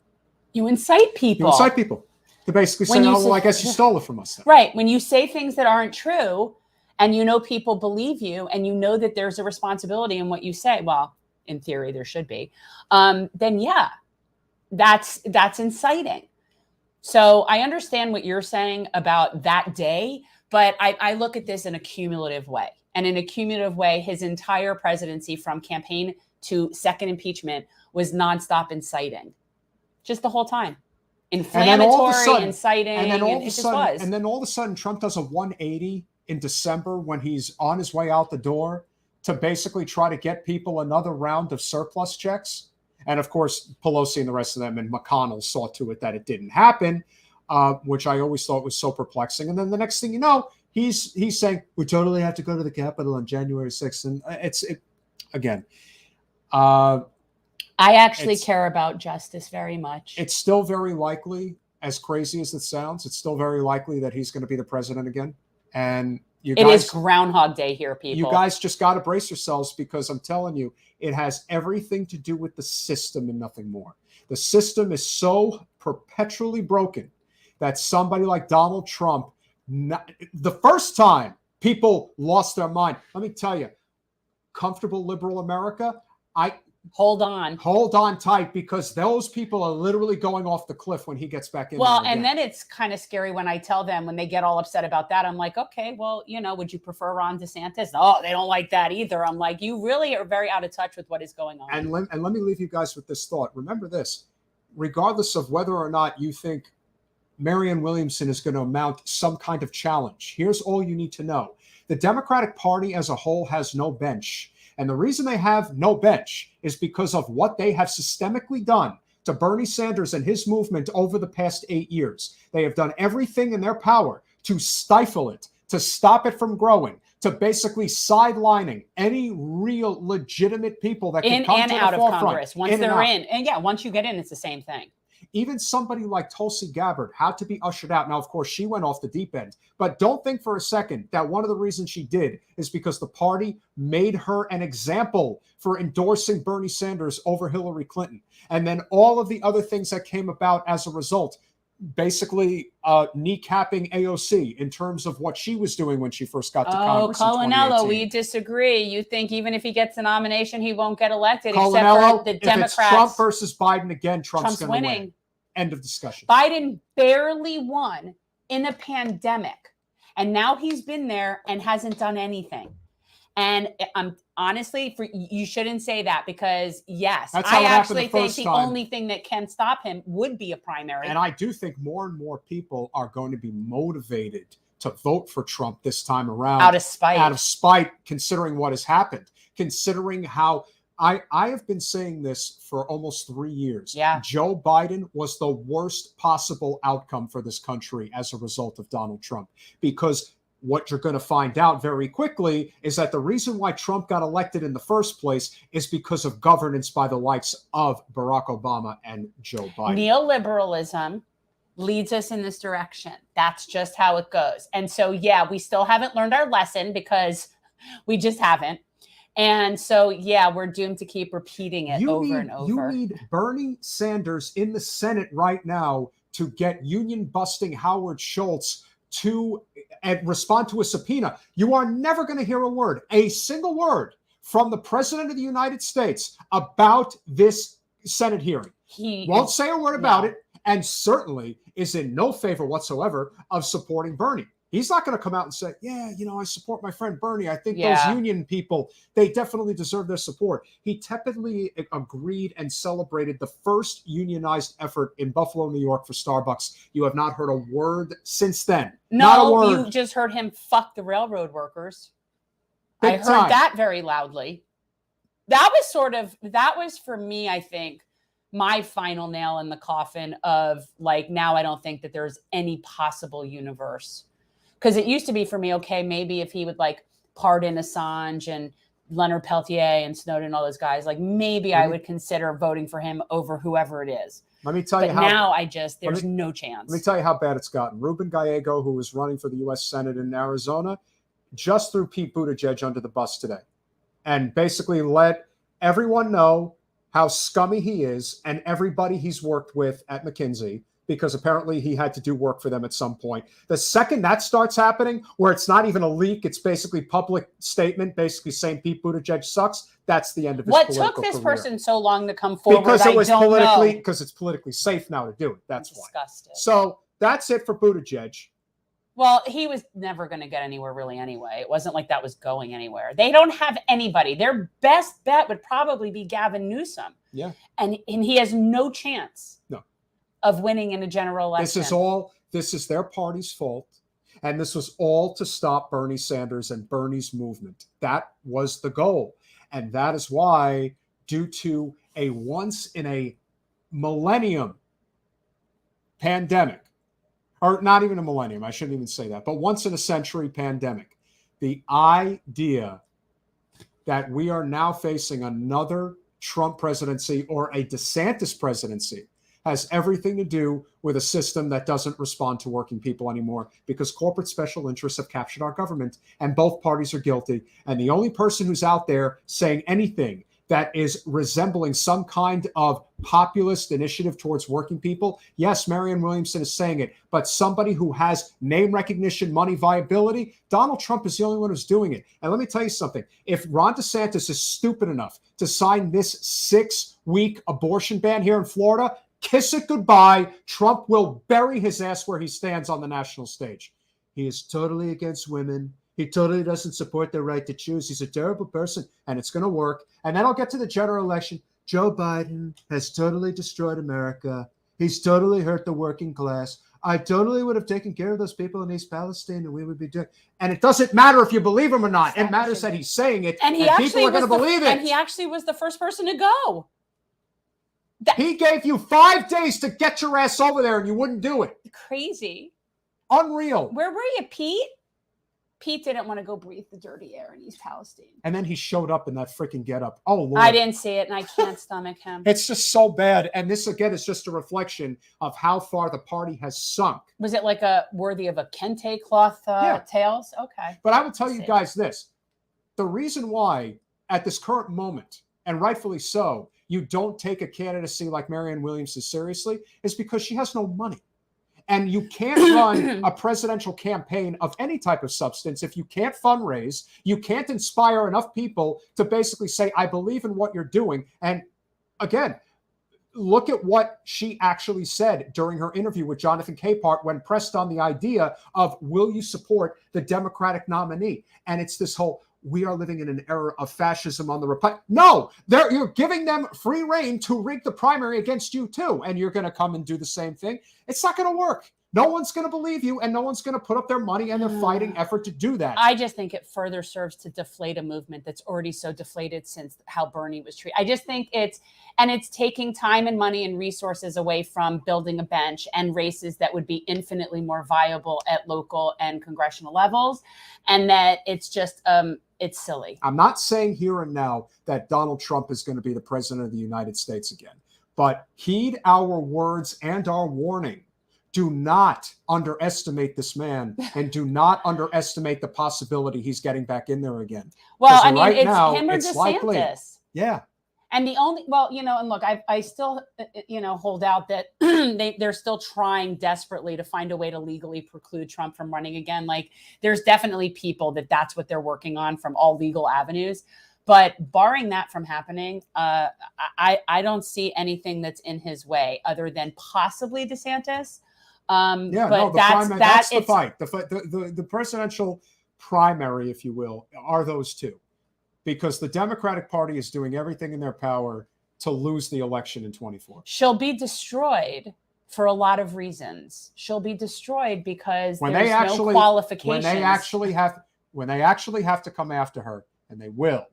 you incite people. You incite people to basically say, oh, well, I guess you stole it from us then. Right. When you say things that aren't true, and you know people believe you, and you know that there's a responsibility in what you say, well, in theory, there should be, then yeah, that's inciting. So I understand what you're saying about that day, but I look at this in a cumulative way. and in a cumulative way, his entire presidency from campaign to second impeachment was nonstop inciting. Just the whole time. Inflammatory, inciting, and it just was. And then all of a sudden, Trump does a 180 in December when he's on his way out the door to basically try to get people another round of surplus checks. And of course, Pelosi and the rest of them and McConnell saw to it that it didn't happen, which I always thought was so perplexing. And then the next thing you know, he's saying, we totally have to go to the Capitol on January 6th. And again, I actually care about justice very much. It's still very likely, as crazy as it sounds, it's still very likely that he's going to be the president again. And it is Groundhog Day here, people. You guys just got to brace yourselves, because I'm telling you, it has everything to do with the system and nothing more. The system is so perpetually broken that somebody like Donald Trump, the first time people lost their mind, let me tell you, comfortable liberal America, hold on tight, because those people are literally going off the cliff when he gets back in. Well, and then it's kind of scary when I tell them, when they get all upset about that, I'm like, okay, well, would you prefer Ron DeSantis? Oh, they don't like that either. I'm like, you really are very out of touch with what is going on. And let me leave you guys with this thought. Remember this, regardless of whether or not you think Marianne Williamson is going to mount some kind of challenge, here's all you need to know. The Democratic Party as a whole has no bench. And the reason they have no bench is because of what they have systemically done to Bernie Sanders and his movement over the past 8 years. They have done everything in their power to stifle it, to stop it from growing, to basically sidelining any real legitimate people that can come to the forefront. In and out of Congress. Once they're in. And yeah, once you get in, it's the same thing. Even somebody like Tulsi Gabbard had to be ushered out. Now, of course, she went off the deep end. But don't think for a second that one of the reasons she did is because the party made her an example for endorsing Bernie Sanders over Hillary Clinton. And then all of the other things that came about as a result, basically kneecapping AOC in terms of what she was doing when she first got to Congress. Oh, Colinello, we disagree. You think even if he gets the nomination, he won't get elected, Colinello, except for the Democrats. If it's Trump versus Biden again, Trump's going to winning. win. End of discussion. Biden barely won in a pandemic, and now he's been there and hasn't done anything. And I'm honestly, you shouldn't say that, because yes, I actually think the only thing that can stop him would be a primary. And I do think more and more people are going to be motivated to vote for Trump this time around. Out of spite. Out of spite, considering what has happened, considering how I have been saying this for almost 3 years. Yeah. Joe Biden was the worst possible outcome for this country as a result of Donald Trump, because what you're going to find out very quickly is that the reason why Trump got elected in the first place is because of governance by the likes of Barack Obama and Joe Biden. Neoliberalism leads us in this direction. That's just how it goes. And so, yeah, we still haven't learned our lesson, because we just haven't. And so, yeah, we're doomed to keep repeating it over and over. You need Bernie Sanders in the Senate right now to get union-busting Howard Schultz to respond to a subpoena. You are never going to hear a single word from the President of the United States about this Senate hearing. He won't say a word about it, and certainly is in no favor whatsoever of supporting Bernie. He's not going to come out and say, yeah, I support my friend Bernie. I think those union people, they definitely deserve their support. He tepidly agreed and celebrated the first unionized effort in Buffalo, New York for Starbucks. You have not heard a word since then. Not a word. You just heard him fuck the railroad workers. Big I heard time. that very loudly. That was for me, I think, my final nail in the coffin of like, now I don't think that there's any possible universe. Because it used to be for me, okay, maybe if he would like pardon Assange and Leonard Peltier and Snowden and all those guys, like maybe I would consider voting for him over whoever it is. Let me tell you how. Now there's no chance. Let me tell you how bad it's gotten. Ruben Gallego, who was running for the U.S. Senate in Arizona, just threw Pete Buttigieg under the bus today and basically let everyone know how scummy he is and everybody he's worked with at McKinsey, because apparently he had to do work for them at some point. The second that starts happening, where it's not even a leak, it's basically public statement, basically saying Pete Buttigieg sucks, that's the end of his political career. What took this person so long to come forward? Because it's politically safe now to do it. That's why. Disgusting. So that's it for Buttigieg. Well, he was never going to get anywhere really anyway. It wasn't like that was going anywhere. They don't have anybody. Their best bet would probably be Gavin Newsom. Yeah. And he has no chance No. of winning in a general election. This is their party's fault. And this was all to stop Bernie Sanders and Bernie's movement. That was the goal. And that is why, due to a once in a millennium pandemic, or not even a millennium, I shouldn't even say that, but once in a century pandemic, the idea that we are now facing another Trump presidency or a DeSantis presidency has everything to do with a system that doesn't respond to working people anymore, because corporate special interests have captured our government and both parties are guilty. And the only person who's out there saying anything that is resembling some kind of populist initiative towards working people, yes, Marianne Williamson is saying it, but somebody who has name recognition, money, viability, Donald Trump is the only one who's doing it. And let me tell you something. If Ron DeSantis is stupid enough to sign this 6-week abortion ban here in Florida, kiss it goodbye. Trump will bury his ass where he stands on the national stage. He is totally against women. He totally doesn't support their right to choose. He's a terrible person, and it's going to work. And then I'll get to the general election. Joe Biden has totally destroyed America. He's totally hurt the working class. I totally would have taken care of those people in East Palestine, and we would be doing. And it doesn't matter if you believe him or not. It matters that he's saying it, and people are going to believe it. And he actually was the first person to go. He gave you 5 days to get your ass over there, and you wouldn't do it. Crazy. Unreal. Where were you, Pete? Pete didn't want to go breathe the dirty air in East Palestine. And then he showed up in that freaking getup. Oh, Lord. I didn't see it, and I can't stomach him. It's just so bad. And this, again, is just a reflection of how far the party has sunk. Was it like a worthy of a kente cloth tales? Okay. But I will tell you guys this. The reason why, at this current moment, and rightfully so, you don't take a candidacy like Marianne Williamson seriously is because she has no money. And you can't run a presidential campaign of any type of substance if you can't fundraise, you can't inspire enough people to basically say, I believe in what you're doing. And again, look at what she actually said during her interview with Jonathan Capehart when pressed on the idea of, will you support the Democratic nominee? And it's this whole, we are living in an era of fascism on the Republic. No, you're giving them free rein to rig the primary against you too. And you're going to come and do the same thing. It's not going to work. No one's going to believe you, and no one's going to put up their money and their fighting effort to do that. I just think it further serves to deflate a movement that's already so deflated since how Bernie was treated. I just think it's taking time and money and resources away from building a bench and races that would be infinitely more viable at local and congressional levels. And that it's just, it's silly. I'm not saying here and now that Donald Trump is going to be the president of the United States again, but heed our words and our warning. Do not underestimate this man, and do not underestimate the possibility he's getting back in there again. Well, I mean, right it's now, him or it's DeSantis. likely. Yeah. And the only, and look, I still, hold out that they're still trying desperately to find a way to legally preclude Trump from running again. Like, there's definitely people that's what they're working on from all legal avenues. But barring that from happening, I don't see anything that's in his way other than possibly DeSantis. That's the fight. The presidential primary, if you will, are those two. Because the Democratic Party is doing everything in their power to lose the election in 24. She'll be destroyed for a lot of reasons. She'll be destroyed because there's no qualifications. When they actually have to come after her, and they will,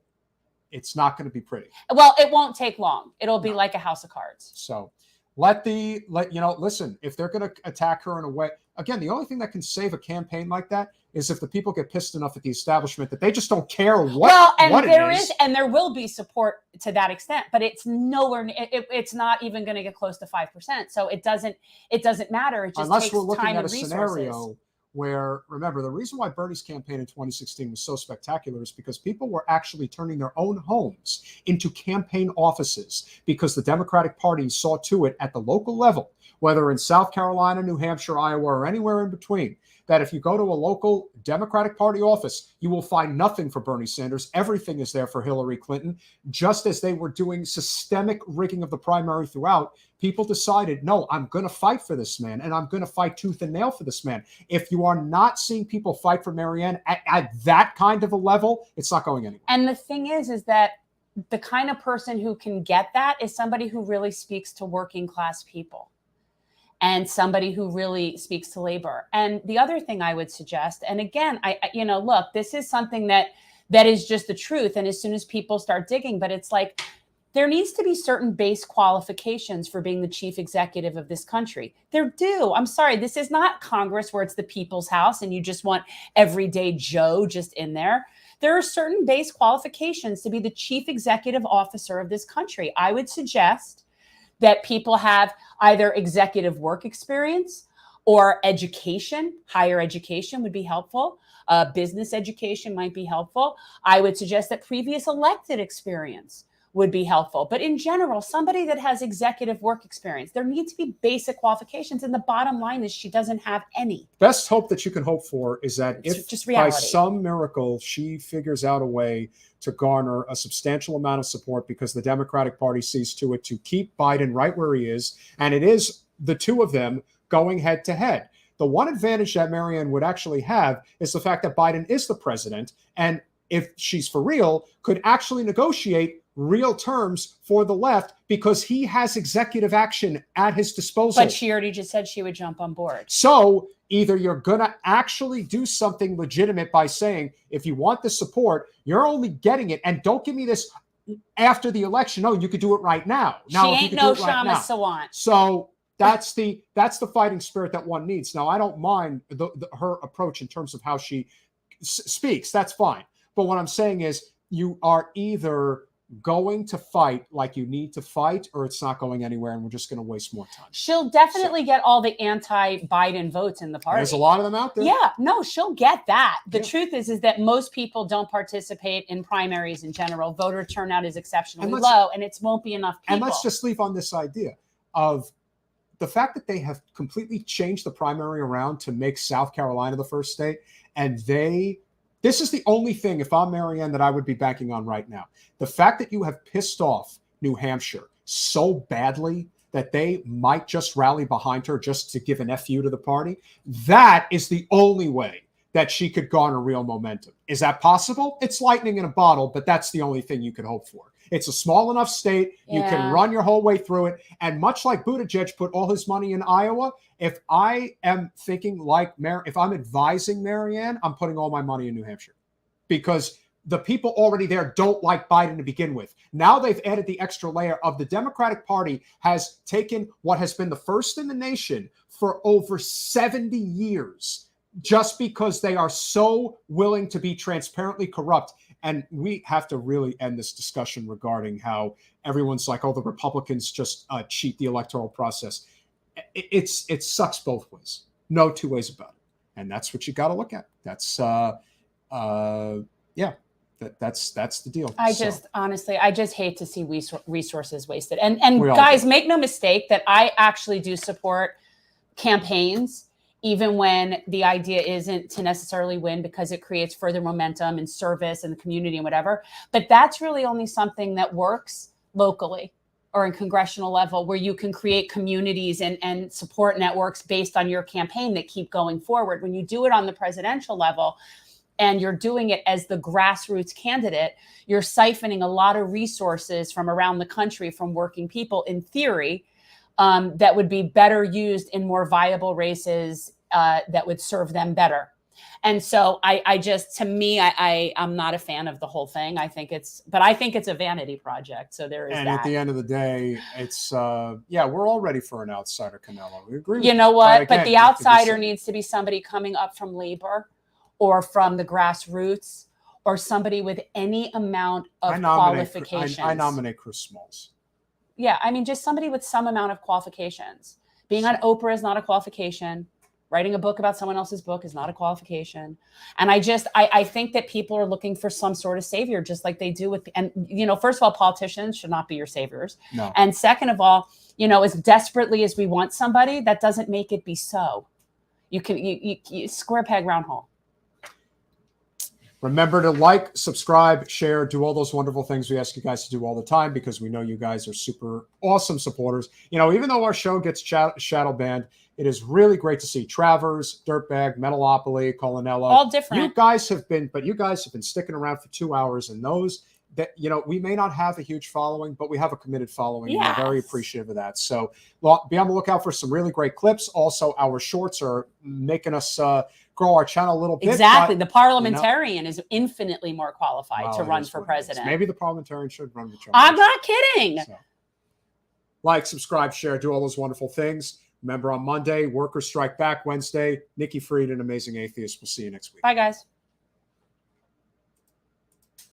it's not going to be pretty. Well, it won't take long. It'll be like a house of cards. So listen, if they're going to attack her in a way, again, the only thing that can save a campaign like that is if the people get pissed enough at the establishment that they just don't care what it is. And there will be support to that extent, but it's nowhere. It's not even going to get close to 5%. So it doesn't matter. It just unless takes we're looking time at and a resources. scenario where, remember, the reason why Bernie's campaign in 2016 was so spectacular is because people were actually turning their own homes into campaign offices, because the Democratic Party saw to it at the local level whether in South Carolina, New Hampshire, Iowa, or anywhere in between, that if you go to a local Democratic Party office, you will find nothing for Bernie Sanders. Everything is there for Hillary Clinton. Just as they were doing systemic rigging of the primary throughout, people decided, no, I'm going to fight for this man, and I'm going to fight tooth and nail for this man. If you are not seeing people fight for Marianne at that kind of a level, it's not going anywhere. And the thing is that the kind of person who can get that is somebody who really speaks to working class people and somebody who really speaks to labor. And the other thing I would suggest, and again, look, this is something that is just the truth. And as soon as people start digging, but it's like, there needs to be certain base qualifications for being the chief executive of this country. There do. I'm sorry, this is not Congress where it's the people's house and you just want everyday Joe just in there. There are certain base qualifications to be the chief executive officer of this country. I would suggest that people have either executive work experience or education. Higher education would be helpful. Business education might be helpful. I would suggest that previous elected experience would be helpful. But in general, somebody that has executive work experience, there needs to be basic qualifications. And the bottom line is she doesn't have any. Best hope that you can hope for is that if just by some miracle she figures out a way to garner a substantial amount of support because the Democratic Party sees to it to keep Biden right where he is, and it is the two of them going head to head. The one advantage that Marianne would actually have is the fact that Biden is the president, and if she's for real, could actually negotiate real terms for the left because he has executive action at his disposal. But she already just said she would jump on board. So either you're going to actually do something legitimate by saying, if you want the support, you're only getting it. And don't give me this after the election. No, you could do it right now. Now, she ain't no Shama Sawant. So that's the fighting spirit that one needs. Now, I don't mind her approach in terms of how she speaks. That's fine. But what I'm saying is you are either going to fight like you need to fight, or it's not going anywhere and we're just going to waste more time. She'll definitely get all the anti-Biden votes in the party. There's a lot of them out there. Yeah, no, she'll get that. The truth is that most people don't participate in primaries in general. Voter turnout is exceptionally low, and it won't be enough people. And let's just leave on this idea of the fact that they have completely changed the primary around to make South Carolina the first state, and this is the only thing, if I'm Marianne, that I would be banking on right now. The fact that you have pissed off New Hampshire so badly that they might just rally behind her just to give an FU to the party, that is the only way that she could garner real momentum. Is that possible? It's lightning in a bottle, but that's the only thing you could hope for. It's a small enough state. You can run your whole way through it. And much like Buttigieg put all his money in Iowa, if I am thinking like if I'm advising Marianne, I'm putting all my money in New Hampshire because the people already there don't like Biden to begin with. Now they've added the extra layer of the Democratic Party has taken what has been the first in the nation for over 70 years just because they are so willing to be transparently corrupt. And we have to really end this discussion regarding how everyone's like, oh, the Republicans just cheat the electoral process. It sucks both ways. No two ways about it. And that's what you got to look at. That's, that's the deal. Honestly, I just hate to see resources wasted. And guys, make no mistake that I actually do support campaigns, even when the idea isn't to necessarily win because it creates further momentum and service in the community and whatever. But that's really only something that works locally or in congressional level where you can create communities and support networks based on your campaign that keep going forward. When you do it on the presidential level and you're doing it as the grassroots candidate, you're siphoning a lot of resources from around the country from working people in theory that would be better used in more viable races that would serve them better. And so I'm not a fan of the whole thing. I think it's a vanity project. So there is and that. At the end of the day, it's, we're all ready for an outsider, Canelo. We agree with you know what? But the outsider needs needs to be somebody coming up from labor or from the grassroots or somebody with any amount of qualifications. I nominate Chris Smalls. Yeah, I mean, just somebody with some amount of qualifications. Being on Oprah is not a qualification. Writing a book about someone else's book is not a qualification. And I think that people are looking for some sort of savior, just like they do with, and, first of all, politicians should not be your saviors. No. And second of all, you know, as desperately as we want somebody, that doesn't make it be so. You can you square peg round hole. Remember to like, subscribe, share, do all those wonderful things we ask you guys to do all the time, because we know you guys are super awesome supporters. You know, even though our show gets shadow banned, it is really great to see Travers, Dirtbag, Metalopoly, Colinello. All different. You guys have been sticking around for 2 hours, and those that, you know, we may not have a huge following, but we have a committed following. Yes. And we're very appreciative of that. So be on the lookout for some really great clips. Also, our shorts are making us grow our channel a little bit. Exactly. But, the parliamentarian is infinitely more qualified to run for president. Maybe the parliamentarian should run for Trump. I'm not kidding. So, like, subscribe, share, do all those wonderful things. Remember, on Monday, workers strike back. Wednesday, Nikki Fried and Amazing Atheist. We'll see you next week. Bye, guys.